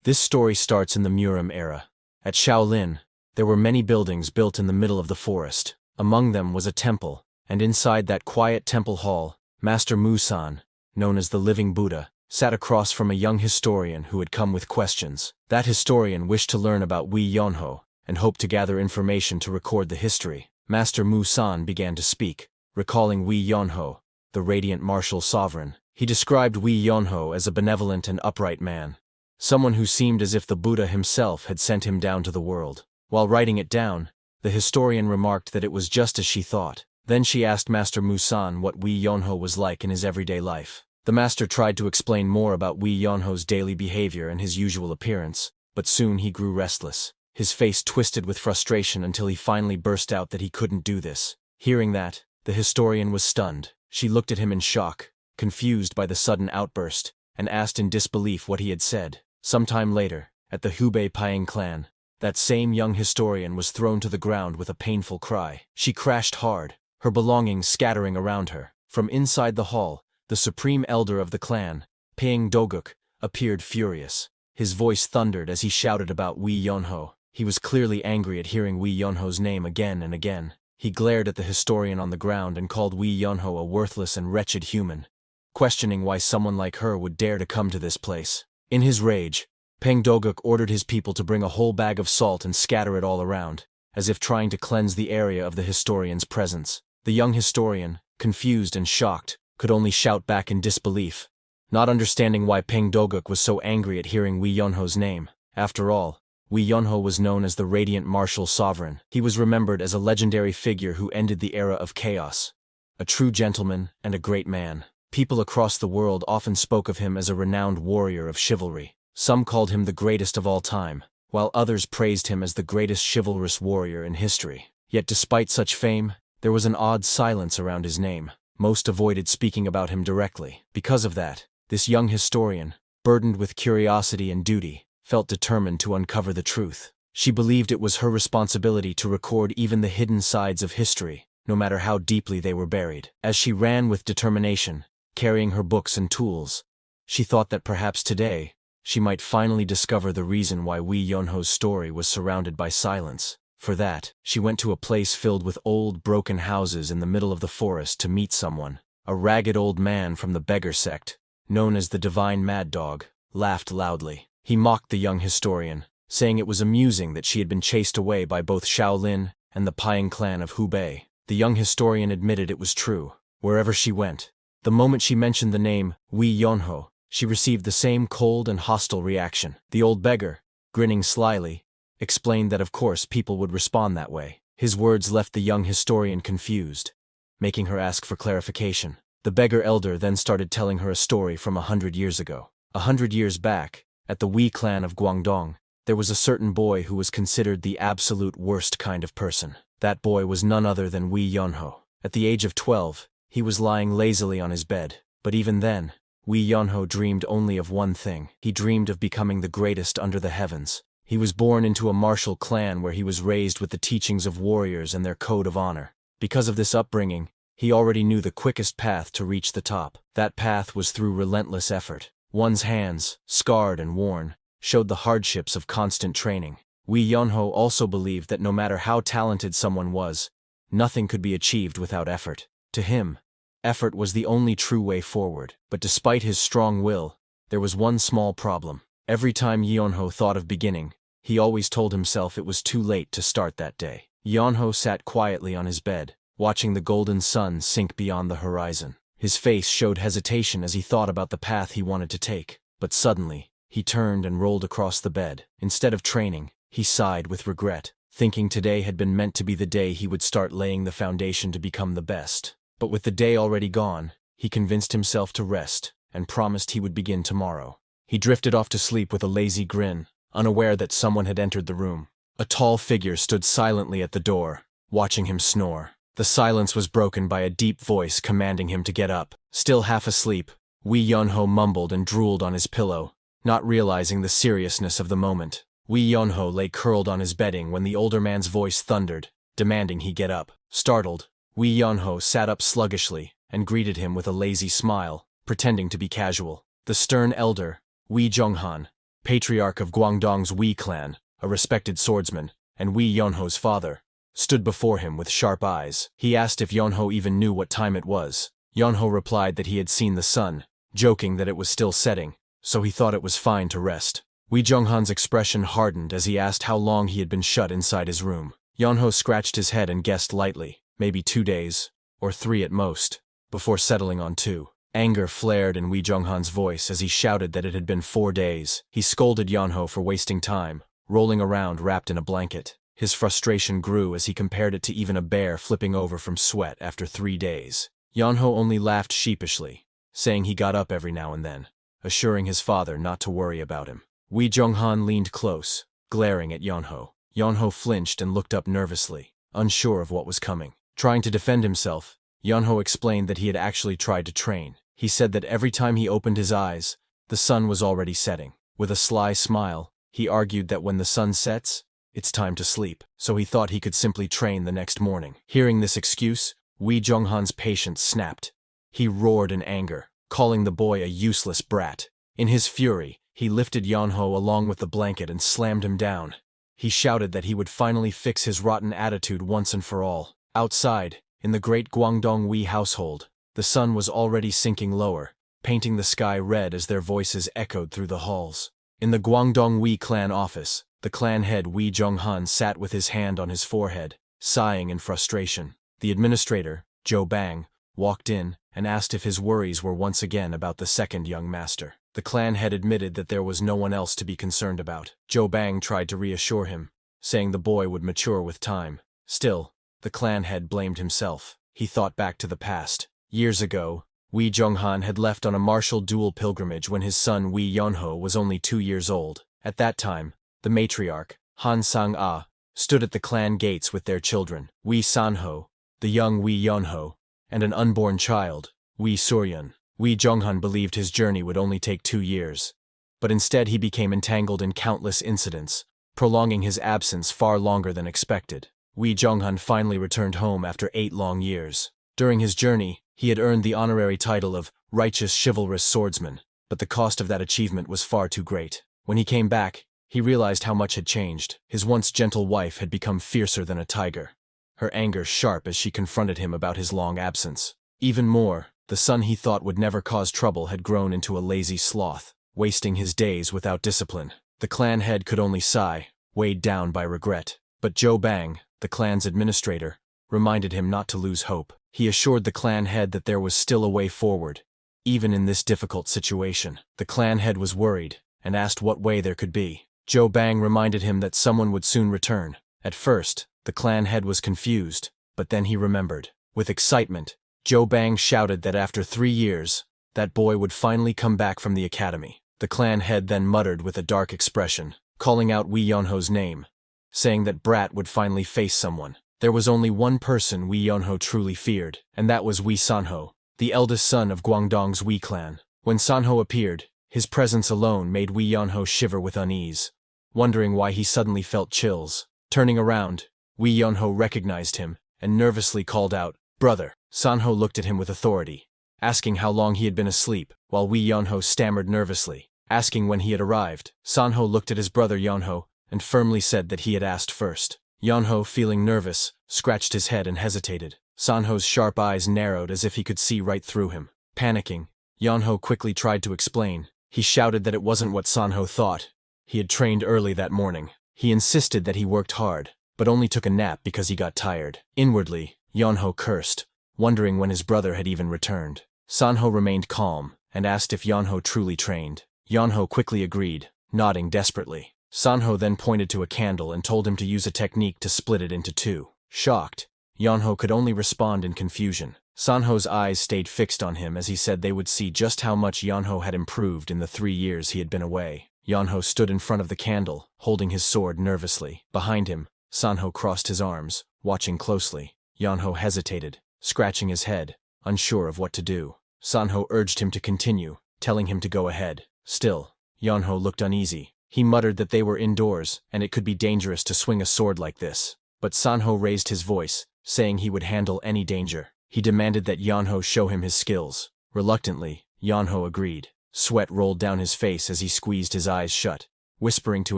This story starts in the Murim era. At Shaolin, there were many buildings built in the middle of the forest. Among them was a temple, and inside that quiet temple hall, Master Musan, known as the Living Buddha, sat across from a young historian who had come with questions. That historian wished to learn about Wei Yonho and hoped to gather information to record the history. Master Musan began to speak, recalling Wei Yonho, the radiant martial sovereign. He described Wei Yonho as a benevolent and upright man, someone who seemed as if the Buddha himself had sent him down to the world. While writing it down, the historian remarked that it was just as she thought. Then she asked Master Musan what Wei Yonho was like in his everyday life. The master tried to explain more about Wei Yonho's daily behavior and his usual appearance, but soon he grew restless. His face twisted with frustration until he finally burst out that he couldn't do this. Hearing that, the historian was stunned. She looked at him in shock, confused by the sudden outburst, and asked in disbelief what he had said. Sometime later, at the Hubei Paiying clan, that same young historian was thrown to the ground with a painful cry. She crashed hard, her belongings scattering around her. From inside the hall, the supreme elder of the clan, Paiying Doguk, appeared furious. His voice thundered as he shouted about Wei Yonho. He was clearly angry at hearing Wei Yonho's name again and again. He glared at the historian on the ground and called Wei Yonho a worthless and wretched human, questioning why someone like her would dare to come to this place. In his rage, Paiying Doguk ordered his people to bring a whole bag of salt and scatter it all around, as if trying to cleanse the area of the historian's presence. The young historian, confused and shocked, could only shout back in disbelief, not understanding why Paiying Doguk was so angry at hearing Wei Yonho's name. After all, Wei Yonho was known as the radiant martial sovereign. He was remembered as a legendary figure who ended the era of chaos. A true gentleman and a great man. People across the world often spoke of him as a renowned warrior of chivalry. Some called him the greatest of all time, while others praised him as the greatest chivalrous warrior in history. Yet despite such fame, there was an odd silence around his name. Most avoided speaking about him directly. Because of that, this young historian, burdened with curiosity and duty, felt determined to uncover the truth. She believed it was her responsibility to record even the hidden sides of history, no matter how deeply they were buried. As she ran with determination, carrying her books and tools, she thought that perhaps today, she might finally discover the reason why Wei Yonho's story was surrounded by silence. For that, she went to a place filled with old, broken houses in the middle of the forest to meet someone. A ragged old man from the beggar sect, known as the Divine Mad Dog, laughed loudly. He mocked the young historian, saying it was amusing that she had been chased away by both Shaolin and the Paiying clan of Hubei. The young historian admitted it was true. Wherever she went, the moment she mentioned the name Wei Yonho, she received the same cold and hostile reaction. The old beggar, grinning slyly, explained that of course people would respond that way. His words left the young historian confused, making her ask for clarification. The beggar elder then started telling her a story from 100 years ago. 100 years back, at the Wei clan of Guangdong, there was a certain boy who was considered the absolute worst kind of person. That boy was none other than Wei Yonho. At the age of 12, he was lying lazily on his bed, but even then, Wei Yonho dreamed only of one thing. He dreamed of becoming the greatest under the heavens. He was born into a martial clan where he was raised with the teachings of warriors and their code of honor. Because of this upbringing, he already knew the quickest path to reach the top. That path was through relentless effort. One's hands, scarred and worn, showed the hardships of constant training. Wei Yonho also believed that no matter how talented someone was, nothing could be achieved without effort. To him, effort was the only true way forward. But despite his strong will, there was one small problem. Every time Yonho thought of beginning, he always told himself it was too late to start that day. Yonho sat quietly on his bed, watching the golden sun sink beyond the horizon. His face showed hesitation as he thought about the path he wanted to take. But suddenly, he turned and rolled across the bed. Instead of training, he sighed with regret, thinking today had been meant to be the day he would start laying the foundation to become the best. But with the day already gone, he convinced himself to rest and promised he would begin tomorrow. He drifted off to sleep with a lazy grin, unaware that someone had entered the room. A tall figure stood silently at the door, watching him snore. The silence was broken by a deep voice commanding him to get up. Still half asleep, Wei Yonho mumbled and drooled on his pillow, not realizing the seriousness of the moment. Wei Yonho lay curled on his bedding when the older man's voice thundered, demanding he get up. Startled, Wei Yonho sat up sluggishly and greeted him with a lazy smile, pretending to be casual. The stern elder, Wei Zhonghan, patriarch of Guangdong's Wei clan, a respected swordsman, and Wei Yonho's father, stood before him with sharp eyes. He asked if Yonho even knew what time it was. Yonho replied that he had seen the sun, joking that it was still setting, so he thought it was fine to rest. Wei Zhonghan's expression hardened as he asked how long he had been shut inside his room. Yonho scratched his head and guessed lightly, maybe 2 days, or 3 at most, before settling on 2. Anger flared in Wei Zhonghan's voice as he shouted that it had been 4 days. He scolded Yonho for wasting time, rolling around wrapped in a blanket. His frustration grew as he compared it to even a bear flipping over from sweat after 3 days. Yonho only laughed sheepishly, saying he got up every now and then, assuring his father not to worry about him. Wei Zhonghan leaned close, glaring at Yonho. Yonho flinched and looked up nervously, unsure of what was coming. Trying to defend himself, Yonho explained that he had actually tried to train. He said that every time he opened his eyes, the sun was already setting. With a sly smile, he argued that when the sun sets, it's time to sleep, so he thought he could simply train the next morning. Hearing this excuse, Wei Zhonghan's patience snapped. He roared in anger, calling the boy a useless brat. In his fury, he lifted Yonho along with the blanket and slammed him down. He shouted that he would finally fix his rotten attitude once and for all. Outside, in the great Guangdong Wei household, the sun was already sinking lower, painting the sky red as their voices echoed through the halls. In the Guangdong Wei clan office, the clan head Wei Zhonghan sat with his hand on his forehead, sighing in frustration. The administrator, Zhou Bang, walked in and asked if his worries were once again about the second young master. The clan head admitted that there was no one else to be concerned about. Zhou Bang tried to reassure him, saying the boy would mature with time. Still, the clan head blamed himself. He thought back to the past. Years ago, Wei Zhonghan had left on a martial dual pilgrimage when his son Wei Yonho was only 2 years old. At that time, the matriarch, Han Sang-ah, stood at the clan gates with their children, Wei Sanho, the young Wei Yonho, and an unborn child, Wei Suryun. Wei Zhonghan believed his journey would only take 2 years, but instead he became entangled in countless incidents, prolonging his absence far longer than expected. Wei Zhonghan finally returned home after 8 long years. During his journey, he had earned the honorary title of righteous chivalrous swordsman, but the cost of that achievement was far too great. When he came back, he realized how much had changed. His once gentle wife had become fiercer than a tiger, her anger sharp as she confronted him about his long absence. Even more, the son he thought would never cause trouble had grown into a lazy sloth, wasting his days without discipline. The clan head could only sigh, weighed down by regret. But Zhou Bang, the clan's administrator, reminded him not to lose hope. He assured the clan head that there was still a way forward, even in this difficult situation. The clan head was worried, and asked what way there could be. Zhou Bang reminded him that someone would soon return. At first, the clan head was confused, but then he remembered. With excitement, Zhou Bang shouted that after 3 years, that boy would finally come back from the academy. The clan head then muttered with a dark expression, calling out Wei Yonho's name, saying that Brat would finally face someone. There was only one person Wei Yonho truly feared, and that was Wei Sanho, the eldest son of Guangdong's Wei clan. When Sanho appeared, his presence alone made Wei Yonho shiver with unease, wondering why he suddenly felt chills. Turning around, Wei Yonho recognized him and nervously called out, "Brother." Sanho looked at him with authority, asking how long he had been asleep, while Wei Yonho stammered nervously, asking when he had arrived. Sanho looked at his brother Yonho and firmly said that he had asked first. Yonho, feeling nervous, scratched his head and hesitated. Sanho's sharp eyes narrowed as if he could see right through him. Panicking, Yonho quickly tried to explain. He shouted that it wasn't what Sanho thought. He had trained early that morning. He insisted that he worked hard, but only took a nap because he got tired. Inwardly, Yonho cursed, wondering when his brother had even returned. Sanho remained calm and asked if Yonho truly trained. Yonho quickly agreed, nodding desperately. Sanho then pointed to a candle and told him to use a technique to split it into 2. Shocked, Yonho could only respond in confusion. Sanho's eyes stayed fixed on him as he said they would see just how much Yonho had improved in the 3 years he had been away. Yonho stood in front of the candle, holding his sword nervously. Behind him, Sanho crossed his arms, watching closely. Yonho hesitated, scratching his head, unsure of what to do. Sanho urged him to continue, telling him to go ahead. Still, Yonho looked uneasy. He muttered that they were indoors, and it could be dangerous to swing a sword like this. But Sanho raised his voice, saying he would handle any danger. He demanded that Yonho show him his skills. Reluctantly, Yonho agreed. Sweat rolled down his face as he squeezed his eyes shut. whispering to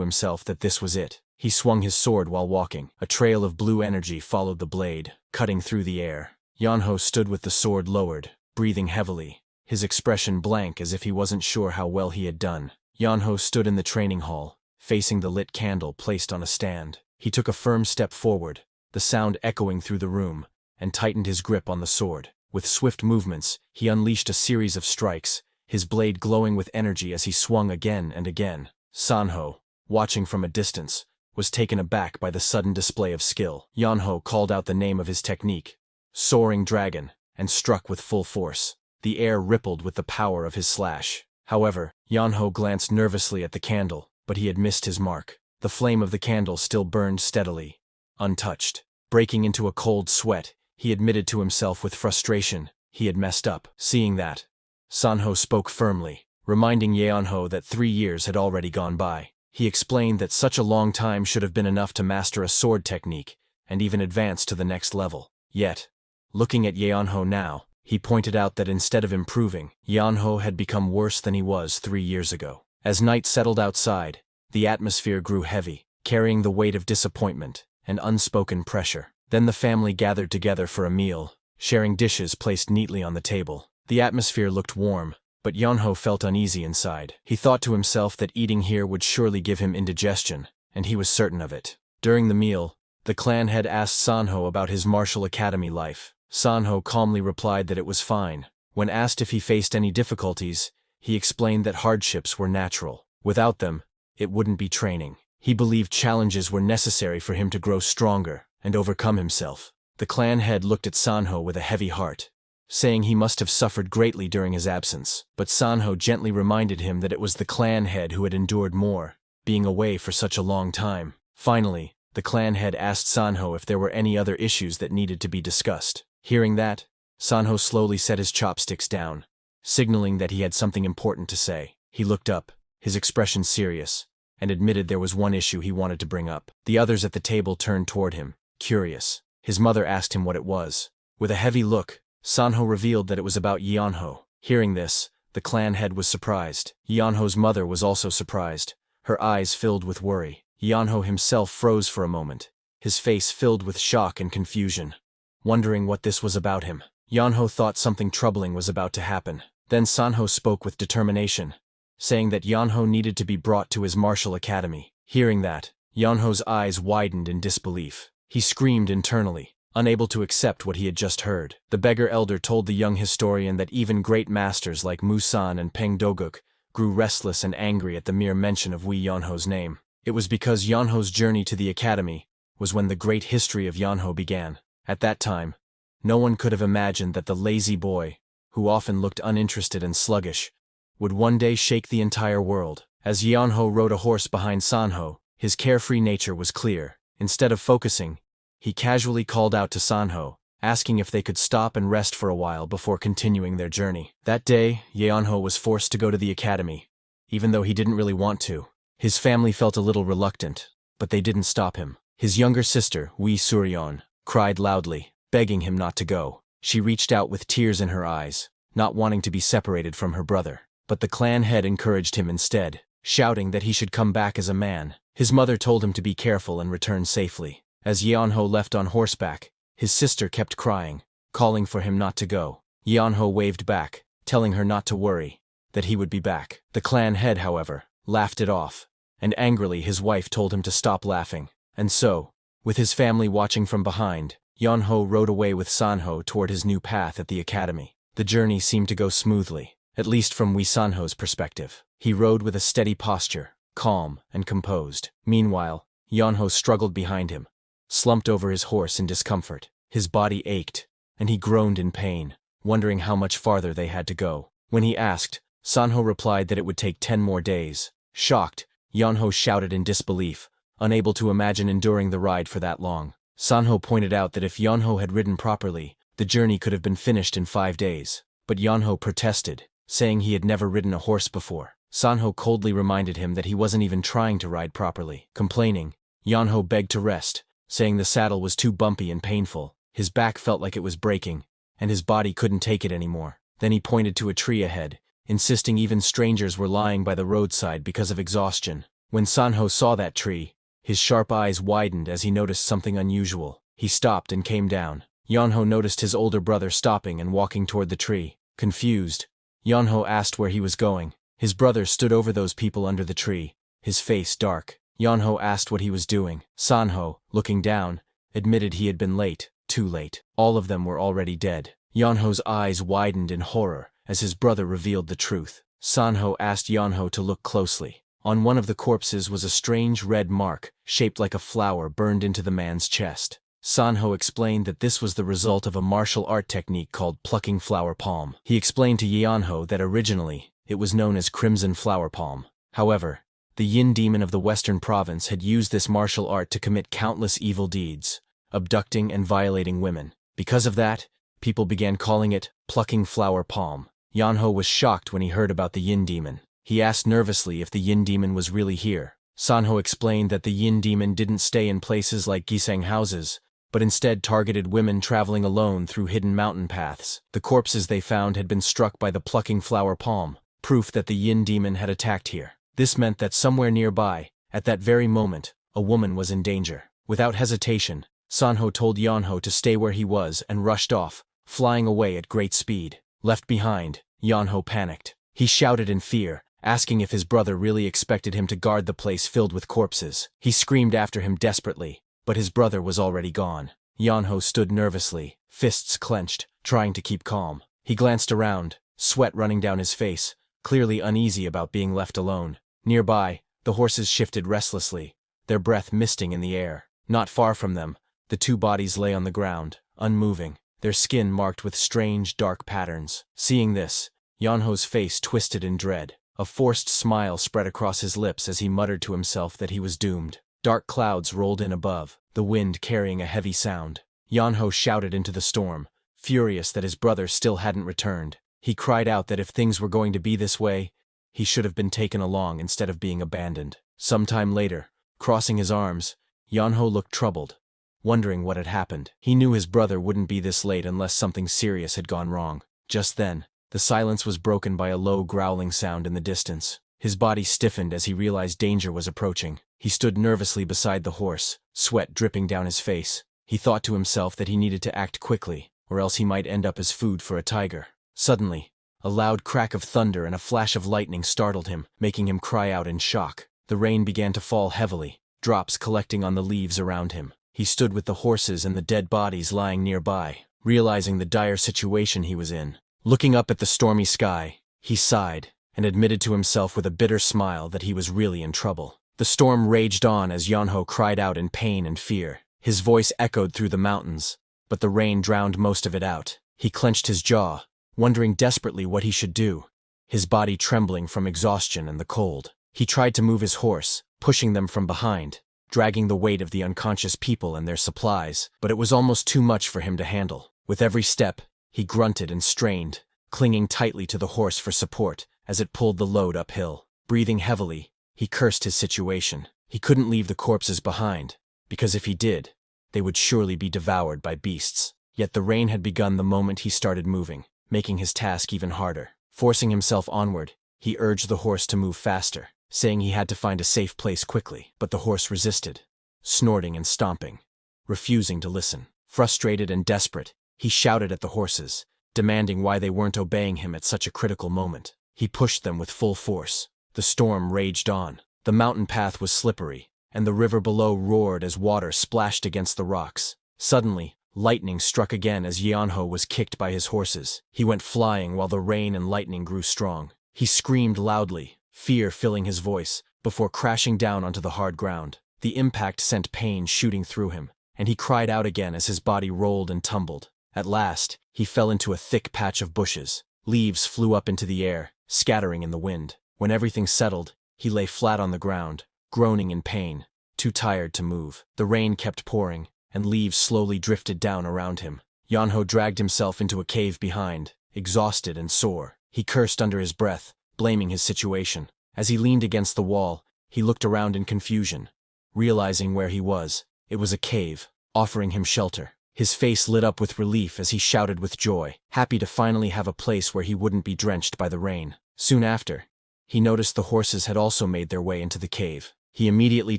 himself that this was it. He swung his sword while walking. A trail of blue energy followed the blade, cutting through the air. Yanho stood with the sword lowered, breathing heavily, his expression blank as if he wasn't sure how well he had done. Yanho stood in the training hall, facing the lit candle placed on a stand. He took a firm step forward, the sound echoing through the room, and tightened his grip on the sword. With swift movements, he unleashed a series of strikes, his blade glowing with energy as he swung again and again. Sanho, watching from a distance, was taken aback by the sudden display of skill. Yanho called out the name of his technique, Soaring Dragon, and struck with full force. The air rippled with the power of his slash. However, Yanho glanced nervously at the candle, but he had missed his mark. The flame of the candle still burned steadily, untouched. Breaking into a cold sweat, he admitted to himself with frustration he had messed up. Seeing that, Sanho spoke firmly, reminding Yeonho that 3 years had already gone by. He explained that such a long time should have been enough to master a sword technique and even advance to the next level. Yet, looking at Yeonho now, he pointed out that instead of improving, Yeonho had become worse than he was 3 years ago. As night settled outside, the atmosphere grew heavy, carrying the weight of disappointment and unspoken pressure. Then the family gathered together for a meal, sharing dishes placed neatly on the table. The atmosphere looked warm, but Yeonho felt uneasy inside. He thought to himself that eating here would surely give him indigestion, and he was certain of it. During the meal, the clan head asked Sanho about his martial academy life. Sanho calmly replied that it was fine. When asked if he faced any difficulties, he explained that hardships were natural. Without them, it wouldn't be training. He believed challenges were necessary for him to grow stronger and overcome himself. The clan head looked at Sanho with a heavy heart, saying he must have suffered greatly during his absence. But Sanho gently reminded him that it was the clan head who had endured more, being away for such a long time. Finally, the clan head asked Sanho if there were any other issues that needed to be discussed. Hearing that, Sanho slowly set his chopsticks down, signaling that he had something important to say. He looked up, his expression serious, and admitted there was one issue he wanted to bring up. The others at the table turned toward him, curious. His mother asked him what it was. With a heavy look, Sanho revealed that it was about Yeonho. Hearing this, the clan head was surprised. Yeonho's mother was also surprised, her eyes filled with worry. Yeonho himself froze for a moment, his face filled with shock and confusion, wondering what this was about him. Yeonho thought something troubling was about to happen. Then Sanho spoke with determination, saying that Yeonho needed to be brought to his martial academy. Hearing that, Yeonho's eyes widened in disbelief. He screamed internally, unable to accept what he had just heard. The beggar elder told the young historian that even great masters like Musan and Peng Doguk grew restless and angry at the mere mention of Wee Yeonho's name. It was because Yeonho's journey to the academy was when the great history of Yeonho began. At that time, no one could have imagined that the lazy boy, who often looked uninterested and sluggish, would one day shake the entire world. As Yeonho rode a horse behind Sanho, his carefree nature was clear. Instead of focusing, he casually called out to Sanho, asking if they could stop and rest for a while before continuing their journey. That day, Yeonho was forced to go to the academy, even though he didn't really want to. His family felt a little reluctant, but they didn't stop him. His younger sister, Wee Suryeon, cried loudly, begging him not to go. She reached out with tears in her eyes, not wanting to be separated from her brother. But the clan head encouraged him instead, shouting that he should come back as a man. His mother told him to be careful and return safely. As Yeonho left on horseback, his sister kept crying, calling for him not to go. Yeonho waved back, telling her not to worry, that he would be back. The clan head, however, laughed it off, and angrily his wife told him to stop laughing. And so, with his family watching from behind, Yeonho rode away with Sanho toward his new path at the academy. The journey seemed to go smoothly, at least from Wee Sanho's perspective. He rode with a steady posture, calm and composed. Meanwhile, Yeonho struggled behind him, slumped over his horse in discomfort. His body ached, and he groaned in pain, wondering how much farther they had to go. When he asked, Sanho replied that it would take 10 more days. Shocked, Yeonho shouted in disbelief, unable to imagine enduring the ride for that long. Sanho pointed out that if Yeonho had ridden properly, the journey could have been finished in 5 days. But Yeonho protested, saying he had never ridden a horse before. Sanho coldly reminded him that he wasn't even trying to ride properly. Complaining, Yeonho begged to rest, saying the saddle was too bumpy and painful. His back felt like it was breaking, and his body couldn't take it anymore. Then he pointed to a tree ahead, insisting even strangers were lying by the roadside because of exhaustion. When Sanho saw that tree, his sharp eyes widened as he noticed something unusual. He stopped and came down. Yonho noticed his older brother stopping and walking toward the tree. Confused, Yonho asked where he was going. His brother stood over those people under the tree, his face dark. Yonho asked what he was doing. Sanho, looking down, admitted he had been late, too late. All of them were already dead. Yonho's eyes widened in horror as his brother revealed the truth. Sanho asked Yonho to look closely. On one of the corpses was a strange red mark, shaped like a flower burned into the man's chest. Sanho explained that this was the result of a martial art technique called plucking flower palm. He explained to Yonho that originally, it was known as crimson flower palm. However, the yin demon of the western province had used this martial art to commit countless evil deeds, abducting and violating women. Because of that, people began calling it plucking flower palm. Yonho was shocked when he heard about the yin demon. He asked nervously if the yin demon was really here. Sanho explained that the yin demon didn't stay in places like giseng houses, but instead targeted women traveling alone through hidden mountain paths. The corpses they found had been struck by the plucking flower palm, proof that the yin demon had attacked here. This meant that somewhere nearby, at that very moment, a woman was in danger. Without hesitation, Sanho told Yonho to stay where he was and rushed off, flying away at great speed. Left behind, Yonho panicked. He shouted in fear, asking if his brother really expected him to guard the place filled with corpses. He screamed after him desperately, but his brother was already gone. Yonho stood nervously, fists clenched, trying to keep calm. He glanced around, sweat running down his face, clearly uneasy about being left alone. Nearby, the horses shifted restlessly, their breath misting in the air. Not far from them, the two bodies lay on the ground, unmoving, their skin marked with strange, dark patterns. Seeing this, Yonho's face twisted in dread. A forced smile spread across his lips as he muttered to himself that he was doomed. Dark clouds rolled in above, the wind carrying a heavy sound. Yonho shouted into the storm, furious that his brother still hadn't returned. He cried out that if things were going to be this way, he should have been taken along instead of being abandoned. Sometime later, crossing his arms, Yonho looked troubled, wondering what had happened. He knew his brother wouldn't be this late unless something serious had gone wrong. Just then, the silence was broken by a low growling sound in the distance. His body stiffened as he realized danger was approaching. He stood nervously beside the horse, sweat dripping down his face. He thought to himself that he needed to act quickly, or else he might end up as food for a tiger. Suddenly, a loud crack of thunder and a flash of lightning startled him, making him cry out in shock. The rain began to fall heavily, drops collecting on the leaves around him. He stood with the horses and the dead bodies lying nearby, realizing the dire situation he was in. Looking up at the stormy sky, he sighed and admitted to himself with a bitter smile that he was really in trouble. The storm raged on as Yonho cried out in pain and fear. His voice echoed through the mountains, but the rain drowned most of it out. He clenched his jaw, wondering desperately what he should do, his body trembling from exhaustion and the cold. He tried to move his horse, pushing them from behind, dragging the weight of the unconscious people and their supplies, but it was almost too much for him to handle. With every step, he grunted and strained, clinging tightly to the horse for support as it pulled the load uphill. Breathing heavily, he cursed his situation. He couldn't leave the corpses behind, because if he did, they would surely be devoured by beasts. Yet the rain had begun the moment he started moving, making his task even harder. Forcing himself onward, he urged the horse to move faster, saying he had to find a safe place quickly. But the horse resisted, snorting and stomping, refusing to listen. Frustrated and desperate, he shouted at the horses, demanding why they weren't obeying him at such a critical moment. He pushed them with full force. The storm raged on. The mountain path was slippery, and the river below roared as water splashed against the rocks. Suddenly, lightning struck again as Yonho was kicked by his horses. He went flying while the rain and lightning grew strong. He screamed loudly, fear filling his voice, before crashing down onto the hard ground. The impact sent pain shooting through him, and he cried out again as his body rolled and tumbled. At last, he fell into a thick patch of bushes. Leaves flew up into the air, scattering in the wind. When everything settled, he lay flat on the ground, groaning in pain, too tired to move. The rain kept pouring, and leaves slowly drifted down around him. Yonho dragged himself into a cave behind, exhausted and sore. He cursed under his breath, blaming his situation. As he leaned against the wall, he looked around in confusion. Realizing where he was, it was a cave, offering him shelter. His face lit up with relief as he shouted with joy, happy to finally have a place where he wouldn't be drenched by the rain. Soon after, he noticed the horses had also made their way into the cave. He immediately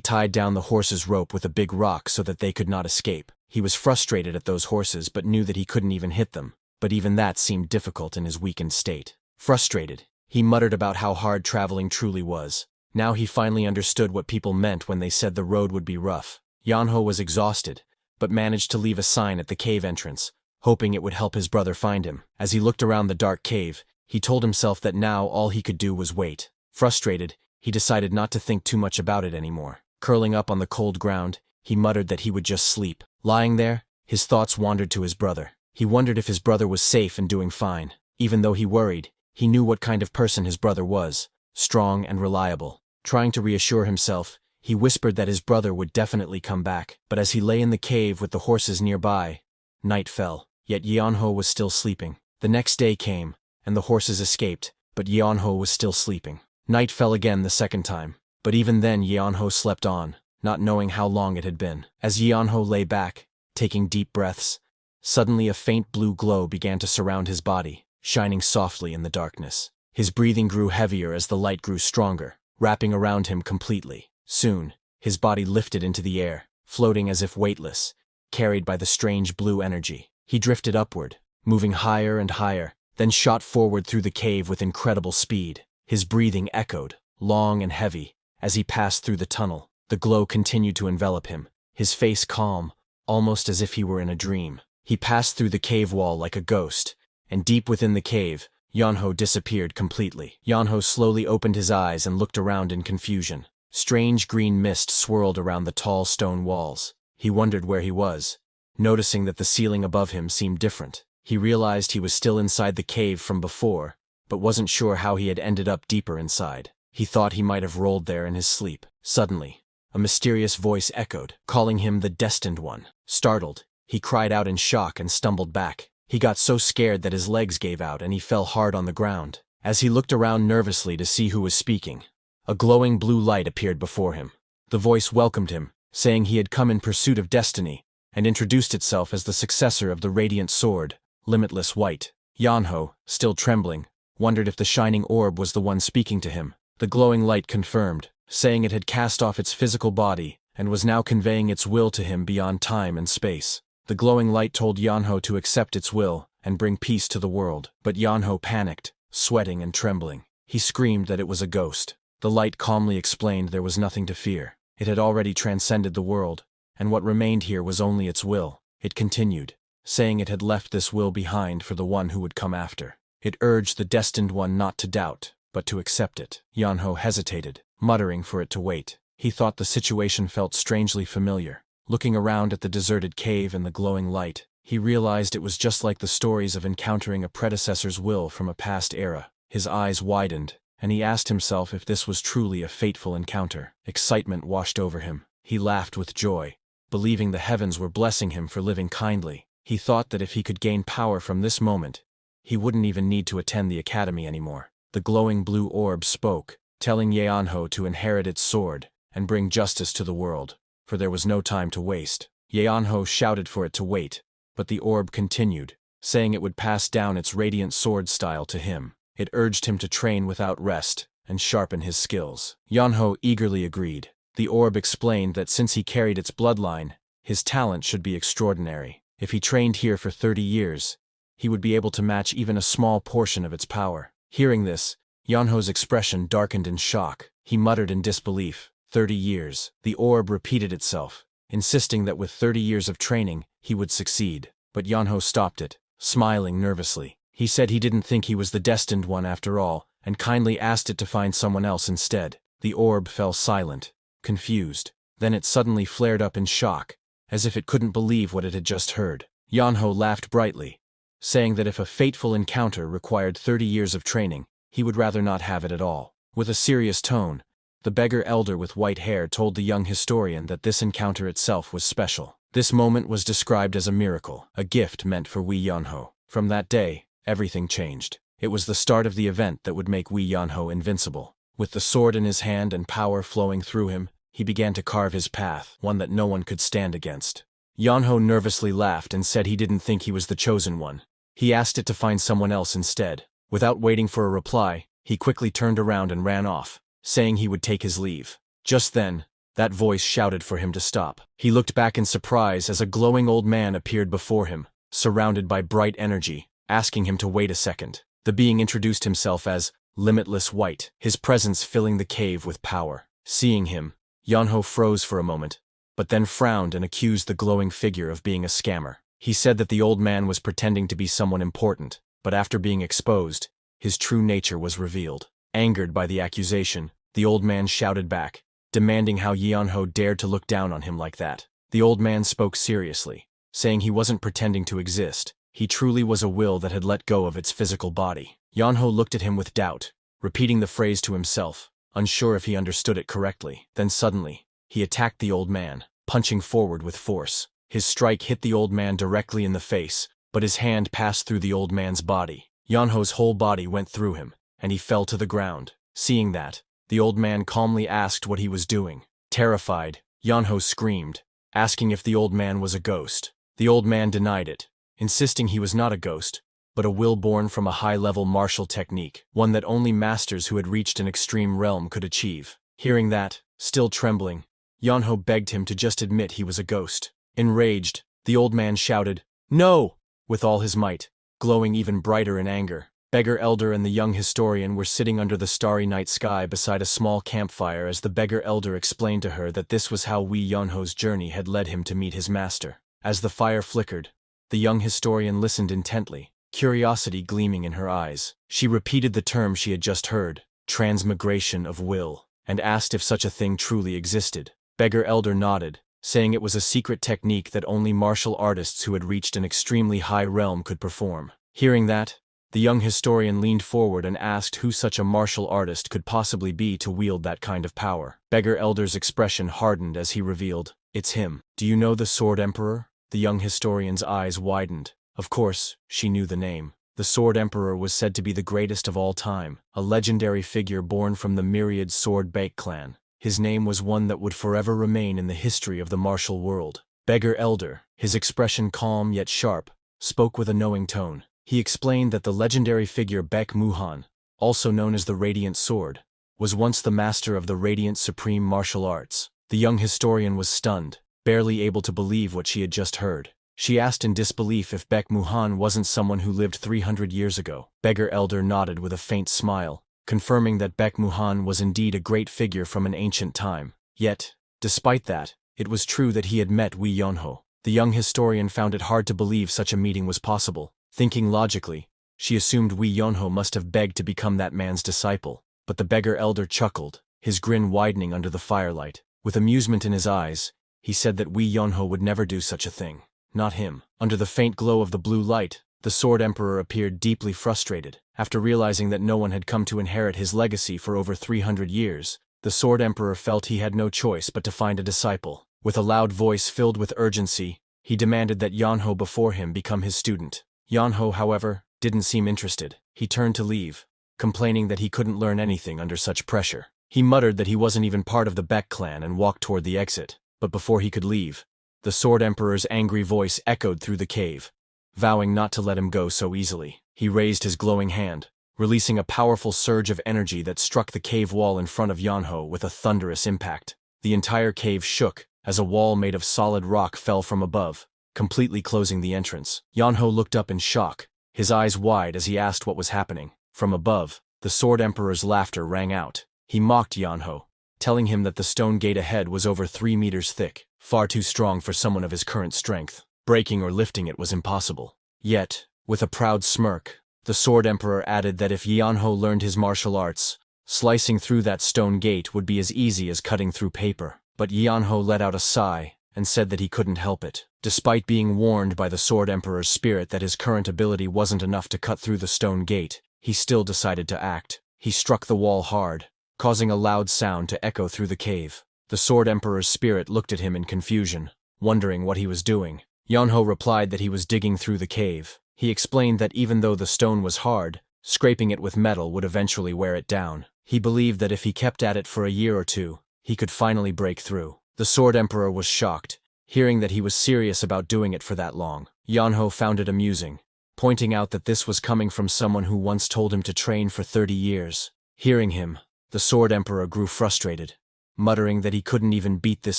tied down the horse's rope with a big rock so that they could not escape. He was frustrated at those horses but knew that he couldn't even hit them, but even that seemed difficult in his weakened state. Frustrated, he muttered about how hard traveling truly was. Now he finally understood what people meant when they said the road would be rough. Yanho was exhausted, but managed to leave a sign at the cave entrance, hoping it would help his brother find him. As he looked around the dark cave, he told himself that now all he could do was wait. Frustrated, he decided not to think too much about it anymore. Curling up on the cold ground, he muttered that he would just sleep. Lying there, his thoughts wandered to his brother. He wondered if his brother was safe and doing fine. Even though he worried, he knew what kind of person his brother was, strong and reliable. Trying to reassure himself, he whispered that his brother would definitely come back. But as he lay in the cave with the horses nearby, night fell, yet Yeonho was still sleeping. The next day came, and the horses escaped, but Yeonho was still sleeping. Night fell again the second time, but even then Yeonho slept on, not knowing how long it had been. As Yeonho lay back, taking deep breaths, suddenly a faint blue glow began to surround his body, shining softly in the darkness. His breathing grew heavier as the light grew stronger, wrapping around him completely. Soon, his body lifted into the air, floating as if weightless, carried by the strange blue energy. He drifted upward, moving higher and higher, then shot forward through the cave with incredible speed. His breathing echoed, long and heavy, as he passed through the tunnel. The glow continued to envelop him, his face calm, almost as if he were in a dream. He passed through the cave wall like a ghost, and deep within the cave, Yeonho disappeared completely. Yeonho slowly opened his eyes and looked around in confusion. Strange green mist swirled around the tall stone walls. He wondered where he was, noticing that the ceiling above him seemed different. He realized he was still inside the cave from before, but wasn't sure how he had ended up deeper inside. He thought he might have rolled there in his sleep. Suddenly, a mysterious voice echoed, calling him the Destined One. Startled, he cried out in shock and stumbled back. He got so scared that his legs gave out and he fell hard on the ground. As he looked around nervously to see who was speaking, a glowing blue light appeared before him. The voice welcomed him, saying he had come in pursuit of destiny, and introduced itself as the successor of the radiant sword, Limitless White. Yeonho, still trembling, wondered if the shining orb was the one speaking to him. The glowing light confirmed, saying it had cast off its physical body and was now conveying its will to him beyond time and space. The glowing light told Yeonho to accept its will and bring peace to the world. But Yeonho panicked, sweating and trembling. He screamed that it was a ghost. The light calmly explained there was nothing to fear. It had already transcended the world, and what remained here was only its will. It continued, saying it had left this will behind for the one who would come after. It urged the Destined One not to doubt, but to accept it. Yeonho hesitated, muttering for it to wait. He thought the situation felt strangely familiar. Looking around at the deserted cave and the glowing light, he realized it was just like the stories of encountering a predecessor's will from a past era. His eyes widened, and he asked himself if this was truly a fateful encounter. Excitement washed over him. He laughed with joy, believing the heavens were blessing him for living kindly. He thought that if he could gain power from this moment, he wouldn't even need to attend the academy anymore. The glowing blue orb spoke, telling Yeonho to inherit its sword and bring justice to the world, for there was no time to waste. Yeonho shouted for it to wait, but the orb continued, saying it would pass down its radiant sword style to him. It urged him to train without rest and sharpen his skills. Yeonho eagerly agreed. The orb explained that since he carried its bloodline, his talent should be extraordinary. If he trained here for 30 years, he would be able to match even a small portion of its power. Hearing this, Yeonho's expression darkened in shock. He muttered in disbelief. 30 years. The orb repeated itself, insisting that with 30 years of training, he would succeed. But Yeonho stopped it, smiling nervously. He said he didn't think he was the Destined One after all, and kindly asked it to find someone else instead. The orb fell silent, confused. Then it suddenly flared up in shock, as if it couldn't believe what it had just heard. Yeonho laughed brightly, saying that if a fateful encounter required 30 years of training, he would rather not have it at all. With a serious tone, the beggar elder with white hair told the young historian that this encounter itself was special. This moment was described as a miracle, a gift meant for Wee Yeonho. From that day, everything changed. It was the start of the event that would make Wee Yeonho invincible. With the sword in his hand and power flowing through him, he began to carve his path, one that no one could stand against. Yeonho nervously laughed and said he didn't think he was the chosen one. He asked it to find someone else instead. Without waiting for a reply, he quickly turned around and ran off, saying he would take his leave. Just then, that voice shouted for him to stop. He looked back in surprise as a glowing old man appeared before him, surrounded by bright energy, asking him to wait a second. The being introduced himself as Limitless White, his presence filling the cave with power. Seeing him, Yanho froze for a moment, but then frowned and accused the glowing figure of being a scammer. He said that the old man was pretending to be someone important, but after being exposed, his true nature was revealed. Angered by the accusation, the old man shouted back, demanding how Yanho dared to look down on him like that. The old man spoke seriously, saying he wasn't pretending to exist. He truly was a will that had let go of its physical body. Yanho looked at him with doubt, repeating the phrase to himself, unsure if he understood it correctly. Then suddenly, he attacked the old man, punching forward with force. His strike hit the old man directly in the face, but his hand passed through the old man's body. Yanho's whole body went through him, and he fell to the ground. Seeing that, the old man calmly asked what he was doing. Terrified, Yanho screamed, asking if the old man was a ghost. The old man denied it, insisting he was not a ghost, but a will born from a high-level martial technique, one that only masters who had reached an extreme realm could achieve. Hearing that, still trembling, Yanho begged him to just admit he was a ghost. Enraged, the old man shouted, "No!" with all his might, glowing even brighter in anger. Beggar Elder and the young historian were sitting under the starry night sky beside a small campfire as the Beggar Elder explained to her that this was how Wee Yonho's journey had led him to meet his master. As the fire flickered, the young historian listened intently, curiosity gleaming in her eyes. She repeated the term she had just heard, transmigration of will, and asked if such a thing truly existed. Beggar Elder nodded, saying it was a secret technique that only martial artists who had reached an extremely high realm could perform. Hearing that, the young historian leaned forward and asked who such a martial artist could possibly be to wield that kind of power. Beggar Elder's expression hardened as he revealed, "It's him." "Do you know the Sword Emperor?" The young historian's eyes widened. Of course, she knew the name. The Sword Emperor was said to be the greatest of all time, a legendary figure born from the myriad Sword Baek clan. His name was one that would forever remain in the history of the martial world. Beggar Elder, his expression calm yet sharp, spoke with a knowing tone. He explained that the legendary figure Baek Muhan, also known as the Radiant Sword, was once the master of the Radiant Supreme Martial Arts. The young historian was stunned, barely able to believe what she had just heard. She asked in disbelief if Baek Muhan wasn't someone who lived 300 years ago. Beggar Elder nodded with a faint smile, confirming that Baek Muhan was indeed a great figure from an ancient time. Yet, despite that, it was true that he had met Wee Yonho. The young historian found it hard to believe such a meeting was possible. Thinking logically, she assumed Wee Yonho must have begged to become that man's disciple. But the Beggar Elder chuckled, his grin widening under the firelight. With amusement in his eyes, he said that Wee Yonho would never do such a thing. Not him. Under the faint glow of the blue light, the Sword Emperor appeared deeply frustrated. After realizing that no one had come to inherit his legacy for over 300 years, the Sword Emperor felt he had no choice but to find a disciple. With a loud voice filled with urgency, he demanded that Yonho before him become his student. Yonho, however, didn't seem interested. He turned to leave, complaining that he couldn't learn anything under such pressure. He muttered that he wasn't even part of the Baek clan and walked toward the exit. But before he could leave, the Sword Emperor's angry voice echoed through the cave, vowing not to let him go so easily. He raised his glowing hand, releasing a powerful surge of energy that struck the cave wall in front of Yonho with a thunderous impact. The entire cave shook as a wall made of solid rock fell from above, completely closing the entrance. Yonho looked up in shock, his eyes wide as he asked what was happening. From above, the Sword Emperor's laughter rang out. He mocked Yonho, telling him that the stone gate ahead was over 3 meters thick, far too strong for someone of his current strength. Breaking or lifting it was impossible. Yet, with a proud smirk, the Sword Emperor added that if Yonho learned his martial arts, slicing through that stone gate would be as easy as cutting through paper. But Yonho let out a sigh and said that he couldn't help it. Despite being warned by the Sword Emperor's spirit that his current ability wasn't enough to cut through the stone gate, he still decided to act. He struck the wall hard, causing a loud sound to echo through the cave. The Sword Emperor's spirit looked at him in confusion, wondering what he was doing. Yonho replied that he was digging through the cave. He explained that even though the stone was hard, scraping it with metal would eventually wear it down. He believed that if he kept at it for a year or two, he could finally break through. The Sword Emperor was shocked, hearing that he was serious about doing it for that long. Yonho found it amusing, pointing out that this was coming from someone who once told him to train for 30 years. Hearing him, the Sword Emperor grew frustrated. muttering that he couldn't even beat this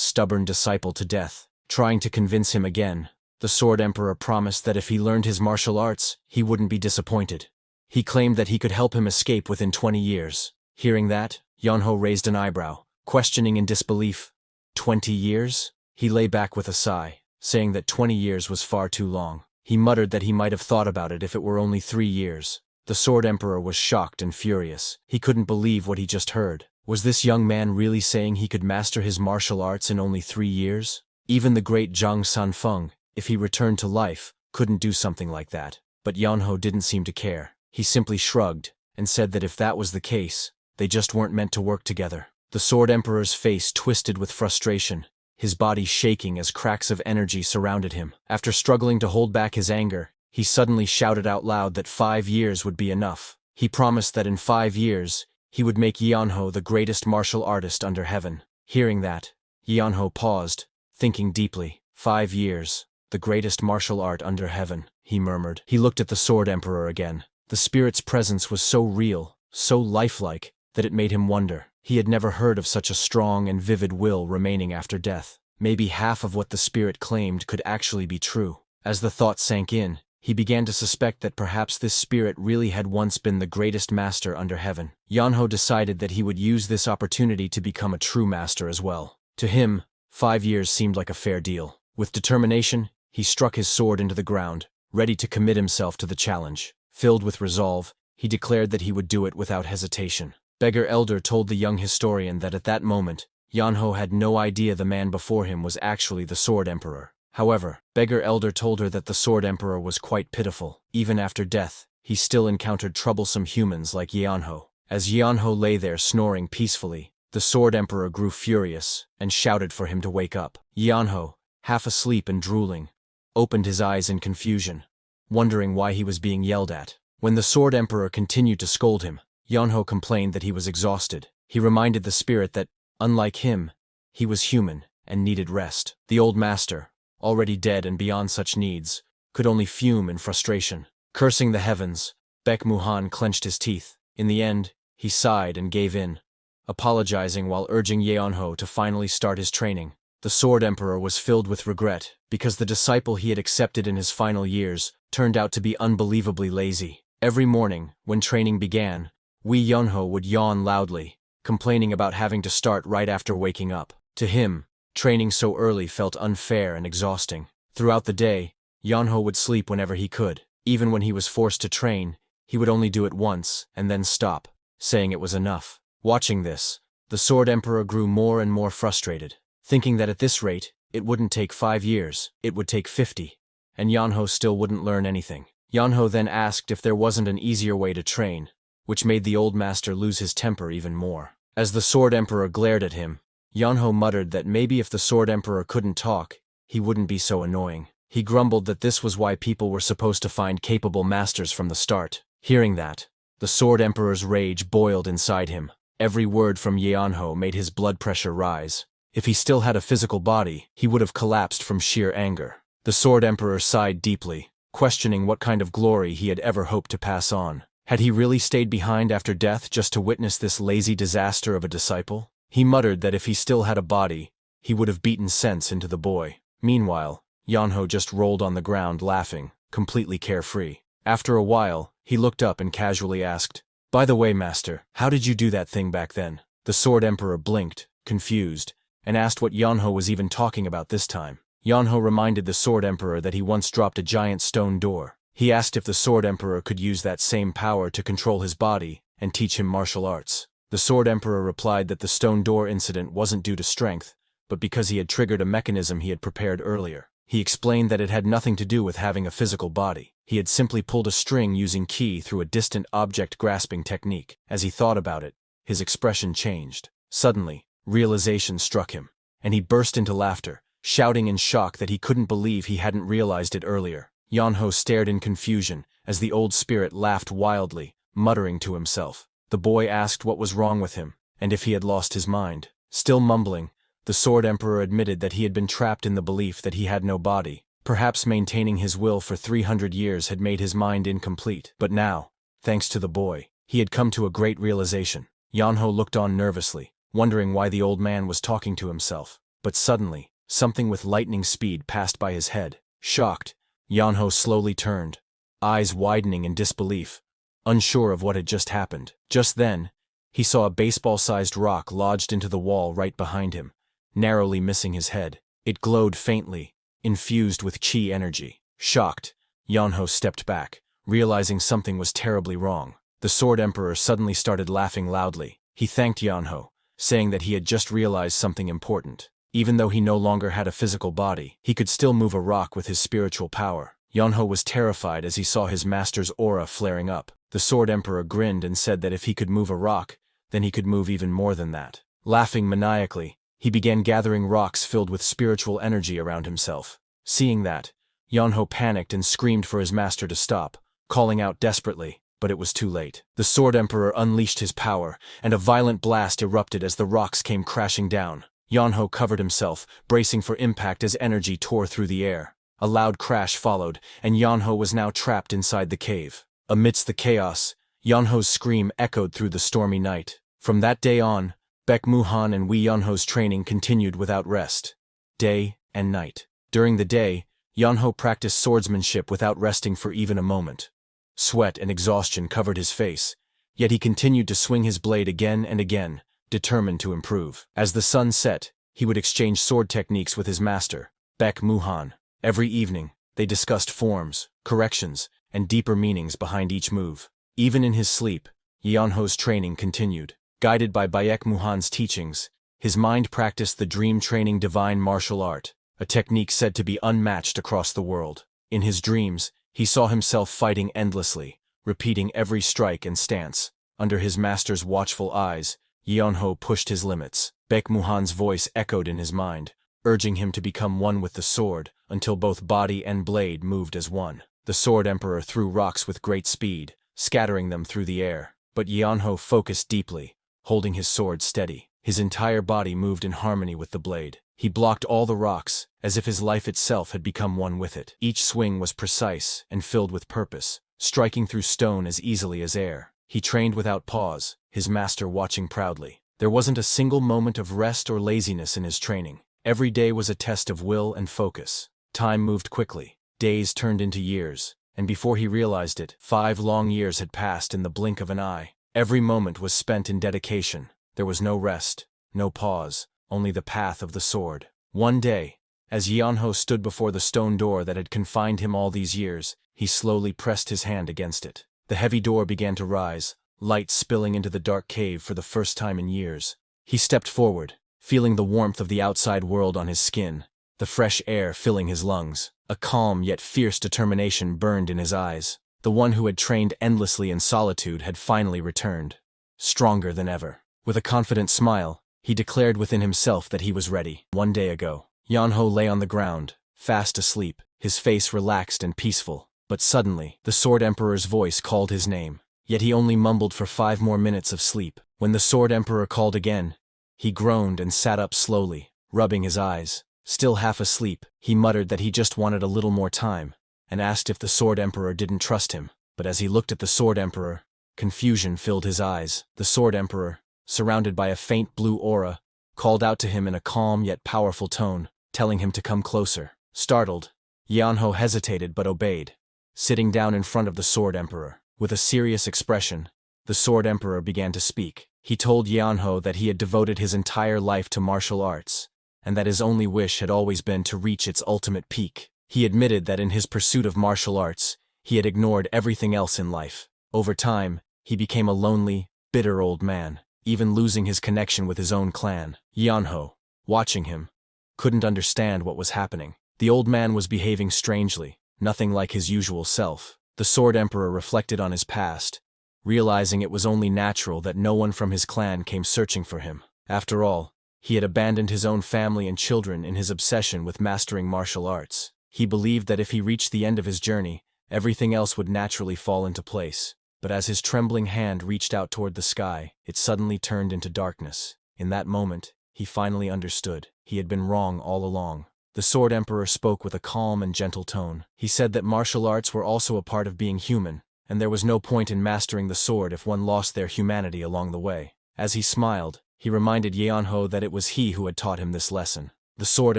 stubborn disciple to death. Trying to convince him again, the Sword Emperor promised that if he learned his martial arts, he wouldn't be disappointed. He claimed that he could help him escape within 20 years. Hearing that, Yeonho raised an eyebrow, questioning in disbelief. 20 years? He lay back with a sigh, saying that 20 years was far too long. He muttered that he might have thought about it if it were only 3 years. The Sword Emperor was shocked and furious. He couldn't believe what he just heard. Was this young man really saying he could master his martial arts in only 3 years? Even the great Zhang Sanfeng, if he returned to life, couldn't do something like that. But Yeonho didn't seem to care. He simply shrugged and said that if that was the case, they just weren't meant to work together. The Sword Emperor's face twisted with frustration, his body shaking as cracks of energy surrounded him. After struggling to hold back his anger, he suddenly shouted out loud that 5 years would be enough. He promised that in 5 years, he would make Yeonho the greatest martial artist under heaven. Hearing that, Yeonho paused, thinking deeply. 5 years, the greatest martial art under heaven, he murmured. He looked at the Sword Emperor again. The spirit's presence was so real, so lifelike, that it made him wonder. He had never heard of such a strong and vivid will remaining after death. Maybe half of what the spirit claimed could actually be true. As the thought sank in, he began to suspect that perhaps this spirit really had once been the greatest master under heaven. Yeonho decided that he would use this opportunity to become a true master as well. To him, 5 years seemed like a fair deal. With determination, he struck his sword into the ground, ready to commit himself to the challenge. Filled with resolve, he declared that he would do it without hesitation. Beggar Elder told the young historian that at that moment, Yeonho had no idea the man before him was actually the Sword Emperor. However, Beggar Elder told her that the Sword Emperor was quite pitiful. Even after death, he still encountered troublesome humans like Yeonho. As Yeonho lay there snoring peacefully, the Sword Emperor grew furious and shouted for him to wake up. Yeonho, half asleep and drooling, opened his eyes in confusion, wondering why he was being yelled at. When the Sword Emperor continued to scold him, Yeonho complained that he was exhausted. He reminded the spirit that, unlike him, he was human and needed rest. The old master, already dead and beyond such needs, could only fume in frustration. Cursing the heavens, Baek Muhan clenched his teeth. In the end, he sighed and gave in, apologizing while urging Yeonho to finally start his training. The Sword Emperor was filled with regret, because the disciple he had accepted in his final years turned out to be unbelievably lazy. Every morning, when training began, Yeonho would yawn loudly, complaining about having to start right after waking up. To him, training so early felt unfair and exhausting. Throughout the day, Yeonho would sleep whenever he could. Even when he was forced to train, he would only do it once and then stop, saying it was enough. Watching this, the Sword Emperor grew more and more frustrated, thinking that at this rate, it wouldn't take 5 years, it would take 50, and Yeonho still wouldn't learn anything. Yeonho then asked if there wasn't an easier way to train, which made the old master lose his temper even more. As the Sword Emperor glared at him, Yeonho muttered that maybe if the Sword Emperor couldn't talk, he wouldn't be so annoying. He grumbled that this was why people were supposed to find capable masters from the start. Hearing that, the Sword Emperor's rage boiled inside him. Every word from Yeonho made his blood pressure rise. If he still had a physical body, he would have collapsed from sheer anger. The Sword Emperor sighed deeply, questioning what kind of glory he had ever hoped to pass on. Had he really stayed behind after death just to witness this lazy disaster of a disciple? He muttered that if he still had a body, he would have beaten sense into the boy. Meanwhile, Yeonho just rolled on the ground laughing, completely carefree. After a while, he looked up and casually asked, "By the way, master, how did you do that thing back then?" The Sword Emperor blinked, confused, and asked what Yeonho was even talking about this time. Yeonho reminded the Sword Emperor that he once dropped a giant stone door. He asked if the Sword Emperor could use that same power to control his body and teach him martial arts. The Sword Emperor replied that the stone door incident wasn't due to strength, but because he had triggered a mechanism he had prepared earlier. He explained that it had nothing to do with having a physical body. He had simply pulled a string using ki through a distant object grasping technique. As he thought about it, his expression changed. Suddenly, realization struck him, and he burst into laughter, shouting in shock that he couldn't believe he hadn't realized it earlier. Yeonho stared in confusion as the old spirit laughed wildly, muttering to himself. The boy asked what was wrong with him, and if he had lost his mind. Still mumbling, the Sword Emperor admitted that he had been trapped in the belief that he had no body. Perhaps maintaining his will for 300 years had made his mind incomplete. But now, thanks to the boy, he had come to a great realization. Yeonho looked on nervously, wondering why the old man was talking to himself. But suddenly, something with lightning speed passed by his head. Shocked, Yanho slowly turned, eyes widening in disbelief, unsure of what had just happened. Just then, he saw a baseball-sized rock lodged into the wall right behind him, narrowly missing his head. It glowed faintly, infused with chi energy. Shocked, Yanho stepped back, realizing something was terribly wrong. The Sword Emperor suddenly started laughing loudly. He thanked Yanho, saying that he had just realized something important. Even though he no longer had a physical body, he could still move a rock with his spiritual power. Yanho was terrified as he saw his master's aura flaring up. The Sword Emperor grinned and said that if he could move a rock, then he could move even more than that. Laughing maniacally, he began gathering rocks filled with spiritual energy around himself. Seeing that, Yanho panicked and screamed for his master to stop, calling out desperately, but it was too late. The Sword Emperor unleashed his power, and a violent blast erupted as the rocks came crashing down. Yanho covered himself, bracing for impact as energy tore through the air. A loud crash followed, and Yanho was now trapped inside the cave. Amidst the chaos, Yanho's scream echoed through the stormy night. From that day on, Baek Muhan and Wei Yanho's training continued without rest, day and night. During the day, Yanho practiced swordsmanship without resting for even a moment. Sweat and exhaustion covered his face, yet he continued to swing his blade again and again, determined to improve. As the sun set, he would exchange sword techniques with his master, Baek Muhan. Every evening, they discussed forms, corrections, and deeper meanings behind each move. Even in his sleep, Yanho's training continued. Guided by Baek Muhan's teachings, his mind practiced the dream training divine martial art, a technique said to be unmatched across the world. In his dreams, he saw himself fighting endlessly, repeating every strike and stance. Under his master's watchful eyes, Yanho pushed his limits. Baek Muhan's voice echoed in his mind, urging him to become one with the sword, until both body and blade moved as one. The Sword Emperor threw rocks with great speed, scattering them through the air. But Yanho focused deeply, holding his sword steady. His entire body moved in harmony with the blade. He blocked all the rocks, as if his life itself had become one with it. Each swing was precise and filled with purpose, striking through stone as easily as air. He trained without pause, his master watching proudly. There wasn't a single moment of rest or laziness in his training. Every day was a test of will and focus. Time moved quickly. Days turned into years, and before he realized it, 5 long years had passed in the blink of an eye. Every moment was spent in dedication. There was no rest, no pause, only the path of the sword. One day, as Yanho stood before the stone door that had confined him all these years, he slowly pressed his hand against it. The heavy door began to rise, light spilling into the dark cave for the first time in years. He stepped forward, feeling the warmth of the outside world on his skin, the fresh air filling his lungs. A calm yet fierce determination burned in his eyes. The one who had trained endlessly in solitude had finally returned, stronger than ever. With a confident smile, he declared within himself that he was ready. 1 day ago, Yanho lay on the ground, fast asleep, his face relaxed and peaceful. But suddenly, the Sword Emperor's voice called his name. Yet he only mumbled for 5 more minutes of sleep. When the Sword Emperor called again, he groaned and sat up slowly, rubbing his eyes. Still half asleep, he muttered that he just wanted a little more time, and asked if the Sword Emperor didn't trust him. But as he looked at the Sword Emperor, confusion filled his eyes. The Sword Emperor, surrounded by a faint blue aura, called out to him in a calm yet powerful tone, telling him to come closer. Startled, Yanho hesitated but obeyed. Sitting down in front of the Sword Emperor, with a serious expression, the Sword Emperor began to speak. He told Yanho that he had devoted his entire life to martial arts, and that his only wish had always been to reach its ultimate peak. He admitted that in his pursuit of martial arts, he had ignored everything else in life. Over time, he became a lonely, bitter old man, even losing his connection with his own clan. Yanho, watching him, couldn't understand what was happening. The old man was behaving strangely, nothing like his usual self. The Sword Emperor reflected on his past, realizing it was only natural that no one from his clan came searching for him. After all, he had abandoned his own family and children in his obsession with mastering martial arts. He believed that if he reached the end of his journey, everything else would naturally fall into place. But as his trembling hand reached out toward the sky, it suddenly turned into darkness. In that moment, he finally understood. He had been wrong all along. The Sword Emperor spoke with a calm and gentle tone. He said that martial arts were also a part of being human, and there was no point in mastering the sword if one lost their humanity along the way. As he smiled, he reminded Yeonho that it was he who had taught him this lesson. The Sword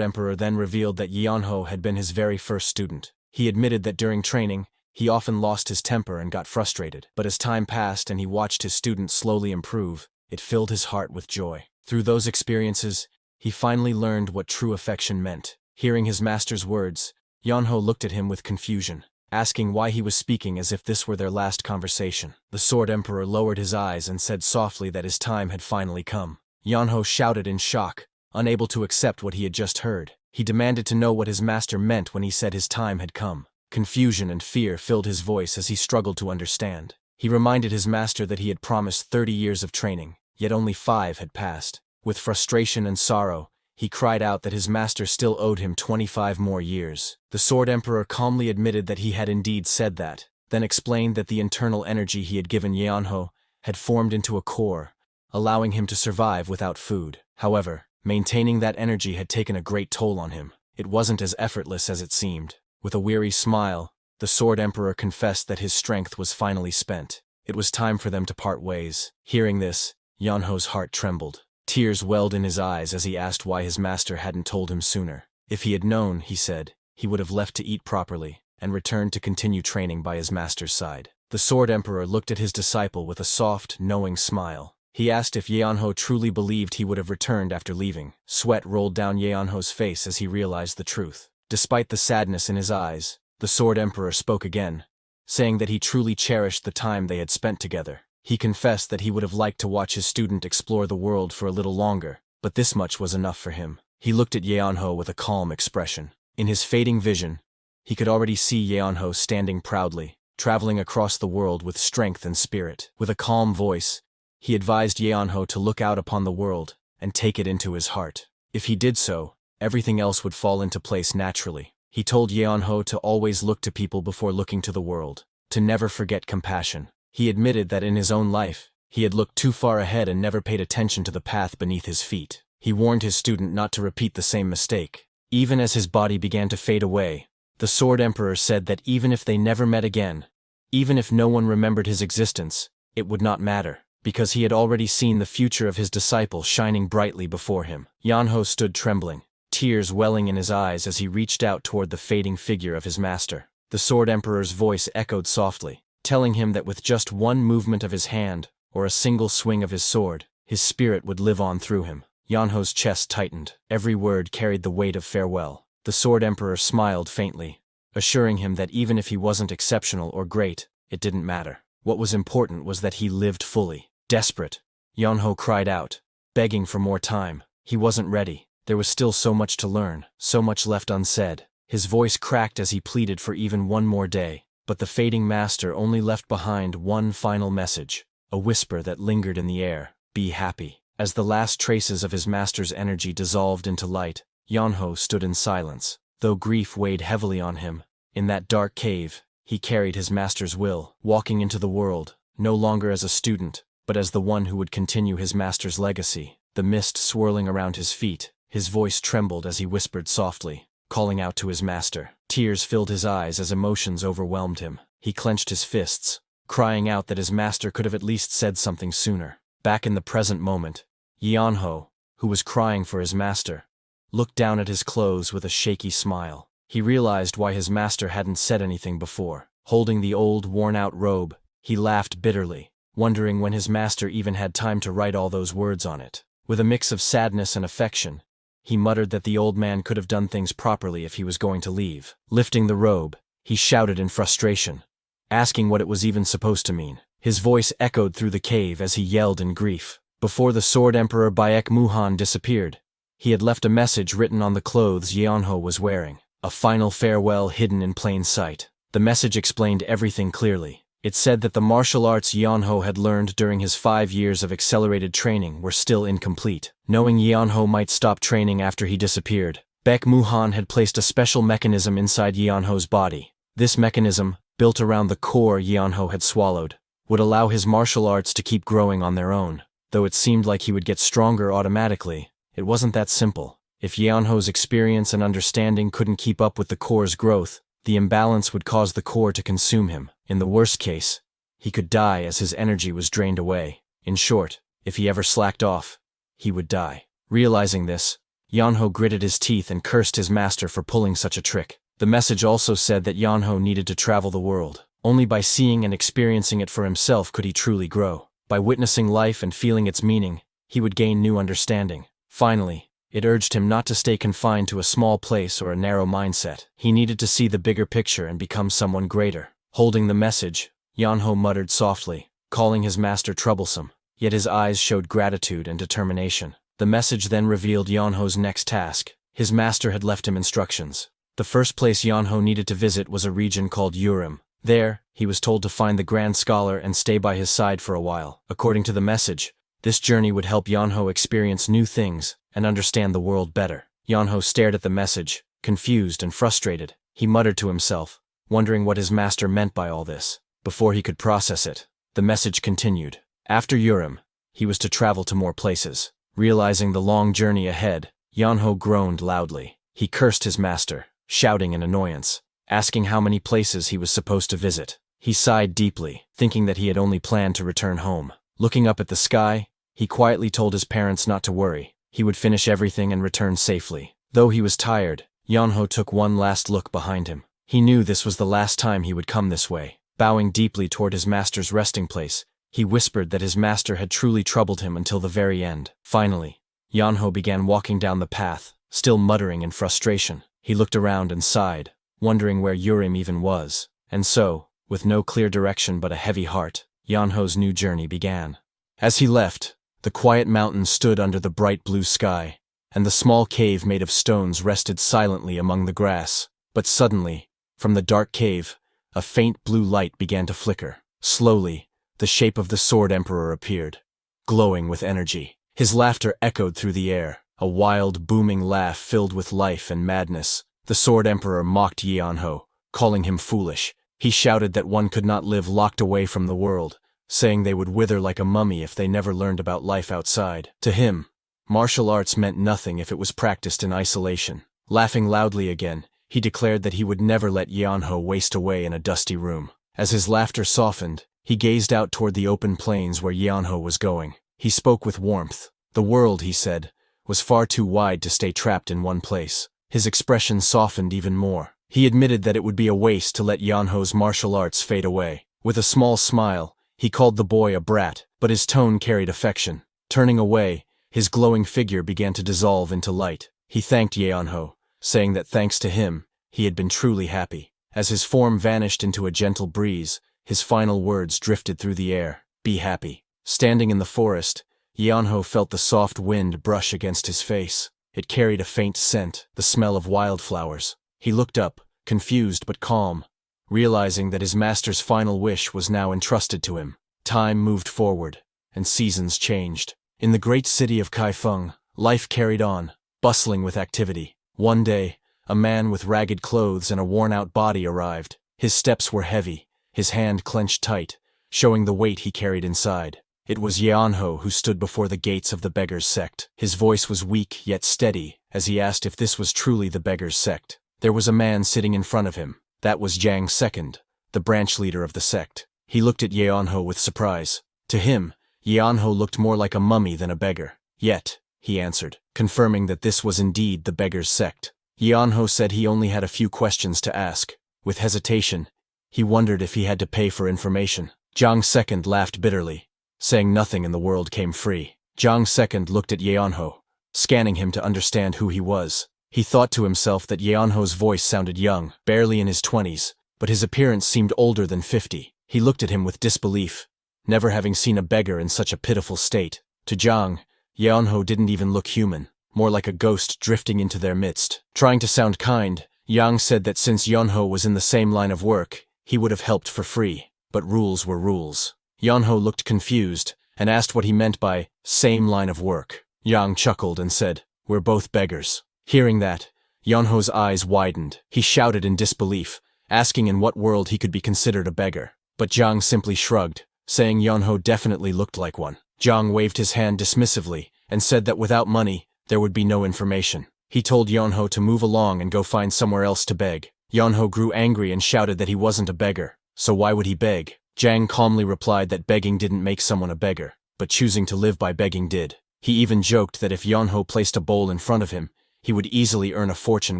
Emperor then revealed that Yeonho had been his very first student. He admitted that during training, he often lost his temper and got frustrated. But as time passed and he watched his student slowly improve, it filled his heart with joy. Through those experiences, he finally learned what true affection meant. Hearing his master's words, Yeonho looked at him with confusion, asking why he was speaking as if this were their last conversation. The Sword Emperor lowered his eyes and said softly that his time had finally come. Yeonho shouted in shock, unable to accept what he had just heard. He demanded to know what his master meant when he said his time had come. Confusion and fear filled his voice as he struggled to understand. He reminded his master that he had promised 30 years of training, yet only 5 had passed. With frustration and sorrow, he cried out that his master still owed him 25 more years. The Sword Emperor calmly admitted that he had indeed said that, then explained that the internal energy he had given Yeonho had formed into a core, allowing him to survive without food. However, maintaining that energy had taken a great toll on him. It wasn't as effortless as it seemed. With a weary smile, the Sword Emperor confessed that his strength was finally spent. It was time for them to part ways. Hearing this, Yeonho's heart trembled. Tears welled in his eyes as he asked why his master hadn't told him sooner. If he had known, he said, he would have left to eat properly and returned to continue training by his master's side. The Sword Emperor looked at his disciple with a soft, knowing smile. He asked if Yeonho truly believed he would have returned after leaving. Sweat rolled down Yeonho's face as he realized the truth. Despite the sadness in his eyes, the Sword Emperor spoke again, saying that he truly cherished the time they had spent together. He confessed that he would have liked to watch his student explore the world for a little longer, but this much was enough for him. He looked at Yeonho with a calm expression. In his fading vision, he could already see Yeonho standing proudly, traveling across the world with strength and spirit. With a calm voice, he advised Yeonho to look out upon the world and take it into his heart. If he did so, everything else would fall into place naturally. He told Yeonho to always look to people before looking to the world, to never forget compassion. He admitted that in his own life, he had looked too far ahead and never paid attention to the path beneath his feet. He warned his student not to repeat the same mistake. Even as his body began to fade away, the Sword Emperor said that even if they never met again, even if no one remembered his existence, it would not matter, because he had already seen the future of his disciple shining brightly before him. Yeonho stood trembling, tears welling in his eyes as he reached out toward the fading figure of his master. The Sword Emperor's voice echoed softly, telling him that with just one movement of his hand, or a single swing of his sword, his spirit would live on through him. Yeonho's chest tightened. Every word carried the weight of farewell. The Sword Emperor smiled faintly, assuring him that even if he wasn't exceptional or great, it didn't matter. What was important was that he lived fully. Desperate, Yeonho cried out, begging for more time. He wasn't ready. There was still so much to learn, so much left unsaid. His voice cracked as he pleaded for even one more day. But the fading master only left behind one final message, a whisper that lingered in the air: be happy. As the last traces of his master's energy dissolved into light, Yeonho stood in silence. Though grief weighed heavily on him, in that dark cave, he carried his master's will, walking into the world, no longer as a student, but as the one who would continue his master's legacy. The mist swirling around his feet, his voice trembled as he whispered softly, calling out to his master. Tears filled his eyes as emotions overwhelmed him. He clenched his fists, crying out that his master could have at least said something sooner. Back in the present moment, Yeonho, who was crying for his master, looked down at his clothes with a shaky smile. He realized why his master hadn't said anything before. Holding the old, worn-out robe, he laughed bitterly, wondering when his master even had time to write all those words on it. With a mix of sadness and affection, he muttered that the old man could have done things properly if he was going to leave. Lifting the robe, he shouted in frustration, asking what it was even supposed to mean. His voice echoed through the cave as he yelled in grief. Before the Sword Emperor Baek Muhan disappeared, he had left a message written on the clothes Yeonho was wearing, a final farewell hidden in plain sight. The message explained everything clearly. It said that the martial arts Yeonho had learned during his 5 years of accelerated training were still incomplete. Knowing Yeonho might stop training after he disappeared, Baek Muhan had placed a special mechanism inside Yeonho's body. This mechanism, built around the core Yeonho had swallowed, would allow his martial arts to keep growing on their own. Though it seemed like he would get stronger automatically, it wasn't that simple. If Yeonho's experience and understanding couldn't keep up with the core's growth, the imbalance would cause the core to consume him. In the worst case, he could die as his energy was drained away. In short, if he ever slacked off, he would die. Realizing this, Yanho gritted his teeth and cursed his master for pulling such a trick. The message also said that Yanho needed to travel the world. Only by seeing and experiencing it for himself could he truly grow. By witnessing life and feeling its meaning, he would gain new understanding. Finally, it urged him not to stay confined to a small place or a narrow mindset. He needed to see the bigger picture and become someone greater. Holding the message, Yanho muttered softly, calling his master troublesome, yet his eyes showed gratitude and determination. The message then revealed Yanho's next task. His master had left him instructions. The first place Yanho needed to visit was a region called Urim. There, he was told to find the Grand Scholar and stay by his side for a while. According to the message, this journey would help Yanho experience new things and understand the world better. Yanho stared at the message, confused and frustrated. He muttered to himself, wondering what his master meant by all this. Before he could process it, the message continued. After Urim, he was to travel to more places. Realizing the long journey ahead, Yanho groaned loudly. He cursed his master, shouting in annoyance, asking how many places he was supposed to visit. He sighed deeply, thinking that he had only planned to return home. Looking up at the sky, he quietly told his parents not to worry. He would finish everything and return safely. Though he was tired, Yanho took one last look behind him. He knew this was the last time he would come this way. Bowing deeply toward his master's resting place, he whispered that his master had truly troubled him until the very end. Finally, Yanho began walking down the path, still muttering in frustration. He looked around and sighed, wondering where Urim even was. And so, with no clear direction but a heavy heart, Yanho's new journey began. As he left, the quiet mountain stood under the bright blue sky, and the small cave made of stones rested silently among the grass. But suddenly, from the dark cave, a faint blue light began to flicker. Slowly, the shape of the Sword Emperor appeared, glowing with energy. His laughter echoed through the air, a wild, booming laugh filled with life and madness. The Sword Emperor mocked Yanho, calling him foolish. He shouted that one could not live locked away from the world, saying they would wither like a mummy if they never learned about life outside. To him, martial arts meant nothing if it was practiced in isolation. Laughing loudly again, he declared that he would never let Yanho waste away in a dusty room. As his laughter softened, he gazed out toward the open plains where Yanho was going. He spoke with warmth. The world, he said, was far too wide to stay trapped in one place. His expression softened even more. He admitted that it would be a waste to let Yanho's martial arts fade away. With a small smile, he called the boy a brat, but his tone carried affection. Turning away, his glowing figure began to dissolve into light. He thanked Yanho, saying that thanks to him, he had been truly happy. As his form vanished into a gentle breeze, his final words drifted through the air. Be happy. Standing in the forest, Yanho felt the soft wind brush against his face. It carried a faint scent, the smell of wildflowers. He looked up, confused but calm, realizing that his master's final wish was now entrusted to him. Time moved forward, and seasons changed. In the great city of Kaifeng, life carried on, bustling with activity. One day, a man with ragged clothes and a worn-out body arrived. His steps were heavy, his hand clenched tight, showing the weight he carried inside. It was Yanho who stood before the gates of the Beggars' Sect. His voice was weak yet steady as he asked if this was truly the Beggars' Sect. There was a man sitting in front of him. That was Jiang II, the branch leader of the sect. He looked at Yanho with surprise. To him, Yanho looked more like a mummy than a beggar. Yet, he answered, confirming that this was indeed the Beggars' Sect. Yanho said he only had a few questions to ask. With hesitation, he wondered if he had to pay for information. Jiang II laughed bitterly, saying nothing in the world came free. Jiang II looked at Yanho, scanning him to understand who he was. He thought to himself that Yanho's voice sounded young, barely in his 20s, but his appearance seemed older than 50. He looked at him with disbelief, never having seen a beggar in such a pitiful state. To Jiang, Yanho didn't even look human, more like a ghost drifting into their midst. Trying to sound kind, Jiang said that since Yanho was in the same line of work, he would have helped for free, but rules were rules. Yanho looked confused and asked what he meant by same line of work. Jiang chuckled and said, "We're both beggars." Hearing that, Yanho's eyes widened. He shouted in disbelief, asking in what world he could be considered a beggar. But Jiang simply shrugged, saying Yanho definitely looked like one. Jiang waved his hand dismissively and said that without money, there would be no information. He told Yanho to move along and go find somewhere else to beg. Yanho grew angry and shouted that he wasn't a beggar, so why would he beg? Jiang calmly replied that begging didn't make someone a beggar, but choosing to live by begging did. He even joked that if Yeonho placed a bowl in front of him, he would easily earn a fortune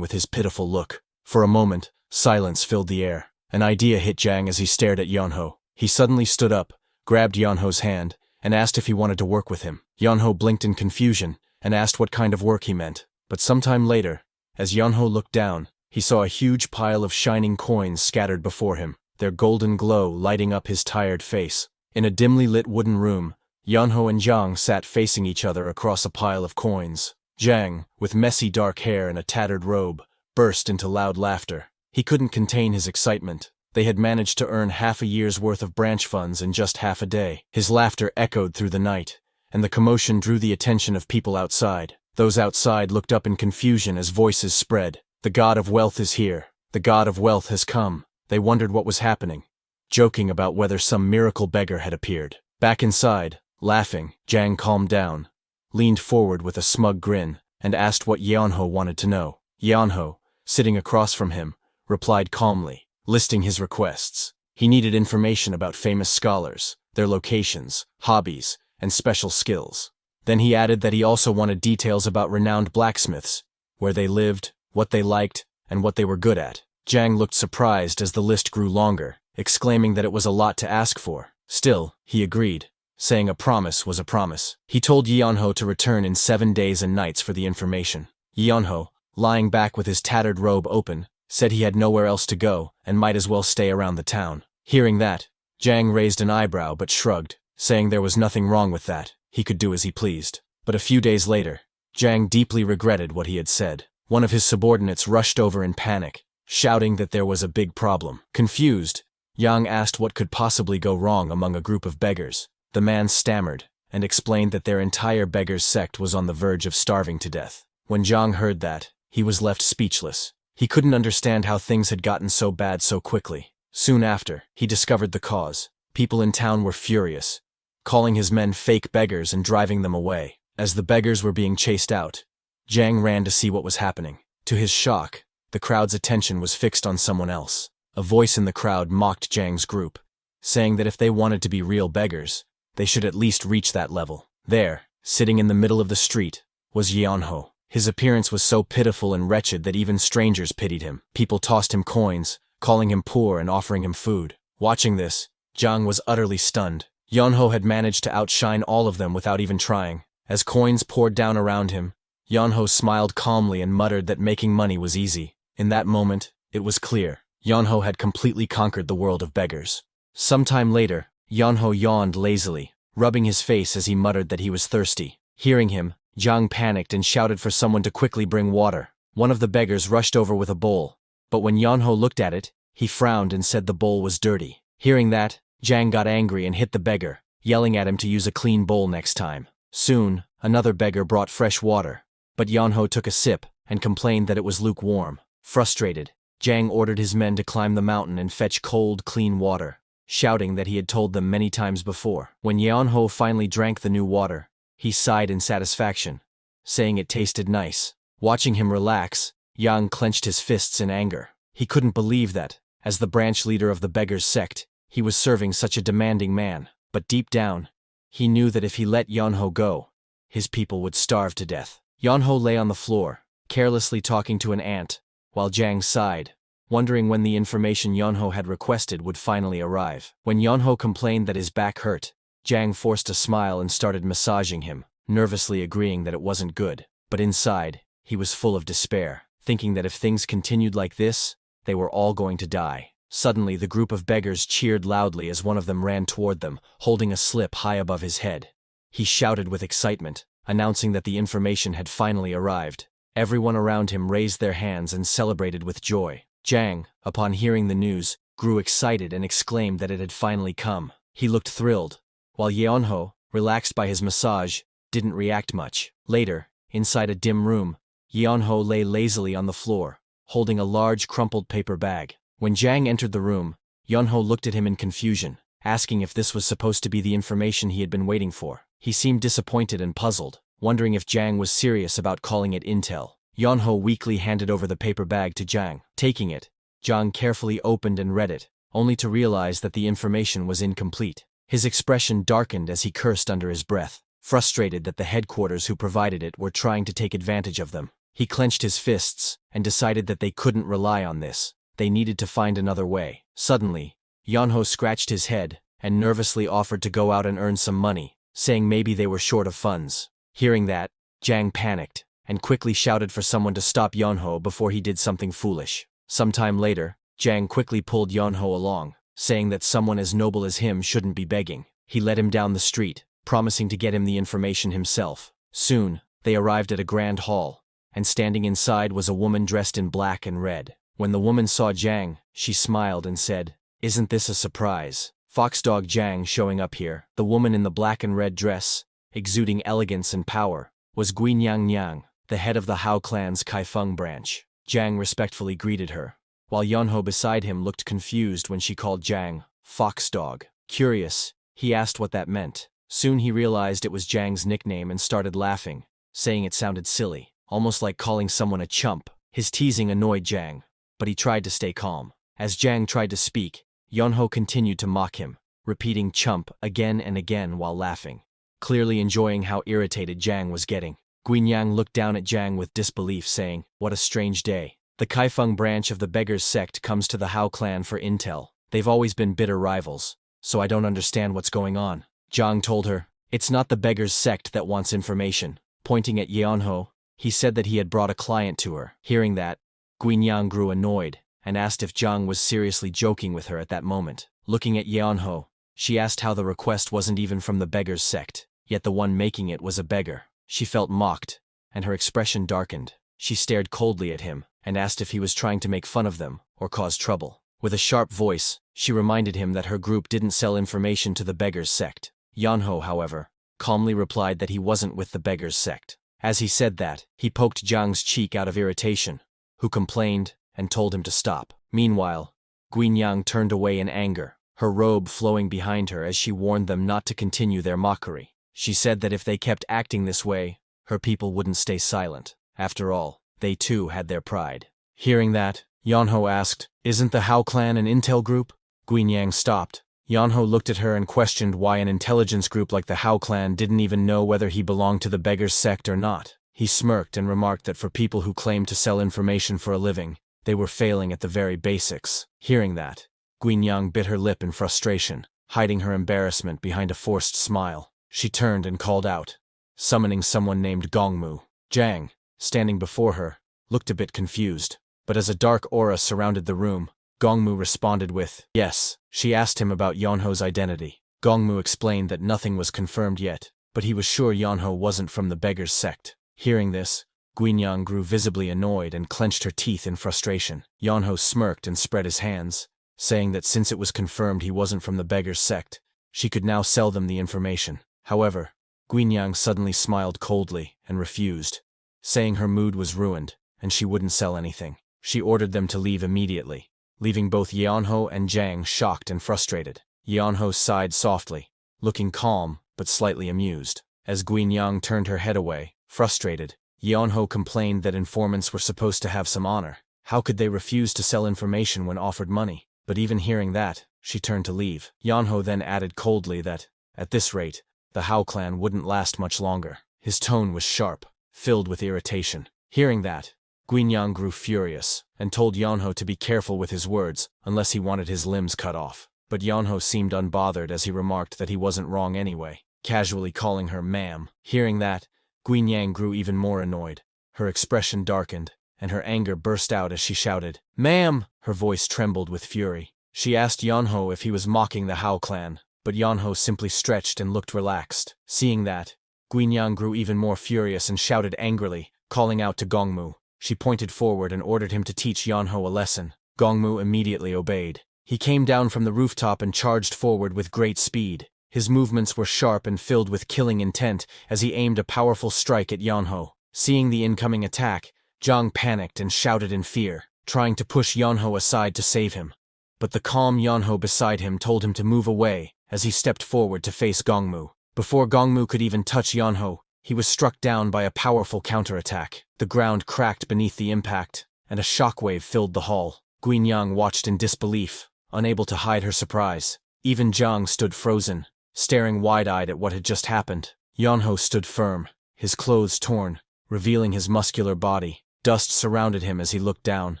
with his pitiful look. For a moment, silence filled the air. An idea hit Jang as he stared at Yeonho. He suddenly stood up, grabbed Yeonho's hand, and asked if he wanted to work with him. Yeonho blinked in confusion and asked what kind of work he meant. But sometime later, as Yeonho looked down, he saw a huge pile of shining coins scattered before him, their golden glow lighting up his tired face. In a dimly lit wooden room, Yeonho and Jang sat facing each other across a pile of coins. Jang, with messy dark hair and a tattered robe, burst into loud laughter. He couldn't contain his excitement. They had managed to earn half a year's worth of branch funds in just half a day. His laughter echoed through the night, and the commotion drew the attention of people outside. Those outside looked up in confusion as voices spread. "The god of wealth is here. The god of wealth has come." They wondered what was happening, joking about whether some miracle beggar had appeared. Back inside, laughing, Jang calmed down, leaned forward with a smug grin, and asked what Yeonho wanted to know. Yeonho, sitting across from him, replied calmly, listing his requests. He needed information about famous scholars, their locations, hobbies, and special skills. Then he added that he also wanted details about renowned blacksmiths, where they lived, what they liked, and what they were good at. Jang looked surprised as the list grew longer, exclaiming that it was a lot to ask for. Still, he agreed, saying a promise was a promise. He told Yeonho to return in 7 days and nights for the information. Yeonho, lying back with his tattered robe open, said he had nowhere else to go and might as well stay around the town. Hearing that, Jang raised an eyebrow but shrugged, saying there was nothing wrong with that. He could do as he pleased. But a few days later, Jang deeply regretted what he had said. One of his subordinates rushed over in panic, shouting that there was a big problem. Confused, Yang asked what could possibly go wrong among a group of beggars. The man stammered and explained that their entire beggars' sect was on the verge of starving to death. When Jang heard that, he was left speechless. He couldn't understand how things had gotten so bad so quickly. Soon after, he discovered the cause. People in town were furious, calling his men fake beggars and driving them away. As the beggars were being chased out, Jang ran to see what was happening. To his shock, the crowd's attention was fixed on someone else. A voice in the crowd mocked Jang's group, saying that if they wanted to be real beggars, they should at least reach that level. There, sitting in the middle of the street, was Yeonho. His appearance was so pitiful and wretched that even strangers pitied him. People tossed him coins, calling him poor and offering him food. Watching this, Jang was utterly stunned. Yeonho had managed to outshine all of them without even trying. As coins poured down around him, Yeonho smiled calmly and muttered that making money was easy. In that moment, it was clear. Yeonho had completely conquered the world of beggars. Sometime later, Yeonho yawned lazily, rubbing his face as he muttered that he was thirsty. Hearing him, Jang panicked and shouted for someone to quickly bring water. One of the beggars rushed over with a bowl, but when Yeonho looked at it, he frowned and said the bowl was dirty. Hearing that, Jang got angry and hit the beggar, yelling at him to use a clean bowl next time. Soon, another beggar brought fresh water, but Yeonho took a sip and complained that it was lukewarm. Frustrated, Jang ordered his men to climb the mountain and fetch cold, clean water, shouting that he had told them many times before. When Yeonho finally drank the new water, he sighed in satisfaction, saying it tasted nice. Watching him relax, Yang clenched his fists in anger. He couldn't believe that, as the branch leader of the beggars' sect, he was serving such a demanding man. But deep down, he knew that if he let Yeonho go, his people would starve to death. Yeonho lay on the floor, carelessly talking to an ant, while Jang sighed, wondering when the information Yeonho had requested would finally arrive. When Yeonho complained that his back hurt, Jang forced a smile and started massaging him, nervously agreeing that it wasn't good. But inside, he was full of despair, thinking that if things continued like this, they were all going to die. Suddenly, the group of beggars cheered loudly as one of them ran toward them, holding a slip high above his head. He shouted with excitement, announcing that the information had finally arrived. Everyone around him raised their hands and celebrated with joy. Jang, upon hearing the news, grew excited and exclaimed that it had finally come. He looked thrilled, while Yeonho, relaxed by his massage, didn't react much. Later, inside a dim room, Yeonho lay lazily on the floor, holding a large crumpled paper bag. When Jang entered the room, Yeonho looked at him in confusion, asking if this was supposed to be the information he had been waiting for. He seemed disappointed and puzzled, wondering if Jang was serious about calling it intel. Yeonho weakly handed over the paper bag to Jang. Taking it, Jang carefully opened and read it, only to realize that the information was incomplete. His expression darkened as he cursed under his breath. frustrated that the headquarters who provided it were trying to take advantage of them. He clenched his fists and decided that they couldn't rely on this. They needed to find another way. Suddenly, Yeonho scratched his head and nervously offered to go out and earn some money, saying maybe they were short of funds. Hearing that, Jang panicked and quickly shouted for someone to stop Yeonho before he did something foolish. Sometime later, Jang quickly pulled Yeonho along, saying that someone as noble as him shouldn't be begging. He led him down the street, promising to get him the information himself. Soon, they arrived at a grand hall, and standing inside was a woman dressed in black and red. When the woman saw Jang, she smiled and said, "Isn't this a surprise? Foxdog Jang showing up here." The woman in the black and red dress, exuding elegance and power, was Gui Nyang Nyang, the head of the Hao clan's Kaifeng branch. Jang respectfully greeted her, while Yeonho beside him looked confused when she called Jang Foxdog. Curious, he asked what that meant. Soon he realized it was Jang's nickname and started laughing, saying it sounded silly, almost like calling someone a chump. His teasing annoyed Jang, but he tried to stay calm. As Jang tried to speak, Yeonho continued to mock him, repeating chump again and again while laughing, clearly enjoying how irritated Jang was getting. Gui Nyang looked down at Jang with disbelief, saying, "What a strange day. The Kaifeng branch of the Beggars sect comes to the Hao clan for intel. They've always been bitter rivals, so I don't understand what's going on." Jang told her, "It's not the Beggars sect that wants information." Pointing at Yeonho, he said that he had brought a client to her. Hearing that, Gui Nyang grew annoyed and asked if Jang was seriously joking with her at that moment. Looking at Yeonho, she asked how the request wasn't even from the Beggars sect, yet the one making it was a beggar. She felt mocked, and her expression darkened. She stared coldly at him and asked if he was trying to make fun of them or cause trouble. With a sharp voice, she reminded him that her group didn't sell information to the Beggars sect. Yeonho, however, calmly replied that he wasn't with the Beggars sect. As he said that, he poked Jang's cheek out of irritation, who complained and told him to stop. Meanwhile, Gui Nyang turned away in anger, her robe flowing behind her as she warned them not to continue their mockery. She said that if they kept acting this way, her people wouldn't stay silent. After all, they too had their pride. Hearing that, Yeonho asked, "Isn't the Hao clan an intel group?" Gui Nyang stopped. Yeonho looked at her and questioned why an intelligence group like the Hao clan didn't even know whether he belonged to the Beggars sect or not. He smirked and remarked that for people who claimed to sell information for a living, they were failing at the very basics. Hearing that, Gui Nyang bit her lip in frustration, hiding her embarrassment behind a forced smile. She turned and called out, summoning someone named Gongmu. Jang, standing before her, looked a bit confused, but as a dark aura surrounded the room, Gongmu responded with, "Yes." She asked him about Yeonho's identity. Gongmu explained that nothing was confirmed yet, but he was sure Yeonho wasn't from the Beggars sect. Hearing this, Gui Nyang grew visibly annoyed and clenched her teeth in frustration. Yeonho smirked and spread his hands, saying that since it was confirmed he wasn't from the Beggars sect, she could now sell them the information. However, Gui Nyang suddenly smiled coldly and refused, saying her mood was ruined and she wouldn't sell anything. She ordered them to leave immediately, leaving both Yeonho and Jang shocked and frustrated. Yeonho sighed softly, looking calm but slightly amused. As Gui Nyang turned her head away, frustrated, Yeonho complained that informants were supposed to have some honor. How could they refuse to sell information when offered money? But even hearing that, she turned to leave. Yeonho then added coldly that, at this rate, the Hao clan wouldn't last much longer. His tone was sharp, filled with irritation. Hearing that, Gui Nyang grew furious and told Yeonho to be careful with his words unless he wanted his limbs cut off. But Yeonho seemed unbothered as he remarked that he wasn't wrong anyway, casually calling her ma'am. Hearing that, Gui Nyang grew even more annoyed. Her expression darkened, and her anger burst out as she shouted, "Ma'am!" Her voice trembled with fury. She asked Yeonho if he was mocking the Hao clan, but Yeonho simply stretched and looked relaxed. Seeing that, Gui Nyang grew even more furious and shouted angrily, calling out to Gongmu. She pointed forward and ordered him to teach Yeonho a lesson. Gongmu immediately obeyed. He came down from the rooftop and charged forward with great speed. His movements were sharp and filled with killing intent as he aimed a powerful strike at Yeonho. Seeing the incoming attack, Jang panicked and shouted in fear, trying to push Yeonho aside to save him. But the calm Yeonho beside him told him to move away as he stepped forward to face Gongmu. Before Gongmu could even touch Yeonho, he was struck down by a powerful counterattack. The ground cracked beneath the impact, and a shockwave filled the hall. Gui Nyang watched in disbelief, unable to hide her surprise. Even Jang stood frozen, staring wide-eyed at what had just happened. Yeonho stood firm, his clothes torn, revealing his muscular body. Dust surrounded him as he looked down,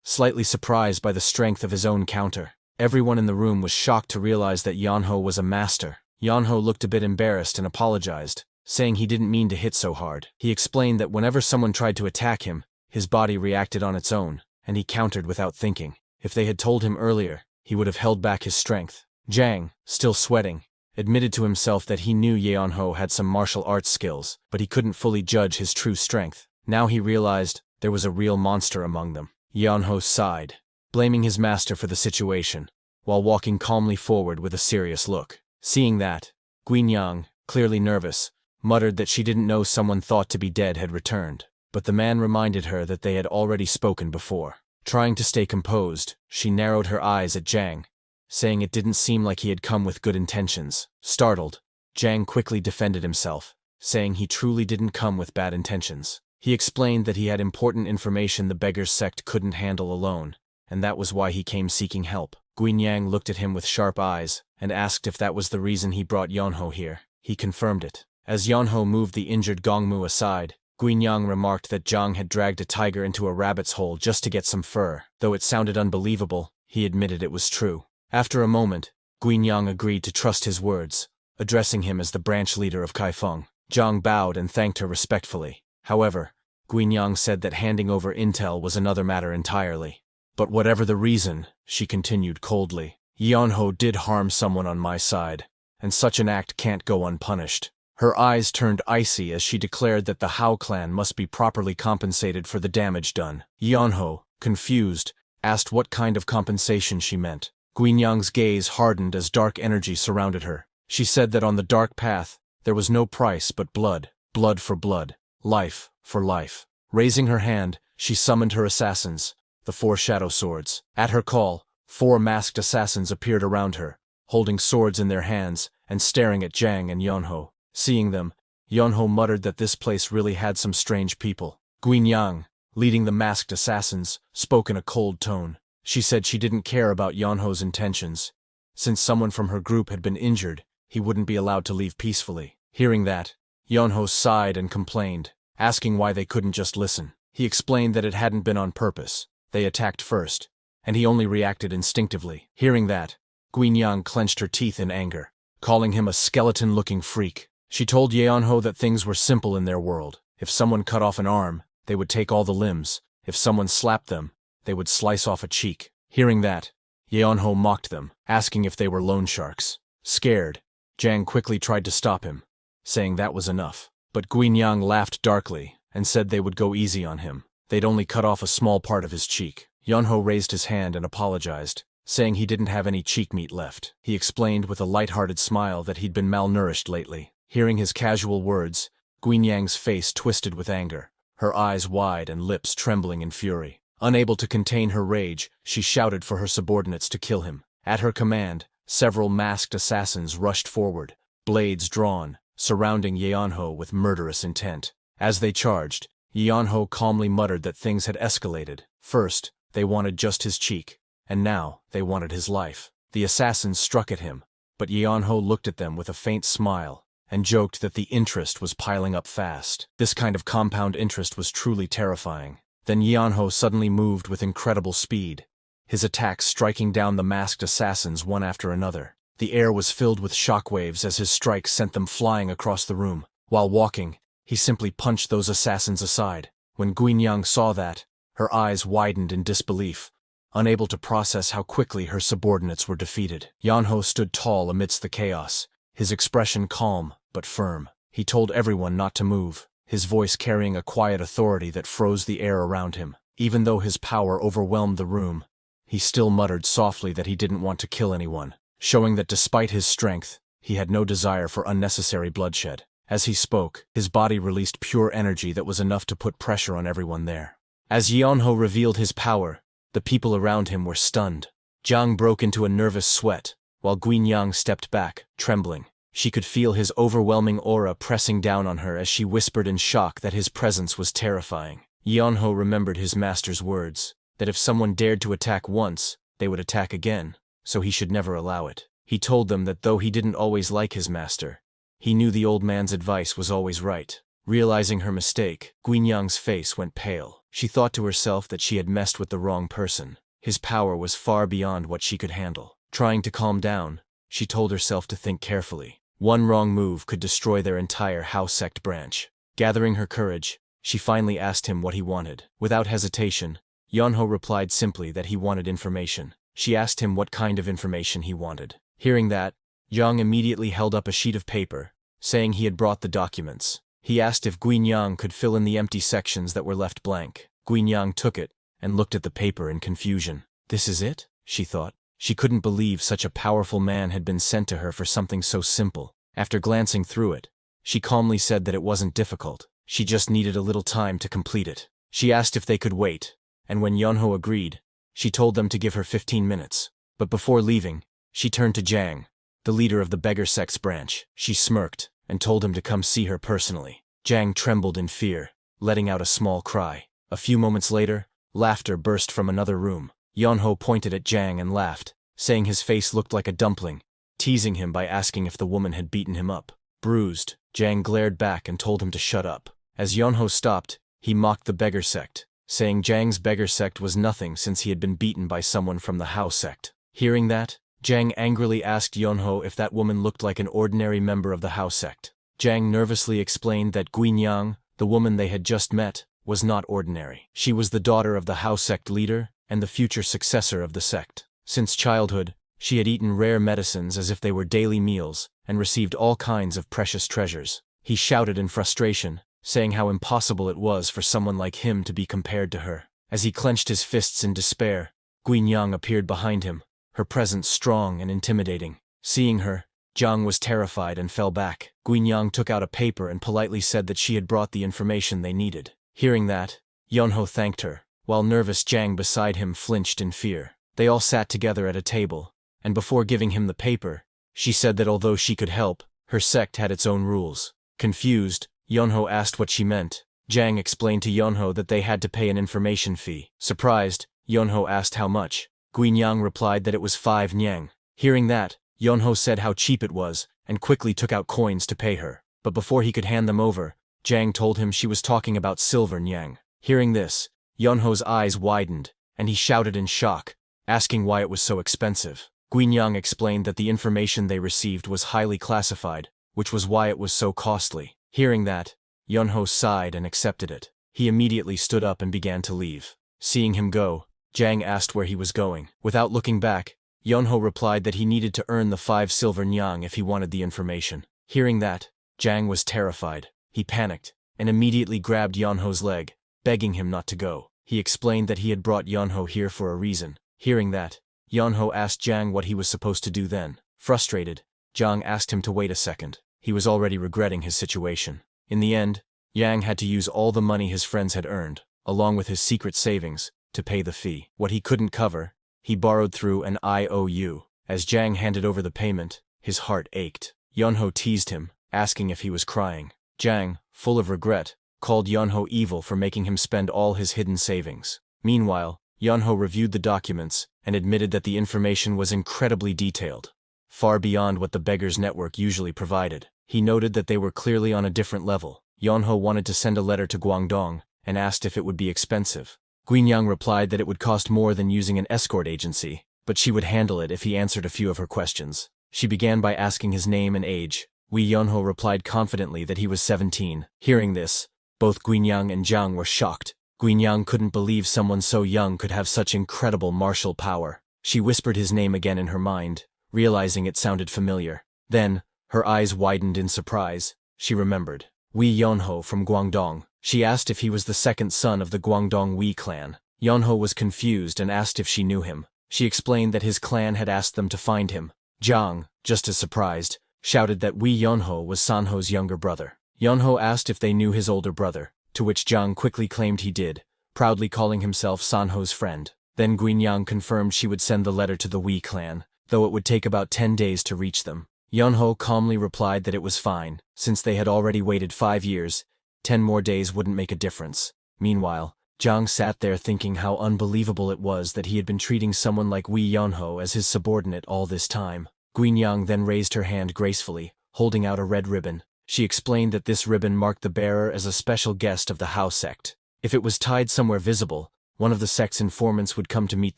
slightly surprised by the strength of his own counter. Everyone in the room was shocked to realize that Yeonho was a master. Yeonho looked a bit embarrassed and apologized, saying he didn't mean to hit so hard. He explained that whenever someone tried to attack him, his body reacted on its own, and he countered without thinking. If they had told him earlier, he would have held back his strength. Jang, still sweating, admitted to himself that he knew Yeonho had some martial arts skills, but he couldn't fully judge his true strength. Now he realized there was a real monster among them. Yeonho sighed, blaming his master for the situation, while walking calmly forward with a serious look. Seeing that, Guinyang, clearly nervous, muttered that she didn't know someone thought to be dead had returned, but the man reminded her that they had already spoken before. Trying to stay composed, she narrowed her eyes at Jang, saying it didn't seem like he had come with good intentions. Startled, Jang quickly defended himself, saying he truly didn't come with bad intentions. He explained that he had important information the beggar's sect couldn't handle alone, and that was why he came seeking help. Guinyang looked at him with sharp eyes, and asked if that was the reason he brought Yeonho here. He confirmed it. As Yeonho moved the injured Gongmu aside, Guinyang remarked that Jang had dragged a tiger into a rabbit's hole just to get some fur. Though it sounded unbelievable, he admitted it was true. After a moment, Guinyang agreed to trust his words, addressing him as the branch leader of Kaifeng. Jang bowed and thanked her respectfully. However, Guinyang said that handing over intel was another matter entirely. But whatever the reason, she continued coldly, Yeonho did harm someone on my side, and such an act can't go unpunished. Her eyes turned icy as she declared that the Hao clan must be properly compensated for the damage done. Yeonho, confused, asked what kind of compensation she meant. Guinyang's gaze hardened as dark energy surrounded her. She said that on the dark path, there was no price but blood. Blood for blood. Life for life. Raising her hand, she summoned her assassins, the 4 shadow swords. At her call, 4 masked assassins appeared around her, holding swords in their hands and staring at Jang and Yeonho. Seeing them, Yeonho muttered that this place really had some strange people. Guinyang, leading the masked assassins, spoke in a cold tone. She said she didn't care about Yeonho's intentions. Since someone from her group had been injured, he wouldn't be allowed to leave peacefully. Hearing that, Yeonho sighed and complained, asking why they couldn't just listen. He explained that it hadn't been on purpose. They attacked first, and he only reacted instinctively. Hearing that, Guinyang clenched her teeth in anger, calling him a skeleton-looking freak. She told Yeonho that things were simple in their world. If someone cut off an arm, they would take all the limbs. If someone slapped them, they would slice off a cheek. Hearing that, Yeonho mocked them, asking if they were loan sharks. Scared, Jang quickly tried to stop him, saying that was enough. But Guinyang laughed darkly and said they would go easy on him. They'd only cut off a small part of his cheek. Yeonho raised his hand and apologized, saying he didn't have any cheek meat left. He explained with a light-hearted smile that he'd been malnourished lately. Hearing his casual words, Guinyang's face twisted with anger, her eyes wide and lips trembling in fury. Unable to contain her rage, she shouted for her subordinates to kill him. At her command, several masked assassins rushed forward, blades drawn, surrounding Yeonho with murderous intent. As they charged, Yeonho calmly muttered that things had escalated. First, they wanted just his cheek, and now they wanted his life. The assassins struck at him, but Yeonho looked at them with a faint smile and joked that the interest was piling up fast. This kind of compound interest was truly terrifying. Then Yeonho suddenly moved with incredible speed, his attacks striking down the masked assassins one after another. The air was filled with shockwaves as his strikes sent them flying across the room. While walking, he simply punched those assassins aside. When Guinyang saw that, her eyes widened in disbelief, unable to process how quickly her subordinates were defeated. Yeonho stood tall amidst the chaos, his expression calm but firm. He told everyone not to move, his voice carrying a quiet authority that froze the air around him. Even though his power overwhelmed the room, he still muttered softly that he didn't want to kill anyone, showing that despite his strength, he had no desire for unnecessary bloodshed. As he spoke, his body released pure energy that was enough to put pressure on everyone there. As Yeonho revealed his power, the people around him were stunned. Jang broke into a nervous sweat, while Guinyang stepped back, trembling. She could feel his overwhelming aura pressing down on her as she whispered in shock that his presence was terrifying. Yeonho remembered his master's words, that if someone dared to attack once, they would attack again, so he should never allow it. He told them that though he didn't always like his master, He knew the old man's advice was always right. Realizing her mistake, Guinyang's face went pale. She thought to herself that she had messed with the wrong person. His power was far beyond what she could handle. Trying to calm down, she told herself to think carefully. One wrong move could destroy their entire house sect branch. Gathering her courage, she finally asked him what he wanted. Without hesitation, Yonho replied simply that he wanted information. She asked him what kind of information he wanted. Hearing that, Yang immediately held up a sheet of paper, saying he had brought the documents. He asked if Guinyang could fill in the empty sections that were left blank. Guinyang took it and looked at the paper in confusion. This is it? She thought. She couldn't believe such a powerful man had been sent to her for something so simple. After glancing through it, she calmly said that it wasn't difficult. She just needed a little time to complete it. She asked if they could wait, and when Yonho agreed, she told them to give her 15 minutes. But before leaving, she turned to Jang, the leader of the beggar sect's branch. She smirked and told him to come see her personally. Jang trembled in fear, letting out a small cry. A few moments later, laughter burst from another room. Yonho pointed at Jang and laughed, saying his face looked like a dumpling, teasing him by asking if the woman had beaten him up. Bruised, Jang glared back and told him to shut up. As Yonho stopped, he mocked the beggar sect, saying Jang's beggar sect was nothing since he had been beaten by someone from the Hao sect. Hearing that, Jang angrily asked Yonho if that woman looked like an ordinary member of the Hao sect. Jang nervously explained that Guinyang, the woman they had just met, was not ordinary. She was the daughter of the Hao sect leader and the future successor of the sect. Since childhood, she had eaten rare medicines as if they were daily meals and received all kinds of precious treasures. He shouted in frustration, saying how impossible it was for someone like him to be compared to her. As he clenched his fists in despair, Guinyang appeared behind him, her presence strong and intimidating. Seeing her, Jiang was terrified and fell back. Guinyang took out a paper and politely said that she had brought the information they needed. Hearing that, Yonho thanked her, while nervous Jiang beside him flinched in fear. They all sat together at a table, and before giving him the paper, she said that although she could help, her sect had its own rules. Confused, Yonho asked what she meant. Jiang explained to Yonho that they had to pay an information fee. Surprised, Yonho asked how much. Guinyang replied that it was 5 nyang. Hearing that, Yonho said how cheap it was, and quickly took out coins to pay her. But before he could hand them over, Jiang told him she was talking about silver nyang. Hearing this, Yonho's eyes widened, and he shouted in shock, asking why it was so expensive. Guinyang explained that the information they received was highly classified, which was why it was so costly. Hearing that, Yonho sighed and accepted it. He immediately stood up and began to leave. Seeing him go, Jiang asked where he was going. Without looking back, Yonho replied that he needed to earn the 5 silver nyang if he wanted the information. Hearing that, Jiang was terrified. He panicked, and immediately grabbed Yonho's leg, begging him not to go. He explained that he had brought Yonho here for a reason. Hearing that, Yonho asked Jiang what he was supposed to do then. Frustrated, Jiang asked him to wait a second. He was already regretting his situation. In the end, Yang had to use all the money his friends had earned, along with his secret savings, to pay the fee. What he couldn't cover, he borrowed through an IOU. As Jiang handed over the payment, his heart ached. Yonho teased him, asking if he was crying. Jiang, full of regret, called Yonho evil for making him spend all his hidden savings. Meanwhile, Yonho reviewed the documents and admitted that the information was incredibly detailed, far beyond what the beggars' network usually provided. He noted that they were clearly on a different level. Yonho wanted to send a letter to Guangdong and asked if it would be expensive. Guinyang replied that it would cost more than using an escort agency, but she would handle it if he answered a few of her questions. She began by asking his name and age. Yonho replied confidently that he was 17. Hearing this, both Guinyang and Jiang were shocked. Guinyang couldn't believe someone so young could have such incredible martial power. She whispered his name again in her mind, realizing it sounded familiar. Then, her eyes widened in surprise. She remembered. Yonho from Guangdong. She asked if he was the second son of the Guangdong Wei clan. Yonho was confused and asked if she knew him. She explained that his clan had asked them to find him. Jiang, just as surprised, shouted that Yonho was Sanho's younger brother. Yonho asked if they knew his older brother, to which Jiang quickly claimed he did, proudly calling himself Sanho's friend. Then Guinyang confirmed she would send the letter to the Wei clan, though it would take about 10 days to reach them. Yonho calmly replied that it was fine, since they had already waited 5 years, 10 more days wouldn't make a difference. Meanwhile, Jiang sat there thinking how unbelievable it was that he had been treating someone like Yonho as his subordinate all this time. Guinyang then raised her hand gracefully, holding out a red ribbon. She explained that this ribbon marked the bearer as a special guest of the Hao sect. If it was tied somewhere visible, one of the sect's informants would come to meet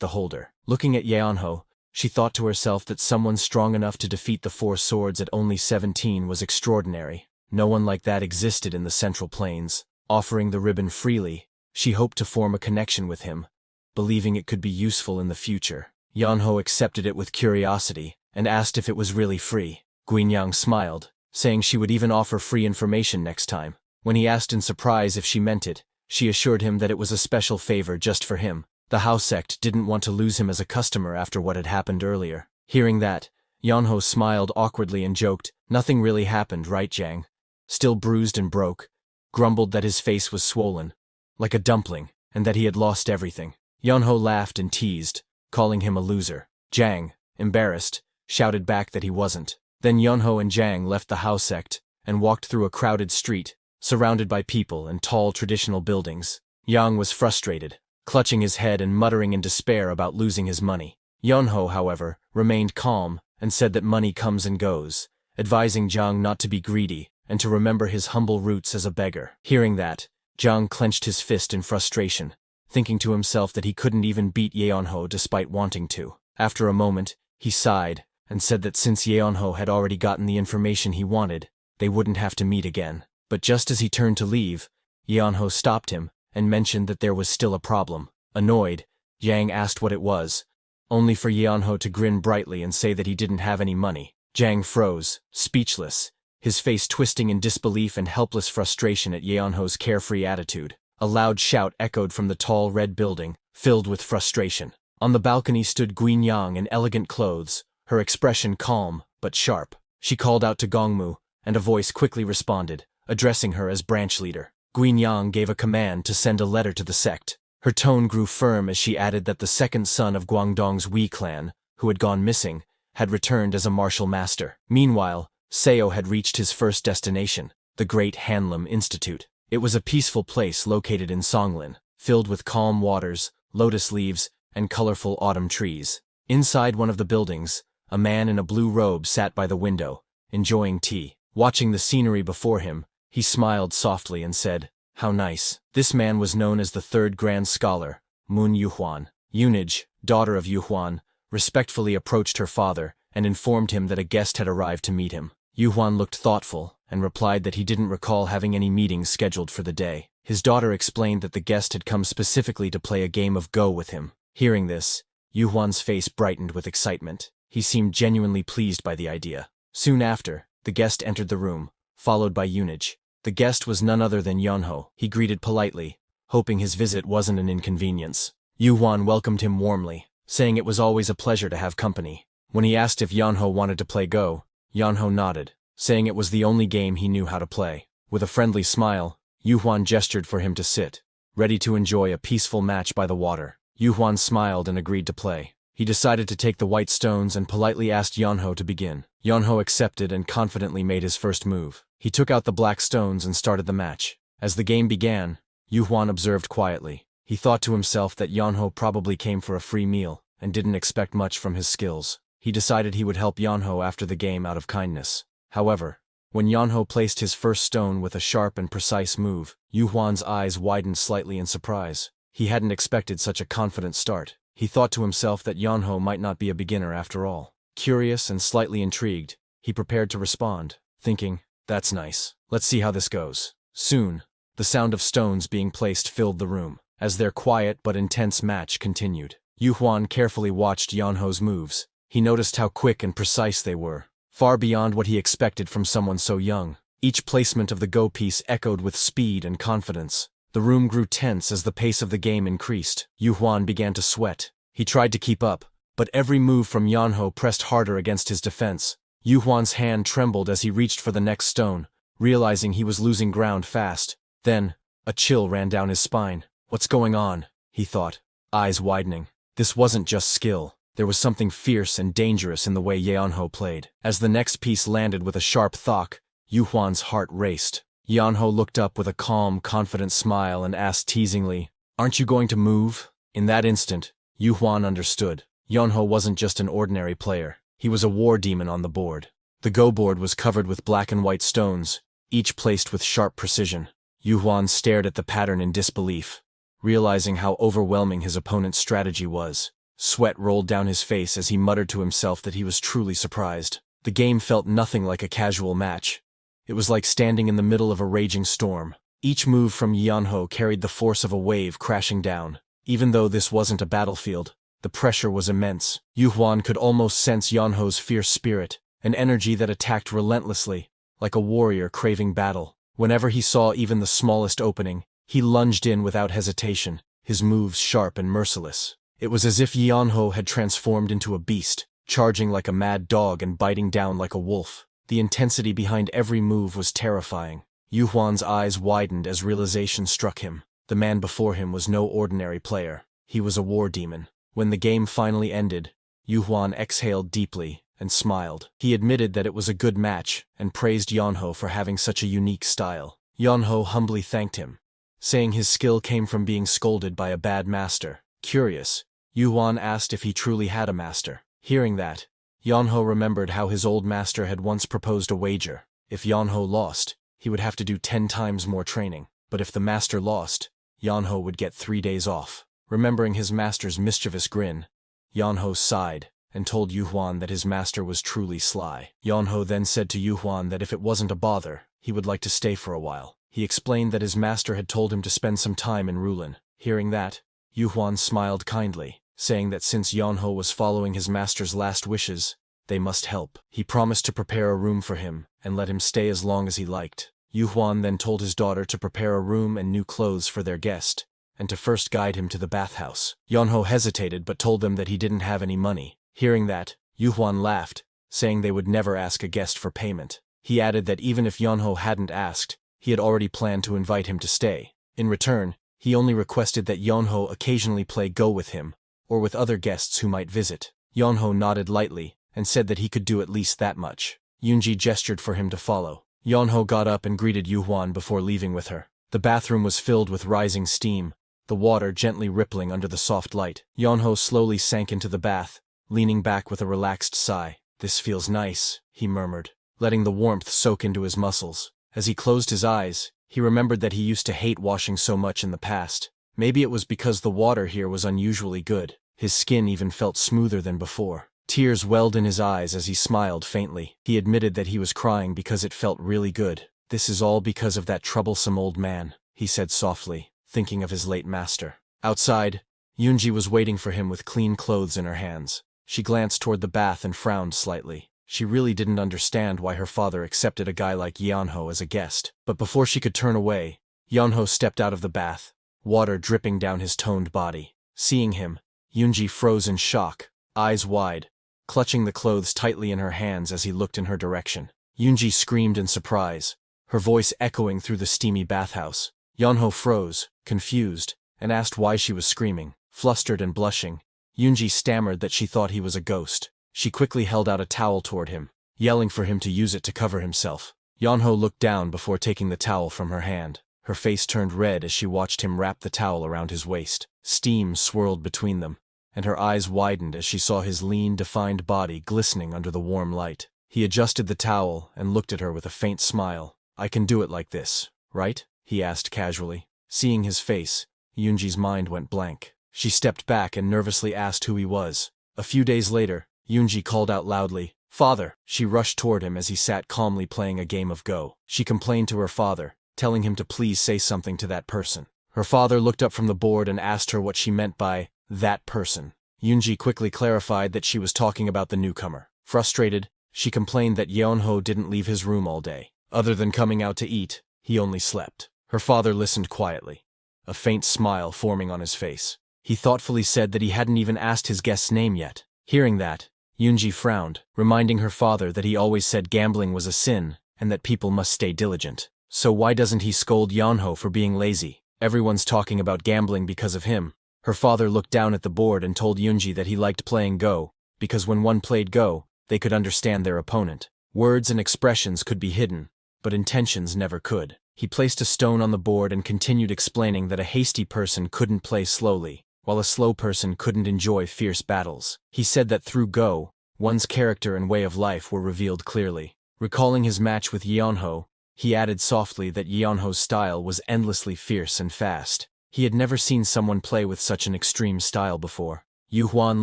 the holder. Looking at Yeonho, she thought to herself that someone strong enough to defeat the Four Swords at only 17 was extraordinary. No one like that existed in the Central Plains. Offering the ribbon freely, she hoped to form a connection with him, believing it could be useful in the future. Yeonho accepted it with curiosity and asked if it was really free. Guinyang smiled, saying she would even offer free information next time. When he asked in surprise if she meant it, she assured him that it was a special favor just for him. The Hao sect didn't want to lose him as a customer after what had happened earlier. Hearing that, Yeonho smiled awkwardly and joked, "Nothing really happened, right, Jang?" Still bruised and broke, grumbled that his face was swollen, like a dumpling, and that he had lost everything. Yeonho laughed and teased, calling him a loser. Jang, embarrassed, shouted back that he wasn't. Then Yeonho and Jang left the Hao sect and walked through a crowded street, surrounded by people and tall traditional buildings. Yang was frustrated, clutching his head and muttering in despair about losing his money. Yeonho, however, remained calm and said that money comes and goes, advising Jang not to be greedy and to remember his humble roots as a beggar. Hearing that, Jang clenched his fist in frustration, thinking to himself that he couldn't even beat Yeonho despite wanting to. After a moment, he sighed and said that since Yeonho had already gotten the information he wanted, they wouldn't have to meet again. But just as he turned to leave, Yeonho stopped him and mentioned that there was still a problem. Annoyed, Jang asked what it was, only for Yeonho to grin brightly and say that he didn't have any money. Jang froze, speechless, his face twisting in disbelief and helpless frustration at Yeonho's carefree attitude. A loud shout echoed from the tall red building, filled with frustration. On the balcony stood Guinyang in elegant clothes, her expression calm but sharp. She called out to Gongmu, and a voice quickly responded, addressing her as branch leader. Guinyang gave a command to send a letter to the sect. Her tone grew firm as she added that the second son of Guangdong's Wei clan, who had gone missing, had returned as a martial master. Meanwhile, Seo had reached his first destination, the Great Hanlim Institute. It was a peaceful place located in Songlin, filled with calm waters, lotus leaves, and colorful autumn trees. Inside one of the buildings, a man in a blue robe sat by the window, enjoying tea. Watching the scenery before him, he smiled softly and said, "How nice." This man was known as the third grand scholar, Moon Yuhuan. Yunij, daughter of Yuhuan, respectfully approached her father and informed him that a guest had arrived to meet him. Yuhuan looked thoughtful and replied that he didn't recall having any meetings scheduled for the day. His daughter explained that the guest had come specifically to play a game of Go with him. Hearing this, Yuhuan's face brightened with excitement. He seemed genuinely pleased by the idea. Soon after, the guest entered the room, followed by Yunij. The guest was none other than Yeonho. He greeted politely, hoping his visit wasn't an inconvenience. Yuhuan welcomed him warmly, saying it was always a pleasure to have company. When he asked if Yeonho wanted to play Go, Yeonho nodded, saying it was the only game he knew how to play. With a friendly smile, Yuhuan gestured for him to sit, ready to enjoy a peaceful match by the water. Yuhuan smiled and agreed to play. He decided to take the white stones and politely asked Yeonho to begin. Yeonho accepted and confidently made his first move. He took out the black stones and started the match. As the game began, Yuhuan observed quietly. He thought to himself that Yeonho probably came for a free meal and didn't expect much from his skills. He decided he would help Yeonho after the game out of kindness. However, when Yeonho placed his first stone with a sharp and precise move, Yuhuan's eyes widened slightly in surprise. He hadn't expected such a confident start. He thought to himself that Yeonho might not be a beginner after all. Curious and slightly intrigued, he prepared to respond, thinking, "That's nice. Let's see how this goes." Soon, the sound of stones being placed filled the room. As their quiet but intense match continued, Yuhuan carefully watched Yeonho's moves. He noticed how quick and precise they were, far beyond what he expected from someone so young. Each placement of the Go piece echoed with speed and confidence. The room grew tense as the pace of the game increased. Yuhuan began to sweat. He tried to keep up, but every move from Yeonho pressed harder against his defense. Yuhuan's hand trembled as he reached for the next stone, realizing he was losing ground fast. Then, a chill ran down his spine. "What's going on?" he thought, eyes widening. This wasn't just skill. There was something fierce and dangerous in the way Yeonho played. As the next piece landed with a sharp thok, Yuhuan's heart raced. Yeonho looked up with a calm, confident smile and asked teasingly, "Aren't you going to move?" In that instant, Yuhuan understood. Yeonho wasn't just an ordinary player. He was a war demon on the board. The Go board was covered with black and white stones, each placed with sharp precision. Yu Huan stared at the pattern in disbelief, realizing how overwhelming his opponent's strategy was. Sweat rolled down his face as he muttered to himself that he was truly surprised. The game felt nothing like a casual match. It was like standing in the middle of a raging storm. Each move from Yanho carried the force of a wave crashing down. Even though this wasn't a battlefield, the pressure was immense. Yu Huan could almost sense Yanho's fierce spirit, an energy that attacked relentlessly, like a warrior craving battle. Whenever he saw even the smallest opening, he lunged in without hesitation, his moves sharp and merciless. It was as if Yanho had transformed into a beast, charging like a mad dog and biting down like a wolf. The intensity behind every move was terrifying. Yu Huan's eyes widened as realization struck him. The man before him was no ordinary player. He was a war demon. When the game finally ended, Yu Huan exhaled deeply and smiled. He admitted that it was a good match and praised Yanho for having such a unique style. Yanho humbly thanked him, saying his skill came from being scolded by a bad master. Curious, Yu Huan asked if he truly had a master. Hearing that, Yanho remembered how his old master had once proposed a wager. If Yanho lost, he would have to do 10 times more training. But if the master lost, Yanho would get 3 days off. Remembering his master's mischievous grin, Yanho sighed and told Yu Huan that his master was truly sly. Yanho then said to Yu Huan that if it wasn't a bother, he would like to stay for a while. He explained that his master had told him to spend some time in Rulin. Hearing that, Yu Huan smiled kindly, saying that since Yanho was following his master's last wishes, they must help. He promised to prepare a room for him and let him stay as long as he liked. Yu Huan then told his daughter to prepare a room and new clothes for their guest, and to first guide him to the bathhouse. Yanho hesitated but told them that he didn't have any money. Hearing that, Yu Huan laughed, saying they would never ask a guest for payment. He added that even if Yanho hadn't asked, he had already planned to invite him to stay. In return, he only requested that Yanho occasionally play Go with him, or with other guests who might visit. Yanho nodded lightly and said that he could do at least that much. Yunji gestured for him to follow. Yanho got up and greeted Yu Huan before leaving with her. The bathroom was filled with rising steam, the water gently rippling under the soft light. Yanho slowly sank into the bath, leaning back with a relaxed sigh. "This feels nice," he murmured, letting the warmth soak into his muscles. As he closed his eyes, he remembered that he used to hate washing so much in the past. Maybe it was because the water here was unusually good. His skin even felt smoother than before. Tears welled in his eyes as he smiled faintly. He admitted that he was crying because it felt really good. "This is all because of that troublesome old man," he said softly, thinking of his late master. Outside, Yunji was waiting for him with clean clothes in her hands. She glanced toward the bath and frowned slightly. She really didn't understand why her father accepted a guy like Yanho as a guest. But before she could turn away, Yanho stepped out of the bath, water dripping down his toned body. Seeing him, Yunji froze in shock, eyes wide, clutching the clothes tightly in her hands as he looked in her direction. Yunji screamed in surprise, her voice echoing through the steamy bathhouse. Yanho froze, confused, and asked why she was screaming. Flustered and blushing, Yunji stammered that she thought he was a ghost. She quickly held out a towel toward him, yelling for him to use it to cover himself. Yanho looked down before taking the towel from her hand. Her face turned red as she watched him wrap the towel around his waist. Steam swirled between them, and her eyes widened as she saw his lean, defined body glistening under the warm light. He adjusted the towel and looked at her with a faint smile. "I can do it like this, right?" he asked casually. Seeing his face, Yunji's mind went blank. She stepped back and nervously asked who he was. A few days later, Yunji called out loudly, "Father!" She rushed toward him as he sat calmly playing a game of Go. She complained to her father, telling him to please say something to that person. Her father looked up from the board and asked her what she meant by that person. Yunji quickly clarified that she was talking about the newcomer. Frustrated, she complained that Yeonho didn't leave his room all day. Other than coming out to eat, he only slept. Her father listened quietly, a faint smile forming on his face. He thoughtfully said that he hadn't even asked his guest's name yet. Hearing that, Yunji frowned, reminding her father that he always said gambling was a sin and that people must stay diligent. So why doesn't he scold Yeonho for being lazy? Everyone's talking about gambling because of him. Her father looked down at the board and told Yunji that he liked playing Go, because when one played Go, they could understand their opponent. Words and expressions could be hidden, but intentions never could. He placed a stone on the board and continued explaining that a hasty person couldn't play slowly, while a slow person couldn't enjoy fierce battles. He said that through Go, One's character and way of life were revealed clearly. Recalling his match with Yeonho, he added softly that Yeonho's style was endlessly fierce and fast. He had never seen someone play with such an extreme style before. Yu Huan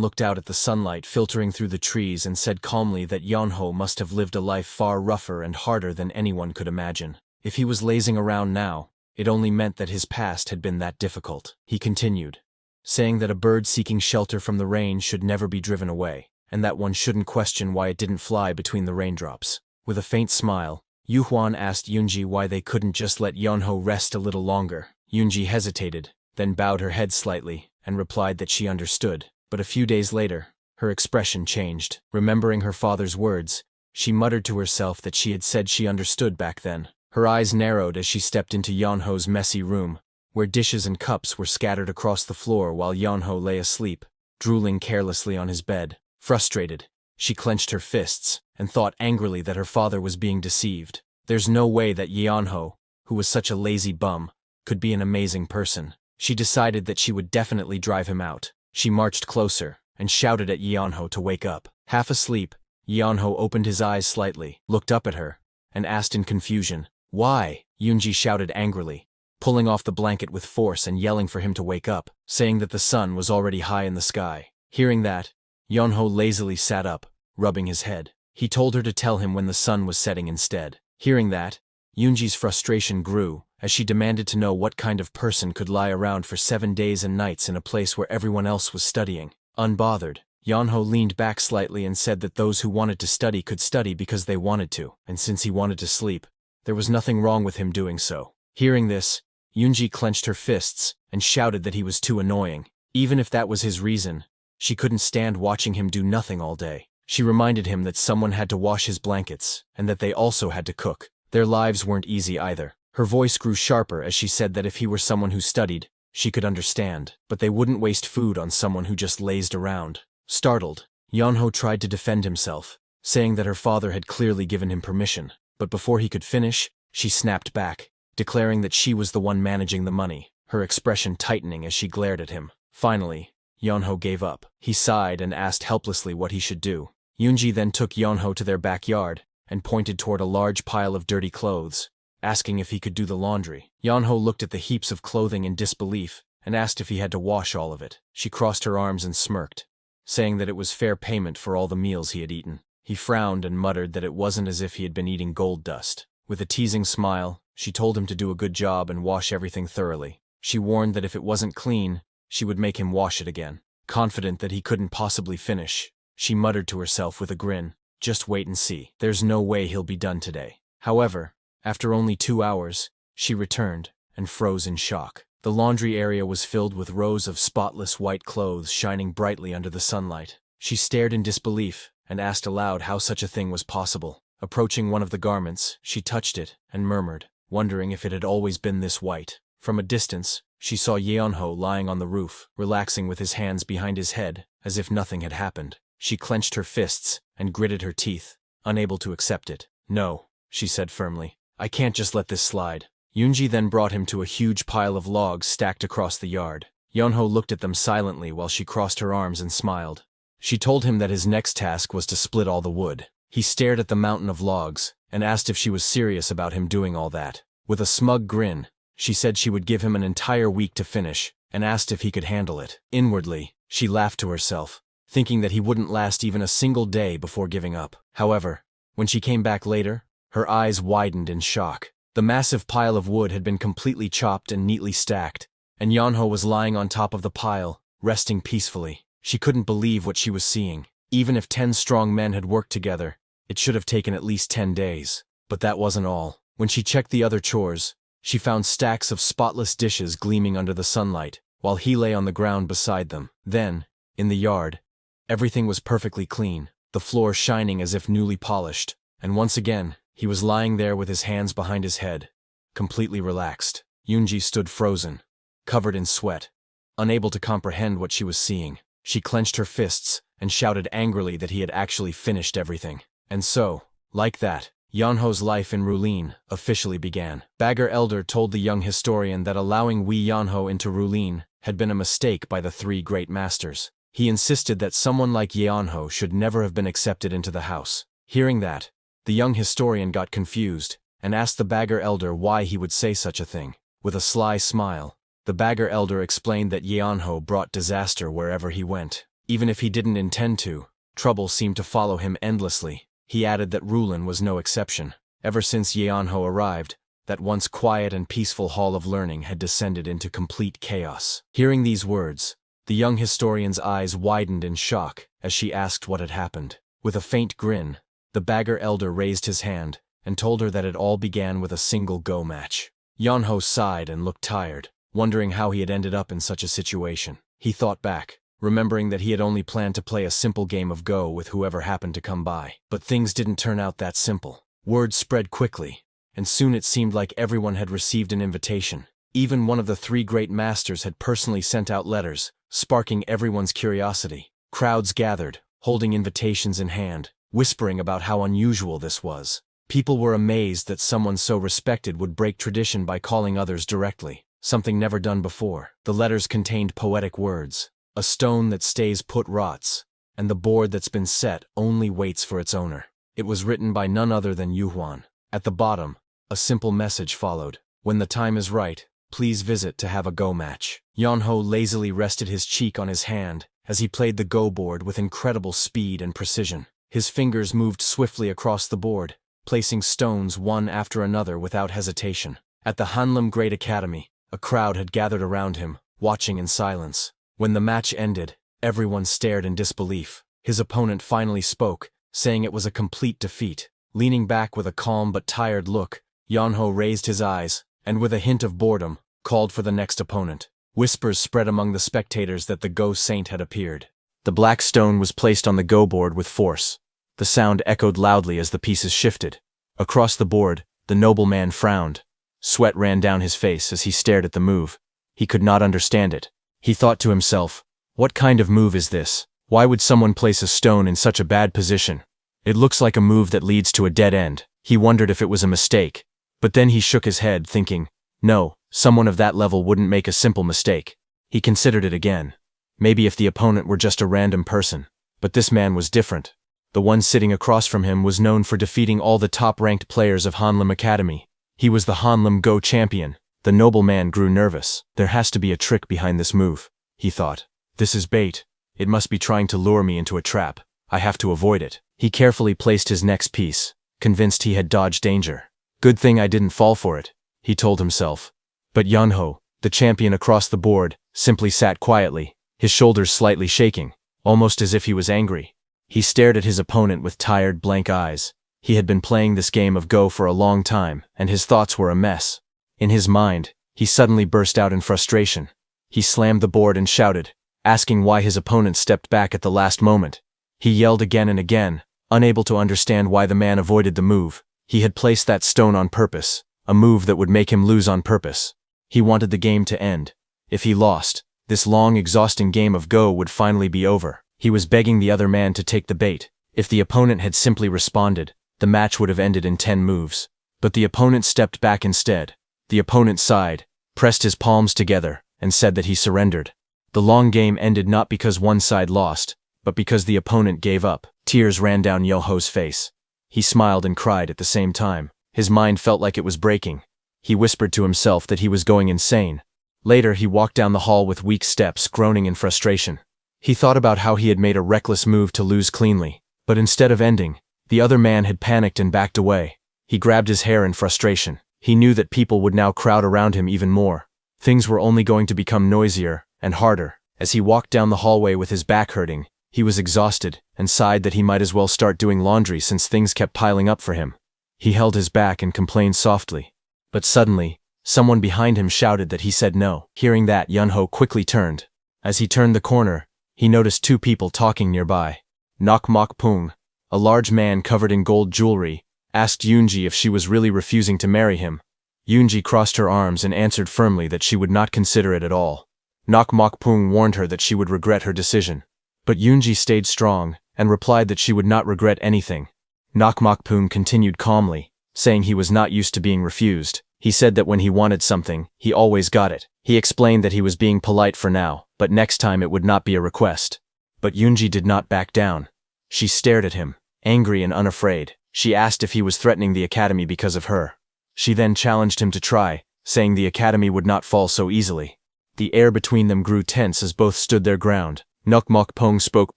looked out at the sunlight filtering through the trees and said calmly that Yeonho must have lived a life far rougher and harder than anyone could imagine. If he was lazing around now, it only meant that his past had been that difficult. He continued, saying that a bird seeking shelter from the rain should never be driven away, and that one shouldn't question why it didn't fly between the raindrops. With a faint smile, Yu Huan asked Yoonji why they couldn't just let Yeonho rest a little longer. Yoonji hesitated, then bowed her head slightly, and replied that she understood. But a few days later, her expression changed. Remembering her father's words, she muttered to herself that she had said she understood back then. Her eyes narrowed as she stepped into Yeonho's messy room, where dishes and cups were scattered across the floor while Yeonho lay asleep, drooling carelessly on his bed. Frustrated, she clenched her fists and thought angrily that her father was being deceived. There's no way that Yeonho, who was such a lazy bum, could be an amazing person. She decided that she would definitely drive him out. She marched closer and shouted at Yeonho to wake up. Half asleep, Yeonho opened his eyes slightly, looked up at her, and asked in confusion, "Why?" Yoonji shouted angrily, pulling off the blanket with force and yelling for him to wake up, saying that the sun was already high in the sky. Hearing that, Yeonho lazily sat up, rubbing his head. He told her to tell him when the sun was setting instead. Hearing that, Yoonji's frustration grew, as she demanded to know what kind of person could lie around for 7 days and nights in a place where everyone else was studying. Unbothered, Yeonho leaned back slightly and said that those who wanted to study could study because they wanted to, and since he wanted to sleep, there was nothing wrong with him doing so. Hearing this, Yoonji clenched her fists and shouted that he was too annoying. Even if that was his reason, she couldn't stand watching him do nothing all day. She reminded him that someone had to wash his blankets, and that they also had to cook. Their lives weren't easy either. Her voice grew sharper as she said that if he were someone who studied, she could understand, but they wouldn't waste food on someone who just lazed around. Startled, Yeonho tried to defend himself, saying that her father had clearly given him permission, but before he could finish, she snapped back, declaring that she was the one managing the money, her expression tightening as she glared at him. Finally, Yeonho gave up. He sighed and asked helplessly what he should do. Yoonji then took Yeonho to their backyard and pointed toward a large pile of dirty clothes, asking if he could do the laundry. Yeonho looked at the heaps of clothing in disbelief and asked if he had to wash all of it. She crossed her arms and smirked, saying that it was fair payment for all the meals he had eaten. He frowned and muttered that it wasn't as if he had been eating gold dust. With a teasing smile, she told him to do a good job and wash everything thoroughly. She warned that if it wasn't clean, she would make him wash it again. Confident that he couldn't possibly finish, she muttered to herself with a grin, "Just wait and see. There's no way he'll be done today." However, after only 2 hours, she returned and froze in shock. The laundry area was filled with rows of spotless white clothes shining brightly under the sunlight. She stared in disbelief and asked aloud how such a thing was possible. Approaching one of the garments, she touched it and murmured, wondering if it had always been this white. From a distance, she saw Yeonho lying on the roof, relaxing with his hands behind his head, as if nothing had happened. She clenched her fists and gritted her teeth, unable to accept it. "No," she said firmly. "I can't just let this slide." Yoonji then brought him to a huge pile of logs stacked across the yard. Yeonho looked at them silently while she crossed her arms and smiled. She told him that his next task was to split all the wood. He stared at the mountain of logs and asked if she was serious about him doing all that. With a smug grin, she said she would give him an entire week to finish and asked if he could handle it. Inwardly, she laughed to herself, thinking that he wouldn't last even a single day before giving up. However, when she came back later, her eyes widened in shock. The massive pile of wood had been completely chopped and neatly stacked, and Yeonho was lying on top of the pile, resting peacefully. She couldn't believe what she was seeing. Even if 10 strong men had worked together, it should have taken at least 10 days. But that wasn't all. When she checked the other chores, she found stacks of spotless dishes gleaming under the sunlight, while he lay on the ground beside them. Then, in the yard, everything was perfectly clean, the floor shining as if newly polished, and once again, he was lying there with his hands behind his head, completely relaxed. Yoonji stood frozen, covered in sweat, unable to comprehend what she was seeing. She clenched her fists and shouted angrily that he had actually finished everything. And so, like that, Yeonho's life in Rulin officially began. Bagger Elder told the young historian that allowing Yeonho into Rulin had been a mistake by the 3 great masters. He insisted that someone like Yeonho should never have been accepted into the house. Hearing that, the young historian got confused and asked the Bagger elder why he would say such a thing. With a sly smile, the Bagger elder explained that Yeonho brought disaster wherever he went. Even if he didn't intend to, trouble seemed to follow him endlessly. He added that Rulin was no exception. Ever since Yeonho arrived, that once quiet and peaceful hall of learning had descended into complete chaos. Hearing these words, the young historian's eyes widened in shock as she asked what had happened. With a faint grin, the Bagger elder raised his hand and told her that it all began with a single Go match. Yeonho sighed and looked tired, wondering how he had ended up in such a situation. He thought back, remembering that he had only planned to play a simple game of Go with whoever happened to come by. But things didn't turn out that simple. Word spread quickly, and soon it seemed like everyone had received an invitation. Even one of the three great masters had personally sent out letters, sparking everyone's curiosity. Crowds gathered, holding invitations in hand, whispering about how unusual this was. People were amazed that someone so respected would break tradition by calling others directly, something never done before. The letters contained poetic words. A stone that stays put rots, and the board that's been set only waits for its owner. It was written by none other than Yuhuan. At the bottom, a simple message followed. When the time is right, please visit to have a Go match. Yeonho lazily rested his cheek on his hand as he played the Go board with incredible speed and precision. His fingers moved swiftly across the board, placing stones one after another without hesitation. At the Hanlim Great Academy, a crowd had gathered around him, watching in silence. When the match ended, everyone stared in disbelief. His opponent finally spoke, saying it was a complete defeat. Leaning back with a calm but tired look, Yeonho raised his eyes, and with a hint of boredom, called for the next opponent. Whispers spread among the spectators that the Go Saint had appeared. The black stone was placed on the Go board with force. The sound echoed loudly as the pieces shifted. Across the board, the nobleman frowned. Sweat ran down his face as he stared at the move. He could not understand it. He thought to himself, what kind of move is this? Why would someone place a stone in such a bad position? It looks like a move that leads to a dead end. He wondered if it was a mistake. But then he shook his head, thinking, no, someone of that level wouldn't make a simple mistake. He considered it again. Maybe if the opponent were just a random person. But this man was different. The one sitting across from him was known for defeating all the top-ranked players of Hanlim Academy. He was the Hanlim Go champion. The nobleman grew nervous. There has to be a trick behind this move, he thought. This is bait. It must be trying to lure me into a trap. I have to avoid it. He carefully placed his next piece, convinced he had dodged danger. Good thing I didn't fall for it, he told himself. But Yeonho, the champion across the board, simply sat quietly, his shoulders slightly shaking, almost as if he was angry. He stared at his opponent with tired, blank eyes. He had been playing this game of Go for a long time, and his thoughts were a mess. In his mind, he suddenly burst out in frustration. He slammed the board and shouted, asking why his opponent stepped back at the last moment. He yelled again and again, unable to understand why the man avoided the move. He had placed that stone on purpose, a move that would make him lose on purpose. He wanted the game to end. If he lost, this long, exhausting game of Go would finally be over. He was begging the other man to take the bait. If the opponent had simply responded, the match would have ended in 10 moves. But the opponent stepped back instead. The opponent sighed, pressed his palms together, and said that he surrendered. The long game ended not because one side lost, but because the opponent gave up. Tears ran down Yeonho's face. He smiled and cried at the same time. His mind felt like it was breaking. He whispered to himself that he was going insane. Later, he walked down the hall with weak steps, groaning in frustration. He thought about how he had made a reckless move to lose cleanly. But instead of ending, the other man had panicked and backed away. He grabbed his hair in frustration. He knew that people would now crowd around him even more. Things were only going to become noisier and harder. As he walked down the hallway with his back hurting, he was exhausted and sighed that he might as well start doing laundry since things kept piling up for him. He held his back and complained softly. But suddenly, someone behind him shouted that he said no. Hearing that, Yeonho quickly turned. As he turned the corner, he noticed two people talking nearby. Nok Mok Pung, a large man covered in gold jewelry, asked Yoonji if she was really refusing to marry him. Yoonji crossed her arms and answered firmly that she would not consider it at all. Nok Mok Pung warned her that she would regret her decision. But Yoonji stayed strong and replied that she would not regret anything. Nok Mok Pung continued calmly, saying he was not used to being refused. He said that when he wanted something, he always got it. He explained that he was being polite for now, but next time it would not be a request. But Yunji did not back down. She stared at him, angry and unafraid. She asked if he was threatening the academy because of her. She then challenged him to try, saying the academy would not fall so easily. The air between them grew tense as both stood their ground. Nok Pong spoke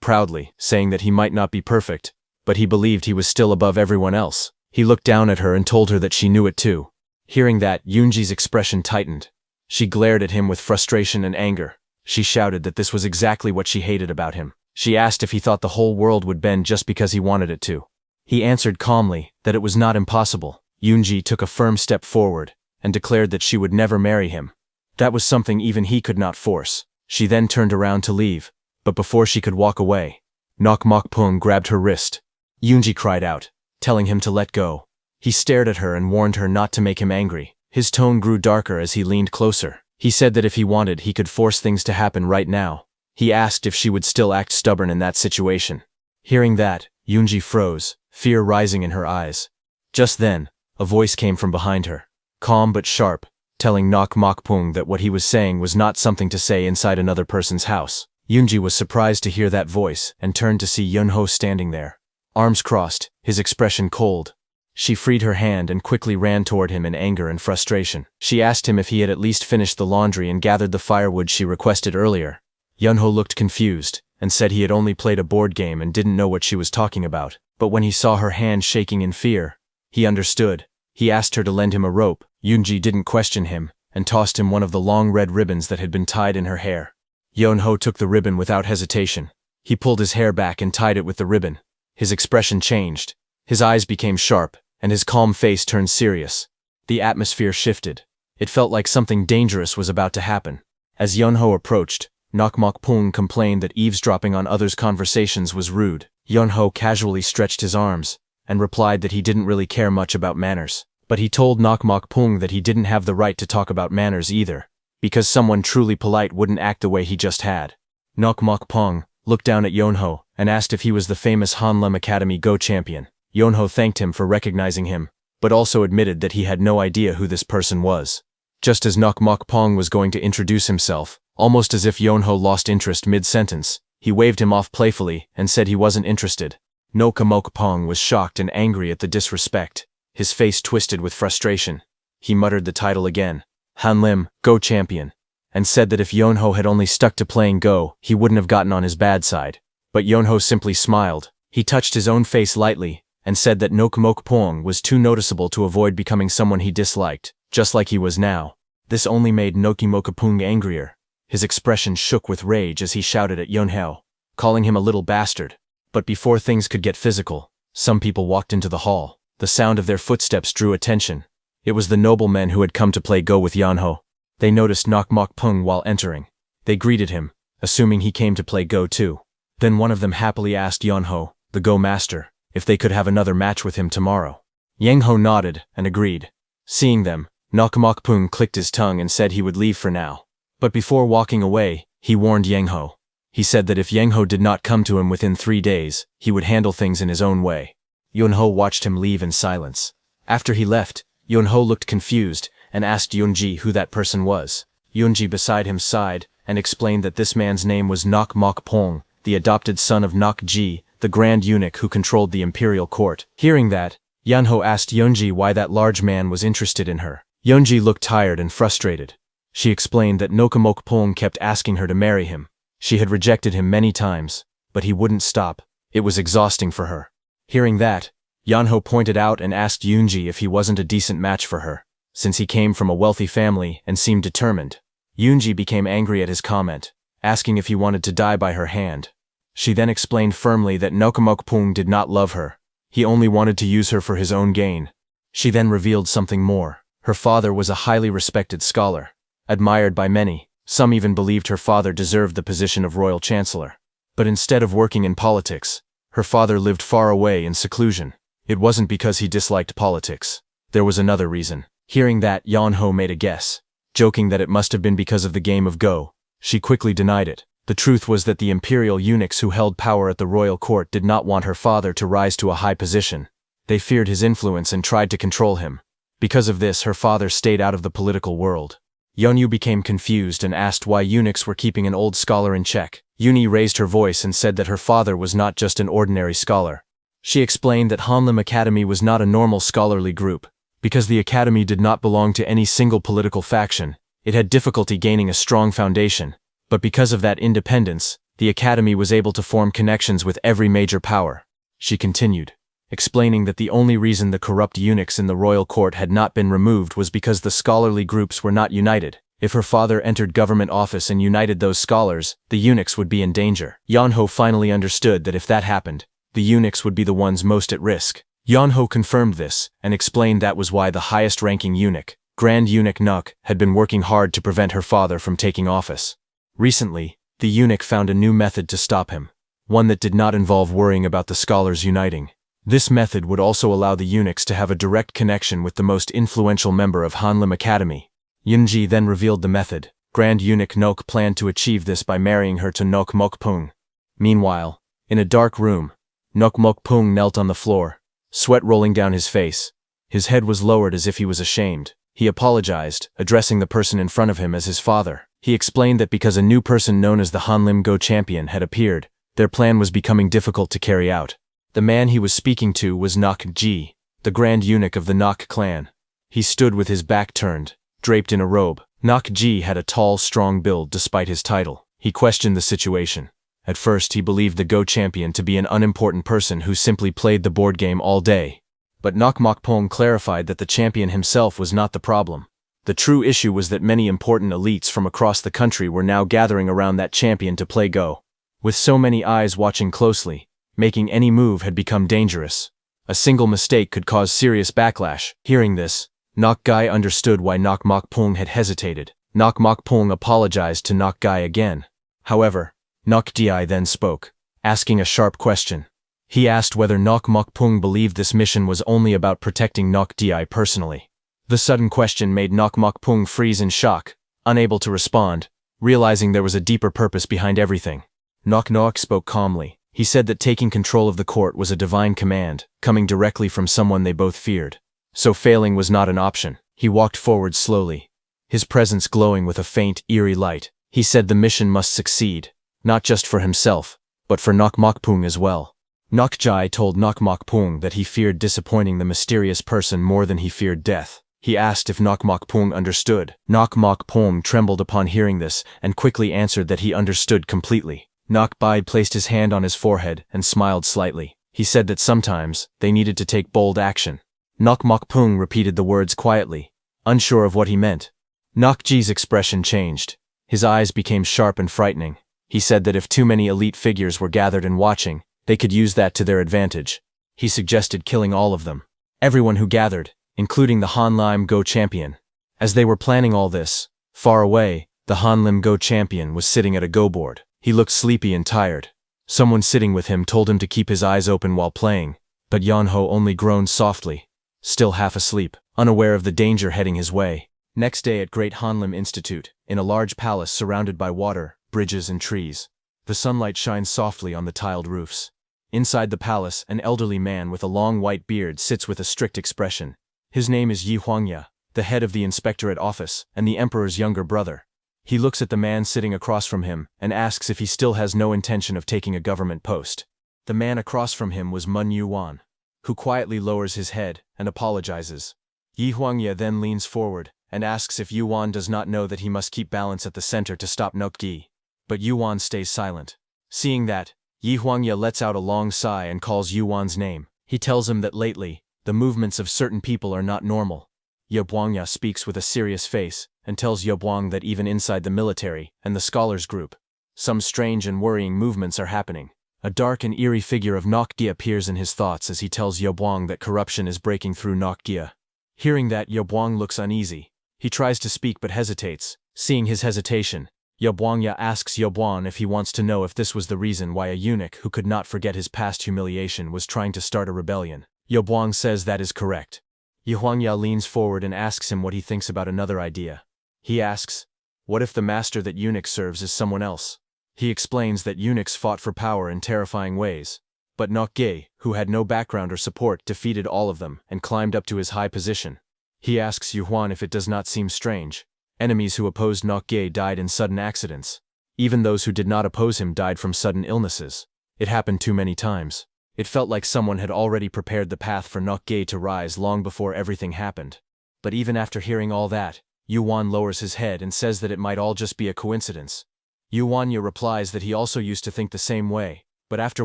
proudly, saying that he might not be perfect, but he believed he was still above everyone else. He looked down at her and told her that she knew it too. Hearing that, Yunji's expression tightened. She glared at him with frustration and anger. She shouted that this was exactly what she hated about him. She asked if he thought the whole world would bend just because he wanted it to. He answered calmly that it was not impossible. Yunji took a firm step forward and declared that she would never marry him. That was something even he could not force. She then turned around to leave, but before she could walk away, Nok Pong grabbed her wrist. Yunji cried out, telling him to let go. He stared at her and warned her not to make him angry. His tone grew darker as he leaned closer. He said that if he wanted, he could force things to happen right now. He asked if she would still act stubborn in that situation. Hearing that, Yunji froze, fear rising in her eyes. Just then, a voice came from behind her, calm but sharp, telling Nok Pong that what he was saying was not something to say inside another person's house. Yunji was surprised to hear that voice and turned to see Yunho standing there, arms crossed, his expression cold. She freed her hand and quickly ran toward him in anger and frustration. She asked him if he had at least finished the laundry and gathered the firewood she requested earlier. Yunho looked confused and said he had only played a board game and didn't know what she was talking about. But when he saw her hand shaking in fear, he understood. He asked her to lend him a rope. Yunji didn't question him and tossed him one of the long red ribbons that had been tied in her hair. Yunho took the ribbon without hesitation. He pulled his hair back and tied it with the ribbon. His expression changed. His eyes became sharp, and his calm face turned serious. The atmosphere shifted. It felt like something dangerous was about to happen. As Yunho approached, Nok Pong complained that eavesdropping on others' conversations was rude. Yunho casually stretched his arms and replied that he didn't really care much about manners. But he told Nok Pong that he didn't have the right to talk about manners either, because someone truly polite wouldn't act the way he just had. Nok Pong looked down at Yunho and asked if he was the famous Hanlem Academy Go champion. Yunho thanked him for recognizing him, but also admitted that he had no idea who this person was. Just as Nok Pong was going to introduce himself, almost as if Yunho lost interest mid-sentence, he waved him off playfully and said he wasn't interested. Nok Pong was shocked and angry at the disrespect. His face twisted with frustration. He muttered the title again, Hanlim, Go champion, and said that if Yunho had only stuck to playing Go, he wouldn't have gotten on his bad side. But Yunho simply smiled. He touched his own face lightly and said that Nok Pong was too noticeable to avoid becoming someone he disliked, just like he was now. This only made Nok Pong angrier. His expression shook with rage as he shouted at Yunho, calling him a little bastard. But before things could get physical, some people walked into the hall. The sound of their footsteps drew attention. It was the noblemen who had come to play Go with Yunho. They noticed Nok Pong while entering. They greeted him, assuming he came to play Go too. Then one of them happily asked Yunho, the Go master, if they could have another match with him tomorrow. Yunho nodded and agreed. Seeing them, Nok Pong clicked his tongue and said he would leave for now. But before walking away, he warned Yunho. He said that if Yunho did not come to him within 3 days, he would handle things in his own way. Yunho watched him leave in silence. After he left, Yunho looked confused and asked Yunji who that person was. Yunji beside him sighed and explained that this man's name was Nok Pong, the adopted son of Nok Ji, the Grand Eunuch who controlled the imperial court. Hearing that, Yunho asked Yunji why that large man was interested in her. Yunji looked tired and frustrated. She explained that Nok Pong kept asking her to marry him. She had rejected him many times, but he wouldn't stop. It was exhausting for her. Hearing that, Yunho pointed out and asked Yunji if he wasn't a decent match for her, since he came from a wealthy family and seemed determined. Yunji became angry at his comment, asking if he wanted to die by her hand. She then explained firmly that Nok Pong did not love her. He only wanted to use her for his own gain. She then revealed something more. Her father was a highly respected scholar, admired by many. Some even believed her father deserved the position of royal chancellor. But instead of working in politics, her father lived far away in seclusion. It wasn't because he disliked politics. There was another reason. Hearing that, Yunho made a guess, joking that it must have been because of the game of Go. She quickly denied it. The truth was that the imperial eunuchs who held power at the royal court did not want her father to rise to a high position. They feared his influence and tried to control him. Because of this, her father stayed out of the political world. Yunyu became confused and asked why eunuchs were keeping an old scholar in check. Yuni raised her voice and said that her father was not just an ordinary scholar. She explained that Hanlim Academy was not a normal scholarly group. Because the academy did not belong to any single political faction, it had difficulty gaining a strong foundation. But because of that independence, the academy was able to form connections with every major power. She continued, explaining that the only reason the corrupt eunuchs in the royal court had not been removed was because the scholarly groups were not united. If her father entered government office and united those scholars, the eunuchs would be in danger. Yanho finally understood that if that happened, the eunuchs would be the ones most at risk. Yanho confirmed this and explained that was why the highest-ranking eunuch, Grand Eunuch Nuk, had been working hard to prevent her father from taking office. Recently, the eunuch found a new method to stop him, one that did not involve worrying about the scholars uniting. This method would also allow the eunuchs to have a direct connection with the most influential member of Hanlim Academy. Yunji then revealed the method. Grand Eunuch Nok planned to achieve this by marrying her to Nok Mokpung. Meanwhile, in a dark room, Nok Mokpung knelt on the floor, sweat rolling down his face. His head was lowered as if he was ashamed. He apologized, addressing the person in front of him as his father. He explained that because a new person known as the Hanlim Go champion had appeared, their plan was becoming difficult to carry out. The man he was speaking to was Nok Ji, the Grand Eunuch of the Nok clan. He stood with his back turned, draped in a robe. Nok Ji had a tall, strong build despite his title. He questioned the situation. At first he believed the Go champion to be an unimportant person who simply played the board game all day. But Nok Mokpong clarified that the champion himself was not the problem. The true issue was that many important elites from across the country were now gathering around that champion to play Go. With so many eyes watching closely, making any move had become dangerous. A single mistake could cause serious backlash. Hearing this, Nok Gai understood why Nok Mokpong had hesitated. Nok Mokpong apologized to Nok Gai again. However, Nok Di then spoke, asking a sharp question. He asked whether Nok Mokpong believed this mission was only about protecting Nok Di personally. The sudden question made Nok Mokpong freeze in shock, unable to respond, realizing there was a deeper purpose behind everything. Nok Nok spoke calmly. He said that taking control of the court was a divine command, coming directly from someone they both feared. So failing was not an option. He walked forward slowly, his presence glowing with a faint, eerie light. He said the mission must succeed, not just for himself, but for Nok Mokpong as well. Nok Jai told Nok Mokpong that he feared disappointing the mysterious person more than he feared death. He asked if Nok Mokpong understood. Nok Mokpong trembled upon hearing this and quickly answered that he understood completely. Nok Bai placed his hand on his forehead and smiled slightly. He said that sometimes they needed to take bold action. Nok Mokpong repeated the words quietly, unsure of what he meant. Nok Ji's expression changed. His eyes became sharp and frightening. He said that if too many elite figures were gathered and watching, they could use that to their advantage. He suggested killing all of them. Everyone who gathered, including the Hanlim Go champion. As they were planning all this, far away, the Hanlim Go champion was sitting at a Go board. He looked sleepy and tired. Someone sitting with him told him to keep his eyes open while playing, but Yanho only groaned softly, still half asleep, unaware of the danger heading his way. Next day at Great Hanlim Institute, in a large palace surrounded by water, bridges and trees. The sunlight shines softly on the tiled roofs. Inside the palace, an elderly man with a long white beard sits with a strict expression. His name is Yi Huangya, the head of the inspectorate office and the emperor's younger brother. He looks at the man sitting across from him and asks if he still has no intention of taking a government post. The man across from him was Mun Yuan, who quietly lowers his head and apologizes. Yi Huangya then leans forward and asks if Yuan does not know that he must keep balance at the center to stop Nokgi. But Yuan stays silent. Seeing that, Yi Huangya lets out a long sigh and calls Yuan's name. He tells him that lately, the movements of certain people are not normal. Ye Huangya speaks with a serious face and tells Ye Huang that even inside the military and the scholars group, some strange and worrying movements are happening. A dark and eerie figure of Nokgia appears in his thoughts as he tells Ye Huang that corruption is breaking through Nokgia. Hearing that, Ye Huang looks uneasy. He tries to speak but hesitates. Seeing his hesitation, Ye Huangya asks Ye Huang if he wants to know if this was the reason why a eunuch who could not forget his past humiliation was trying to start a rebellion. Ye Huang says that is correct. Ye Huangya leans forward and asks him what he thinks about another idea. He asks, what if the master that eunuch serves is someone else? He explains that eunuchs fought for power in terrifying ways, but Nokge, who had no background or support, defeated all of them and climbed up to his high position. He asks Yuan if it does not seem strange. Enemies who opposed Nokge died in sudden accidents. Even those who did not oppose him died from sudden illnesses. It happened too many times. It felt like someone had already prepared the path for Nokge to rise long before everything happened. But even after hearing all that, Yuan lowers his head and says that it might all just be a coincidence. Yuanya replies that he also used to think the same way, but after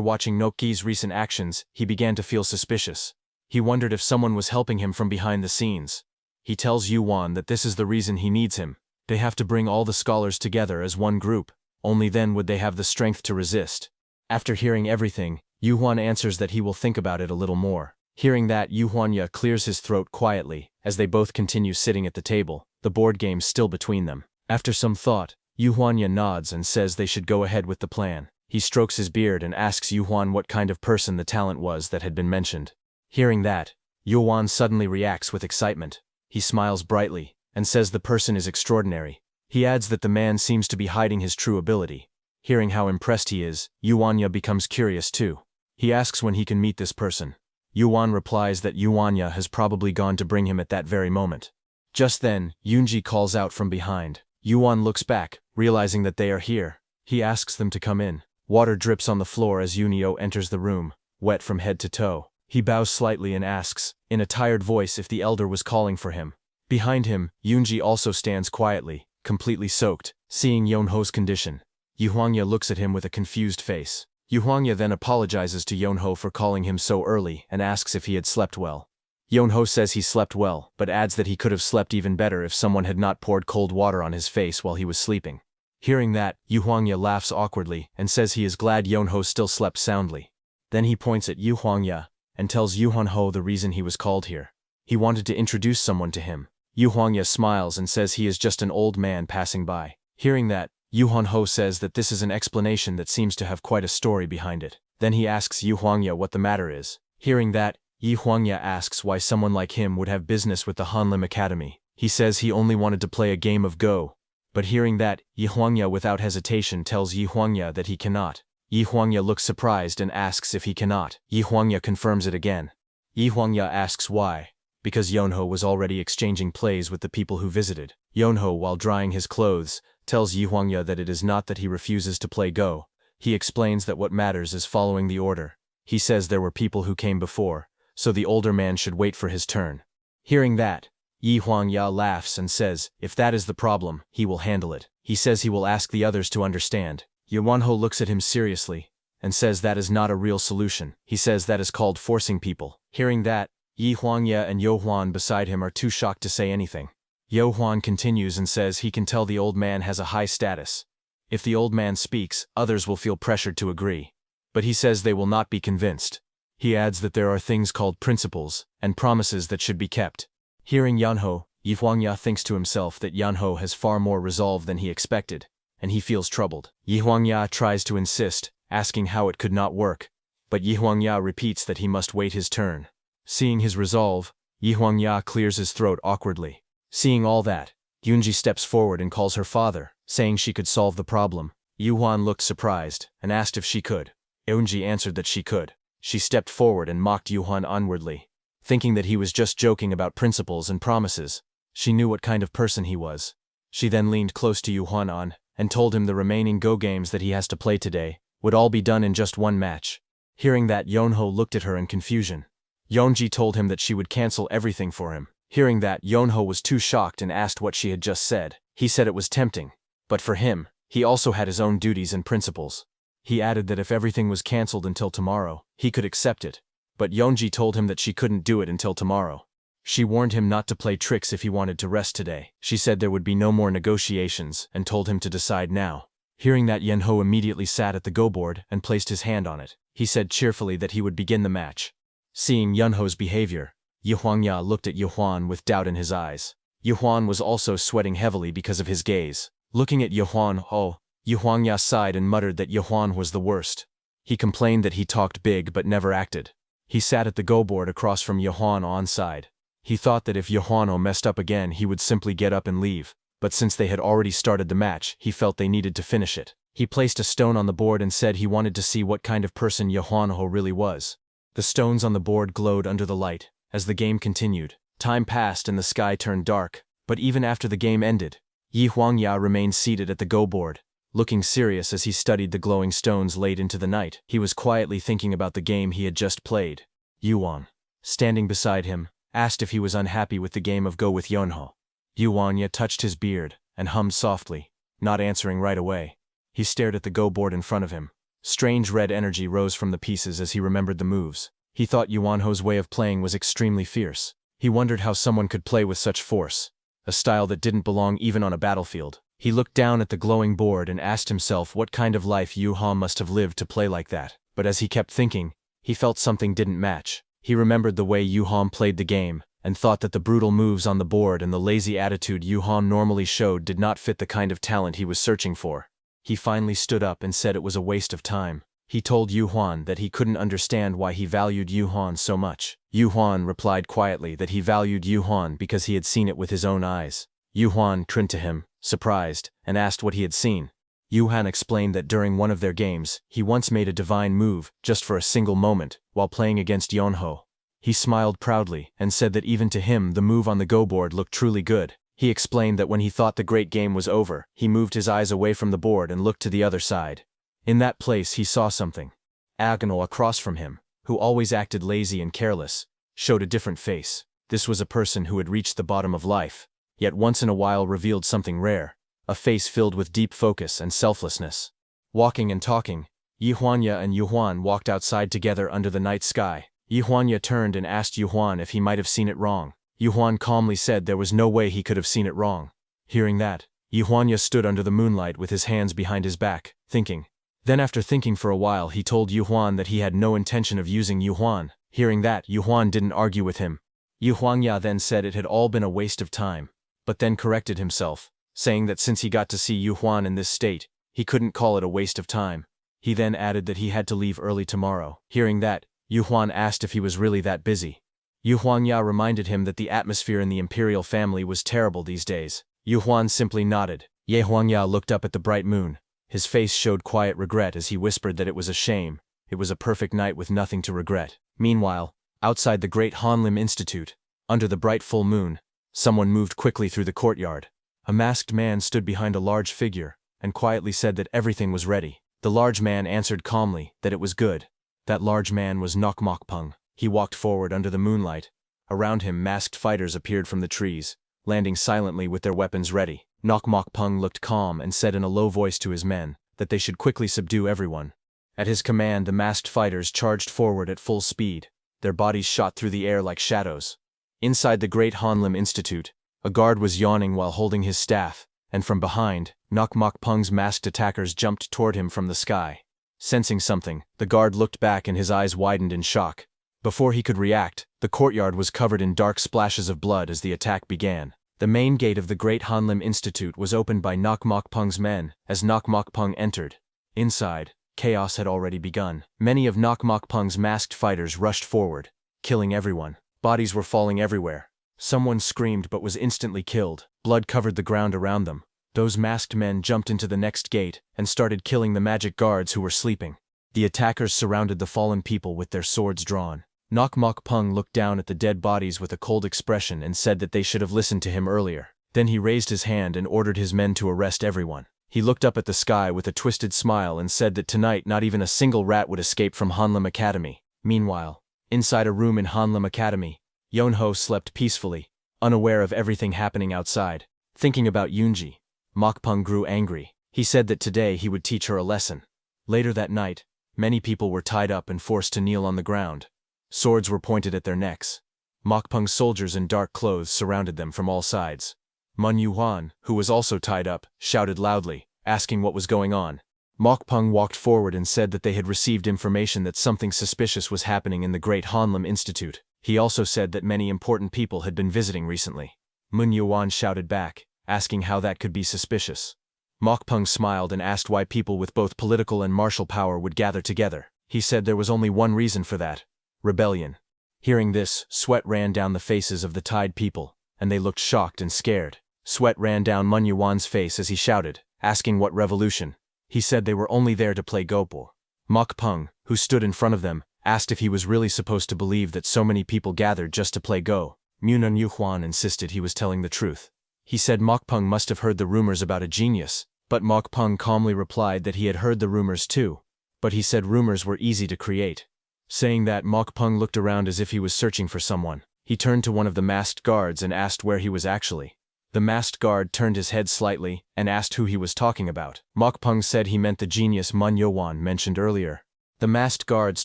watching Nokge's recent actions, he began to feel suspicious. He wondered if someone was helping him from behind the scenes. He tells Yuan that this is the reason he needs him. They have to bring all the scholars together as one group, only then would they have the strength to resist. After hearing everything, Yuan answers that he will think about it a little more. Hearing that, Yuanya clears his throat quietly, as they both continue sitting at the table, the board game still between them. After some thought, Yuanya nods and says they should go ahead with the plan. He strokes his beard and asks Yuan what kind of person the talent was that had been mentioned. Hearing that, Yuan suddenly reacts with excitement. He smiles brightly, and says the person is extraordinary. He adds that the man seems to be hiding his true ability. Hearing how impressed he is, Yuanya becomes curious too. He asks when he can meet this person. Yuan replies that Yuanya has probably gone to bring him at that very moment. Just then, Yunji calls out from behind. Yuan looks back, realizing that they are here. He asks them to come in. Water drips on the floor as Yunio enters the room, wet from head to toe. He bows slightly and asks, in a tired voice, if the elder was calling for him. Behind him, Yunji also stands quietly, completely soaked, seeing Yonho's condition. Yuanya looks at him with a confused face. Yuanya then apologizes to Yonho for calling him so early and asks if he had slept well. Yonho says he slept well, but adds that he could have slept even better if someone had not poured cold water on his face while he was sleeping. Hearing that, Yuanya laughs awkwardly and says he is glad Yonho still slept soundly. Then he points at Yuanya and tells Yuhanho the reason he was called here. He wanted to introduce someone to him. Yuanya smiles and says he is just an old man passing by. Hearing that, Yuhanho says that this is an explanation that seems to have quite a story behind it. Then he asks Yuanya what the matter is. Hearing that, Yuanya asks why someone like him would have business with the Hanlim Academy. He says he only wanted to play a game of Go. But hearing that, Yuanya without hesitation tells Yuanya that he cannot. Yuanya looks surprised and asks if he cannot. Yuanya confirms it again. Yuanya asks why. Because Yonho was already exchanging plays with the people who visited. Yonho, while drying his clothes, tells Yuanya that it is not that he refuses to play Go. He explains that what matters is following the order. He says there were people who came before, so the older man should wait for his turn. Hearing that, Yuanya laughs and says, if that is the problem, he will handle it. He says he will ask the others to understand. Yuanho looks at him seriously and says that is not a real solution. He says that is called forcing people. Hearing that, Yuanya and Yohuan beside him are too shocked to say anything. Yohuan continues and says he can tell the old man has a high status. If the old man speaks, others will feel pressured to agree. But he says they will not be convinced. He adds that there are things called principles and promises that should be kept. Hearing Yanho, Yuanya thinks to himself that Yanho has far more resolve than he expected, and he feels troubled. Yuanya tries to insist, asking how it could not work, but Yuanya repeats that he must wait his turn. Seeing his resolve, Yuanya clears his throat awkwardly. Seeing all that, Yunji steps forward and calls her father, saying she could solve the problem. Yuan looked surprised and asked if she could. Yunji answered that she could. She stepped forward and mocked Yuan inwardly, thinking that he was just joking about principles and promises. She knew what kind of person he was. She then leaned close to Yuan and told him the remaining Go games that he has to play today would all be done in just one match. Hearing that, Yonho looked at her in confusion. Yonji told him that she would cancel everything for him. Hearing that, Yonho was too shocked and asked what she had just said. He said it was tempting, but for him, he also had his own duties and principles. He added that if everything was cancelled until tomorrow, he could accept it. But Yonji told him that she couldn't do it until tomorrow. She warned him not to play tricks if he wanted to rest today. She said there would be no more negotiations and told him to decide now. Hearing that, Yenho immediately sat at the Go board and placed his hand on it. He said cheerfully that he would begin the match. Seeing Yunho's behavior, Yuhuanya looked at Yuhuan with doubt in his eyes. Yuhuan was also sweating heavily because of his gaze. Looking at Yuhuan, Yuhuanya sighed and muttered that Yuhuan was the worst. He complained that he talked big but never acted. He sat at the Go board across from Yuhuan on side. He thought that if Yuhuan messed up again he would simply get up and leave, but since they had already started the match, he felt they needed to finish it. He placed a stone on the board and said he wanted to see what kind of person Yuhuan really was. The stones on the board glowed under the light. As the game continued, time passed and the sky turned dark, but even after the game ended, Yi Huangya remained seated at the Go board, looking serious as he studied the glowing stones late into the night. He was quietly thinking about the game he had just played. Yuan, standing beside him, asked if he was unhappy with the game of Go with Yonho. Yuanya touched his beard and hummed softly, not answering right away. He stared at the Go board in front of him. Strange red energy rose from the pieces as he remembered the moves. He thought Yuanho's way of playing was extremely fierce. He wondered how someone could play with such force, a style that didn't belong even on a battlefield. He looked down at the glowing board and asked himself what kind of life Yuha must have lived to play like that. But as he kept thinking, he felt something didn't match. He remembered the way Yuhan played the game, and thought that the brutal moves on the board and the lazy attitude Yuhan normally showed did not fit the kind of talent he was searching for. He finally stood up and said it was a waste of time. He told Yuhan that he couldn't understand why he valued Yuhan so much. Yuhan replied quietly that he valued Yuhan because he had seen it with his own eyes. Yuhan turned to him, surprised, and asked what he had seen. Yuhan explained that during one of their games, he once made a divine move, just for a single moment, while playing against Yonho. He smiled proudly and said that even to him the move on the Go board looked truly good. He explained that when he thought the great game was over, he moved his eyes away from the board and looked to the other side. In that place he saw something. Agonal across from him, who always acted lazy and careless, showed a different face. This was a person who had reached the bottom of life, yet once in a while revealed something rare, a face filled with deep focus and selflessness. Walking and talking, Yihuanya and Yuhuan walked outside together under the night sky. Yihuanya turned and asked Yuhuan if he might have seen it wrong. Yuhuan calmly said there was no way he could have seen it wrong. Hearing that, Yihuanya stood under the moonlight with his hands behind his back, thinking. Then after thinking for a while he told Yuhuan that he had no intention of using Yuhuan. Hearing that, Yuhuan didn't argue with him. Yuhuanya then said it had all been a waste of time, but then corrected himself, saying that since he got to see Yuhuan in this state, he couldn't call it a waste of time. He then added that he had to leave early tomorrow. Hearing that, Yuhuan asked if he was really that busy. Yuhuanya reminded him that the atmosphere in the imperial family was terrible these days. Yuhuan simply nodded. Yuhuanya looked up at the bright moon. His face showed quiet regret as he whispered that it was a shame. It was a perfect night with nothing to regret. Meanwhile, outside the great Hanlim Institute, under the bright full moon, someone moved quickly through the courtyard. A masked man stood behind a large figure and quietly said that everything was ready. The large man answered calmly that it was good. That large man was Nokmokpung. He walked forward under the moonlight. Around him masked fighters appeared from the trees, landing silently with their weapons ready. Nokmokpung looked calm and said in a low voice to his men that they should quickly subdue everyone. At his command the masked fighters charged forward at full speed. Their bodies shot through the air like shadows. Inside the great Hanlim Institute, a guard was yawning while holding his staff, and from behind, Nokmokpung's masked attackers jumped toward him from the sky. Sensing something, the guard looked back and his eyes widened in shock. Before he could react, the courtyard was covered in dark splashes of blood as the attack began. The main gate of the Great Hanlim Institute was opened by Nokmokpung's men as Nokmokpung entered. Inside, chaos had already begun. Many of Nokmokpung's masked fighters rushed forward, killing everyone. Bodies were falling everywhere. Someone screamed but was instantly killed. Blood covered the ground around them. Those masked men jumped into the next gate and started killing the magic guards who were sleeping. The attackers surrounded the fallen people with their swords drawn. Nokmokpung looked down at the dead bodies with a cold expression and said that they should have listened to him earlier. Then he raised his hand and ordered his men to arrest everyone. He looked up at the sky with a twisted smile and said that tonight not even a single rat would escape from Hanlim Academy. Meanwhile, inside a room in Hanlim Academy, Yonho slept peacefully, unaware of everything happening outside. Thinking about Yunji, Mokpung grew angry. He said that today he would teach her a lesson. Later that night, many people were tied up and forced to kneel on the ground. Swords were pointed at their necks. Mokpung's soldiers in dark clothes surrounded them from all sides. Mun Yuhuan, who was also tied up, shouted loudly, asking what was going on. Mokpung walked forward and said that they had received information that something suspicious was happening in the Great Hanlim Institute. He also said that many important people had been visiting recently. Mun Yuhuan shouted back, asking how that could be suspicious. Mokpung smiled and asked why people with both political and martial power would gather together. He said there was only one reason for that: rebellion. Hearing this, sweat ran down the faces of the tied people, and they looked shocked and scared. Sweat ran down Mun Yuan's face as he shouted, asking what revolution. He said they were only there to play Gopo. Mokpung, who stood in front of them, asked if he was really supposed to believe that so many people gathered just to play Go. Mun Yuhuan insisted he was telling the truth. He said Mokpung must have heard the rumors about a genius, But Mokpung calmly replied that he had heard the rumors too, but he said rumors were easy to create. Saying that, Mokpung looked around as if he was searching for someone. He turned to one of the masked guards and asked where he was actually. The masked guard turned his head slightly and asked who he was talking about. Mokpung said he meant the genius Mun Yuan mentioned earlier. The masked guards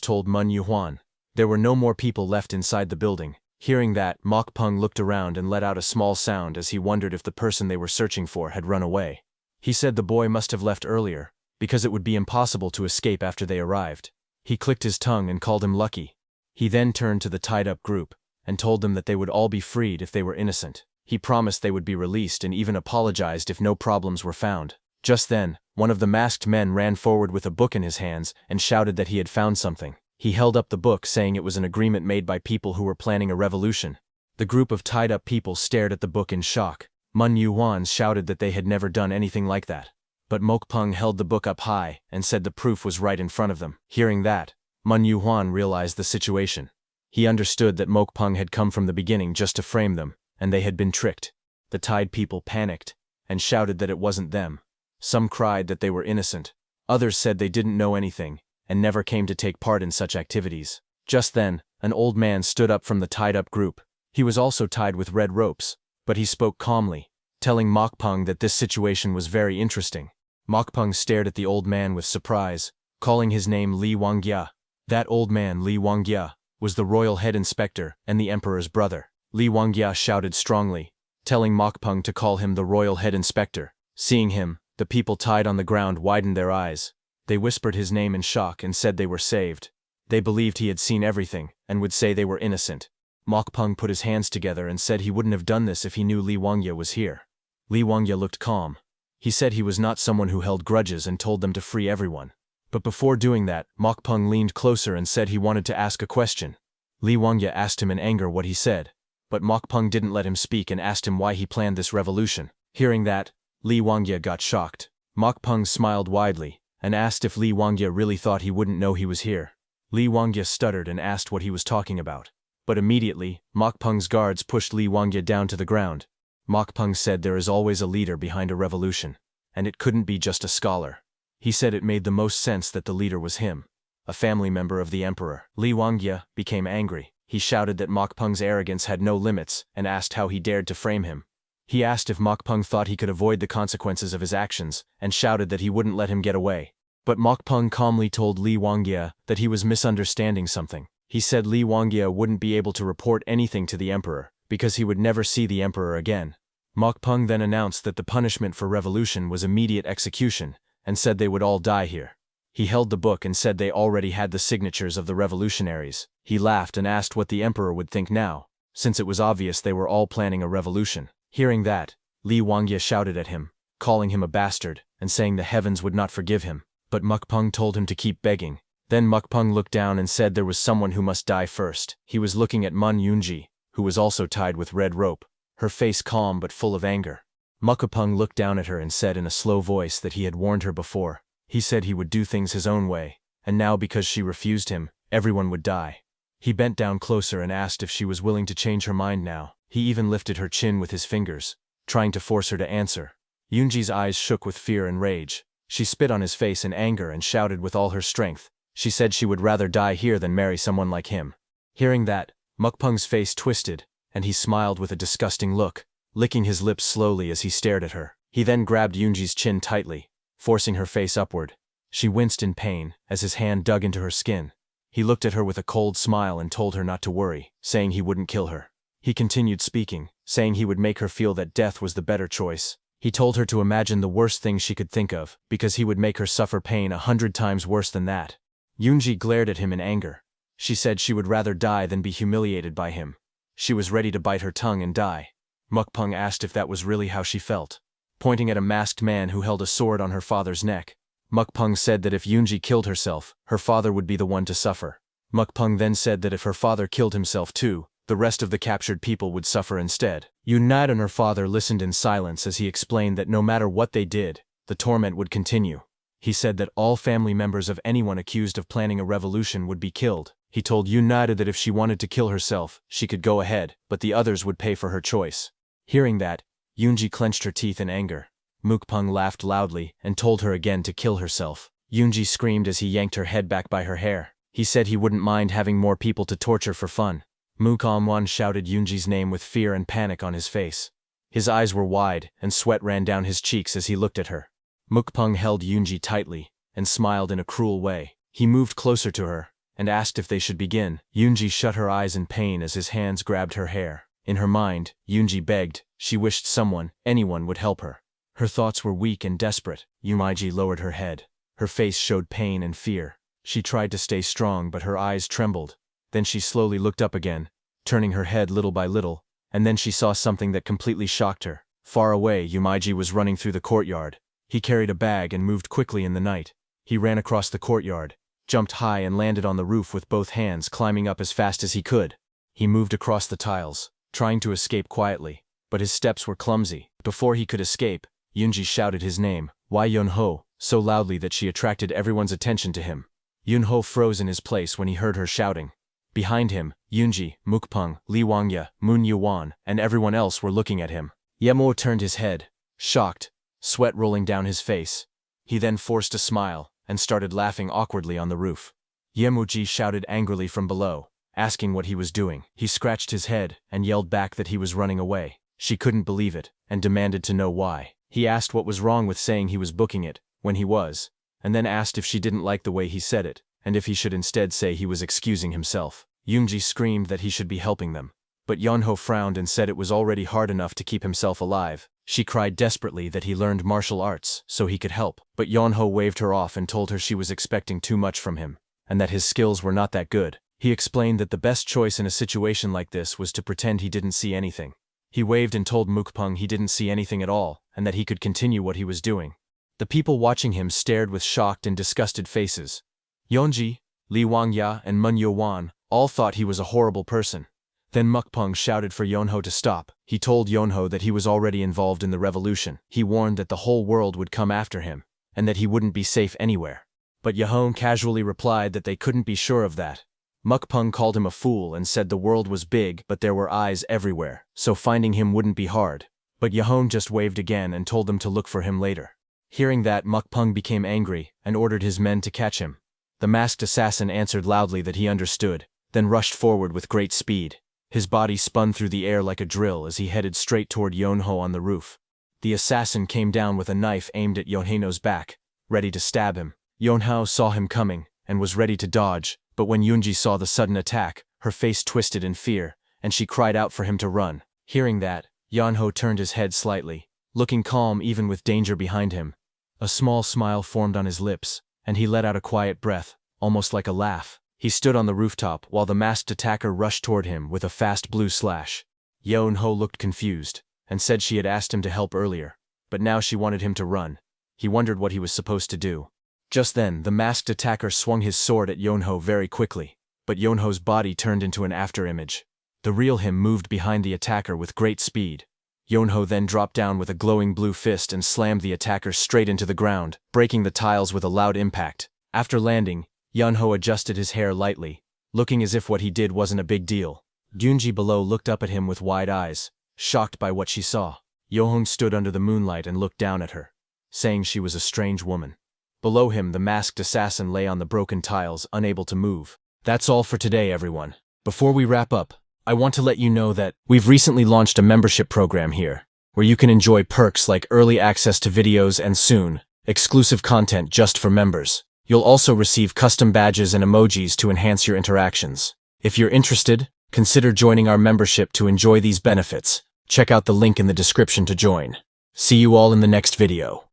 told Mun Yuan there were no more people left inside the building. Hearing that, Mokpung looked around and let out a small sound as he wondered if the person they were searching for had run away. He said the boy must have left earlier, because it would be impossible to escape after they arrived. He clicked his tongue and called him lucky. He then turned to the tied-up group and told them that they would all be freed if they were innocent. He promised they would be released and even apologized if no problems were found. Just then, one of the masked men ran forward with a book in his hands and shouted that he had found something. He held up the book saying it was an agreement made by people who were planning a revolution. The group of tied-up people stared at the book in shock. Mun Yuan shouted that they had never done anything like that. But Mokpung held the book up high and said the proof was right in front of them. Hearing that, Mun Yuan realized the situation. He understood that Mokpung had come from the beginning just to frame them, and they had been tricked. The tied people panicked and shouted that it wasn't them. Some cried that they were innocent. Others said they didn't know anything and never came to take part in such activities. Just then, an old man stood up from the tied-up group. He was also tied with red ropes, but he spoke calmly, telling Mokpung that this situation was very interesting. Mokpung stared at the old man with surprise, calling his name Li Wangjia. That old man, Li Wangjia, was the royal head inspector and the emperor's brother. Li Wangjia shouted strongly, telling Mokpung to call him the royal head inspector. Seeing him, the people tied on the ground widened their eyes. They whispered his name in shock and said they were saved. They believed he had seen everything and would say they were innocent. Mokpung put his hands together and said he wouldn't have done this if he knew Li Wangjia was here. Li Wangjia looked calm. He said he was not someone who held grudges and told them to free everyone. But before doing that, Mokpung leaned closer and said he wanted to ask a question. Li Wangjia asked him in anger what he said, but Mokpung didn't let him speak and asked him why he planned this revolution. Hearing that, Li Wangjia got shocked. Mokpung smiled widely and asked if Li Wangjia really thought he wouldn't know he was here. Li Wangjia stuttered and asked what he was talking about. But immediately, Mokpung's guards pushed Li Wangjia down to the ground. Mokpung said there is always a leader behind a revolution, and it couldn't be just a scholar. He said it made the most sense that the leader was him, a family member of the emperor. Li Wangjia became angry. He shouted that Mokpung's arrogance had no limits and asked how he dared to frame him. He asked if Mokpung thought he could avoid the consequences of his actions and shouted that he wouldn't let him get away. But Mokpung calmly told Li Wangjia that he was misunderstanding something. He said Li Wangjia wouldn't be able to report anything to the emperor because he would never see the emperor again. Mokpung then announced that the punishment for revolution was immediate execution and said they would all die here. He held the book and said they already had the signatures of the revolutionaries. He laughed and asked what the emperor would think now, since it was obvious they were all planning a revolution. Hearing that, Li Wangjia shouted at him, calling him a bastard and saying the heavens would not forgive him. But Mokpung told him to keep begging. Then Mokpung looked down and said there was someone who must die first. He was looking at Mun Yunji, who was also tied with red rope, her face calm but full of anger. Mokpung looked down at her and said in a slow voice that he had warned her before. He said he would do things his own way, and now because she refused him, everyone would die. He bent down closer and asked if she was willing to change her mind now. He even lifted her chin with his fingers, trying to force her to answer. Yunji's eyes shook with fear and rage. She spit on his face in anger and shouted with all her strength. She said she would rather die here than marry someone like him. Hearing that, Mokpung's face twisted, and he smiled with a disgusting look, licking his lips slowly as he stared at her. He then grabbed Yunji's chin tightly, forcing her face upward. She winced in pain as his hand dug into her skin. He looked at her with a cold smile and told her not to worry, saying he wouldn't kill her. He continued speaking, saying he would make her feel that death was the better choice. He told her to imagine the worst thing she could think of, because he would make her suffer pain 100 times worse than that. Yunji glared at him in anger. She said she would rather die than be humiliated by him. She was ready to bite her tongue and die. Mokpung asked if that was really how she felt. Pointing at a masked man who held a sword on her father's neck, Mokpung said that if Yunji killed herself, her father would be the one to suffer. Mokpung then said that if her father killed himself too, the rest of the captured people would suffer instead. Yunad and her father listened in silence as he explained that no matter what they did, the torment would continue. He said that all family members of anyone accused of planning a revolution would be killed. He told Yunada that if she wanted to kill herself, she could go ahead, but the others would pay for her choice. Hearing that, Yunji clenched her teeth in anger. Mukpung laughed loudly and told her again to kill herself. Yoonji screamed as he yanked her head back by her hair. He said he wouldn't mind having more people to torture for fun. Mukpung shouted Yoonji's name with fear and panic on his face. His eyes were wide, and sweat ran down his cheeks as he looked at her. Mukpung held Yoonji tightly, and smiled in a cruel way. He moved closer to her, and asked if they should begin. Yoonji shut her eyes in pain as his hands grabbed her hair. In her mind, Yoonji begged. She wished someone, anyone, would help her. Her thoughts were weak and desperate. Yoonji lowered her head. Her face showed pain and fear. She tried to stay strong, but her eyes trembled. Then she slowly looked up again, turning her head little by little, and then she saw something that completely shocked her. Far away, Yoonji was running through the courtyard. He carried a bag and moved quickly in the night. He ran across the courtyard, jumped high and landed on the roof with both hands, climbing up as fast as he could. He moved across the tiles, trying to escape quietly, but his steps were clumsy. Before he could escape, Yoonji shouted his name, Why Yunho, so loudly that she attracted everyone's attention to him. Yunho froze in his place when he heard her shouting. Behind him, Yoonji, Mukpung, Lee Wangya, Moon Yuan, and everyone else were looking at him. Yemo turned his head, shocked, sweat rolling down his face. He then forced a smile, and started laughing awkwardly on the roof. Yemuji shouted angrily from below, asking what he was doing. He scratched his head, and yelled back that he was running away. She couldn't believe it, and demanded to know why. He asked what was wrong with saying he was booking it, when he was, and then asked if she didn't like the way he said it, and if he should instead say he was excusing himself. Yoonji screamed that he should be helping them. But Yunho frowned and said it was already hard enough to keep himself alive. She cried desperately that he learned martial arts so he could help. But Yunho waved her off and told her she was expecting too much from him, and that his skills were not that good. He explained that the best choice in a situation like this was to pretend he didn't see anything. He waved and told Mukpung he didn't see anything at all, and that he could continue what he was doing. The people watching him stared with shocked and disgusted faces. Yeonji, Lee Wangya, and Mun Yuan all thought he was a horrible person. Then Mukpung shouted for Yunho to stop. He told Yunho that he was already involved in the revolution. He warned that the whole world would come after him, and that he wouldn't be safe anywhere. But Yunho casually replied that they couldn't be sure of that. Mukpung called him a fool and said the world was big but there were eyes everywhere, so finding him wouldn't be hard. But Yunho just waved again and told them to look for him later. Hearing that, Mukpung became angry and ordered his men to catch him. The masked assassin answered loudly that he understood, then rushed forward with great speed. His body spun through the air like a drill as he headed straight toward Yunho on the roof. The assassin came down with a knife aimed at Yunho's back, ready to stab him. Yunho saw him coming and was ready to dodge, but when Yoonji saw the sudden attack, her face twisted in fear, and she cried out for him to run. Hearing that, Yunho turned his head slightly, looking calm even with danger behind him. A small smile formed on his lips, and he let out a quiet breath, almost like a laugh. He stood on the rooftop while the masked attacker rushed toward him with a fast blue slash. Yunho looked confused, and said she had asked him to help earlier, but now she wanted him to run. He wondered what he was supposed to do. Just then, the masked attacker swung his sword at Yunho very quickly, but Yunho's body turned into an afterimage. The real him moved behind the attacker with great speed. Yunho then dropped down with a glowing blue fist and slammed the attacker straight into the ground, breaking the tiles with a loud impact. After landing, Yunho adjusted his hair lightly, looking as if what he did wasn't a big deal. Yoonji below looked up at him with wide eyes, shocked by what she saw. Yohong stood under the moonlight and looked down at her, saying she was a strange woman. Below him, the masked assassin lay on the broken tiles, unable to move. That's all for today, everyone. Before we wrap up, I want to let you know that we've recently launched a membership program here, where you can enjoy perks like early access to videos and soon, exclusive content just for members. You'll also receive custom badges and emojis to enhance your interactions. If you're interested, consider joining our membership to enjoy these benefits. Check out the link in the description to join. See you all in the next video.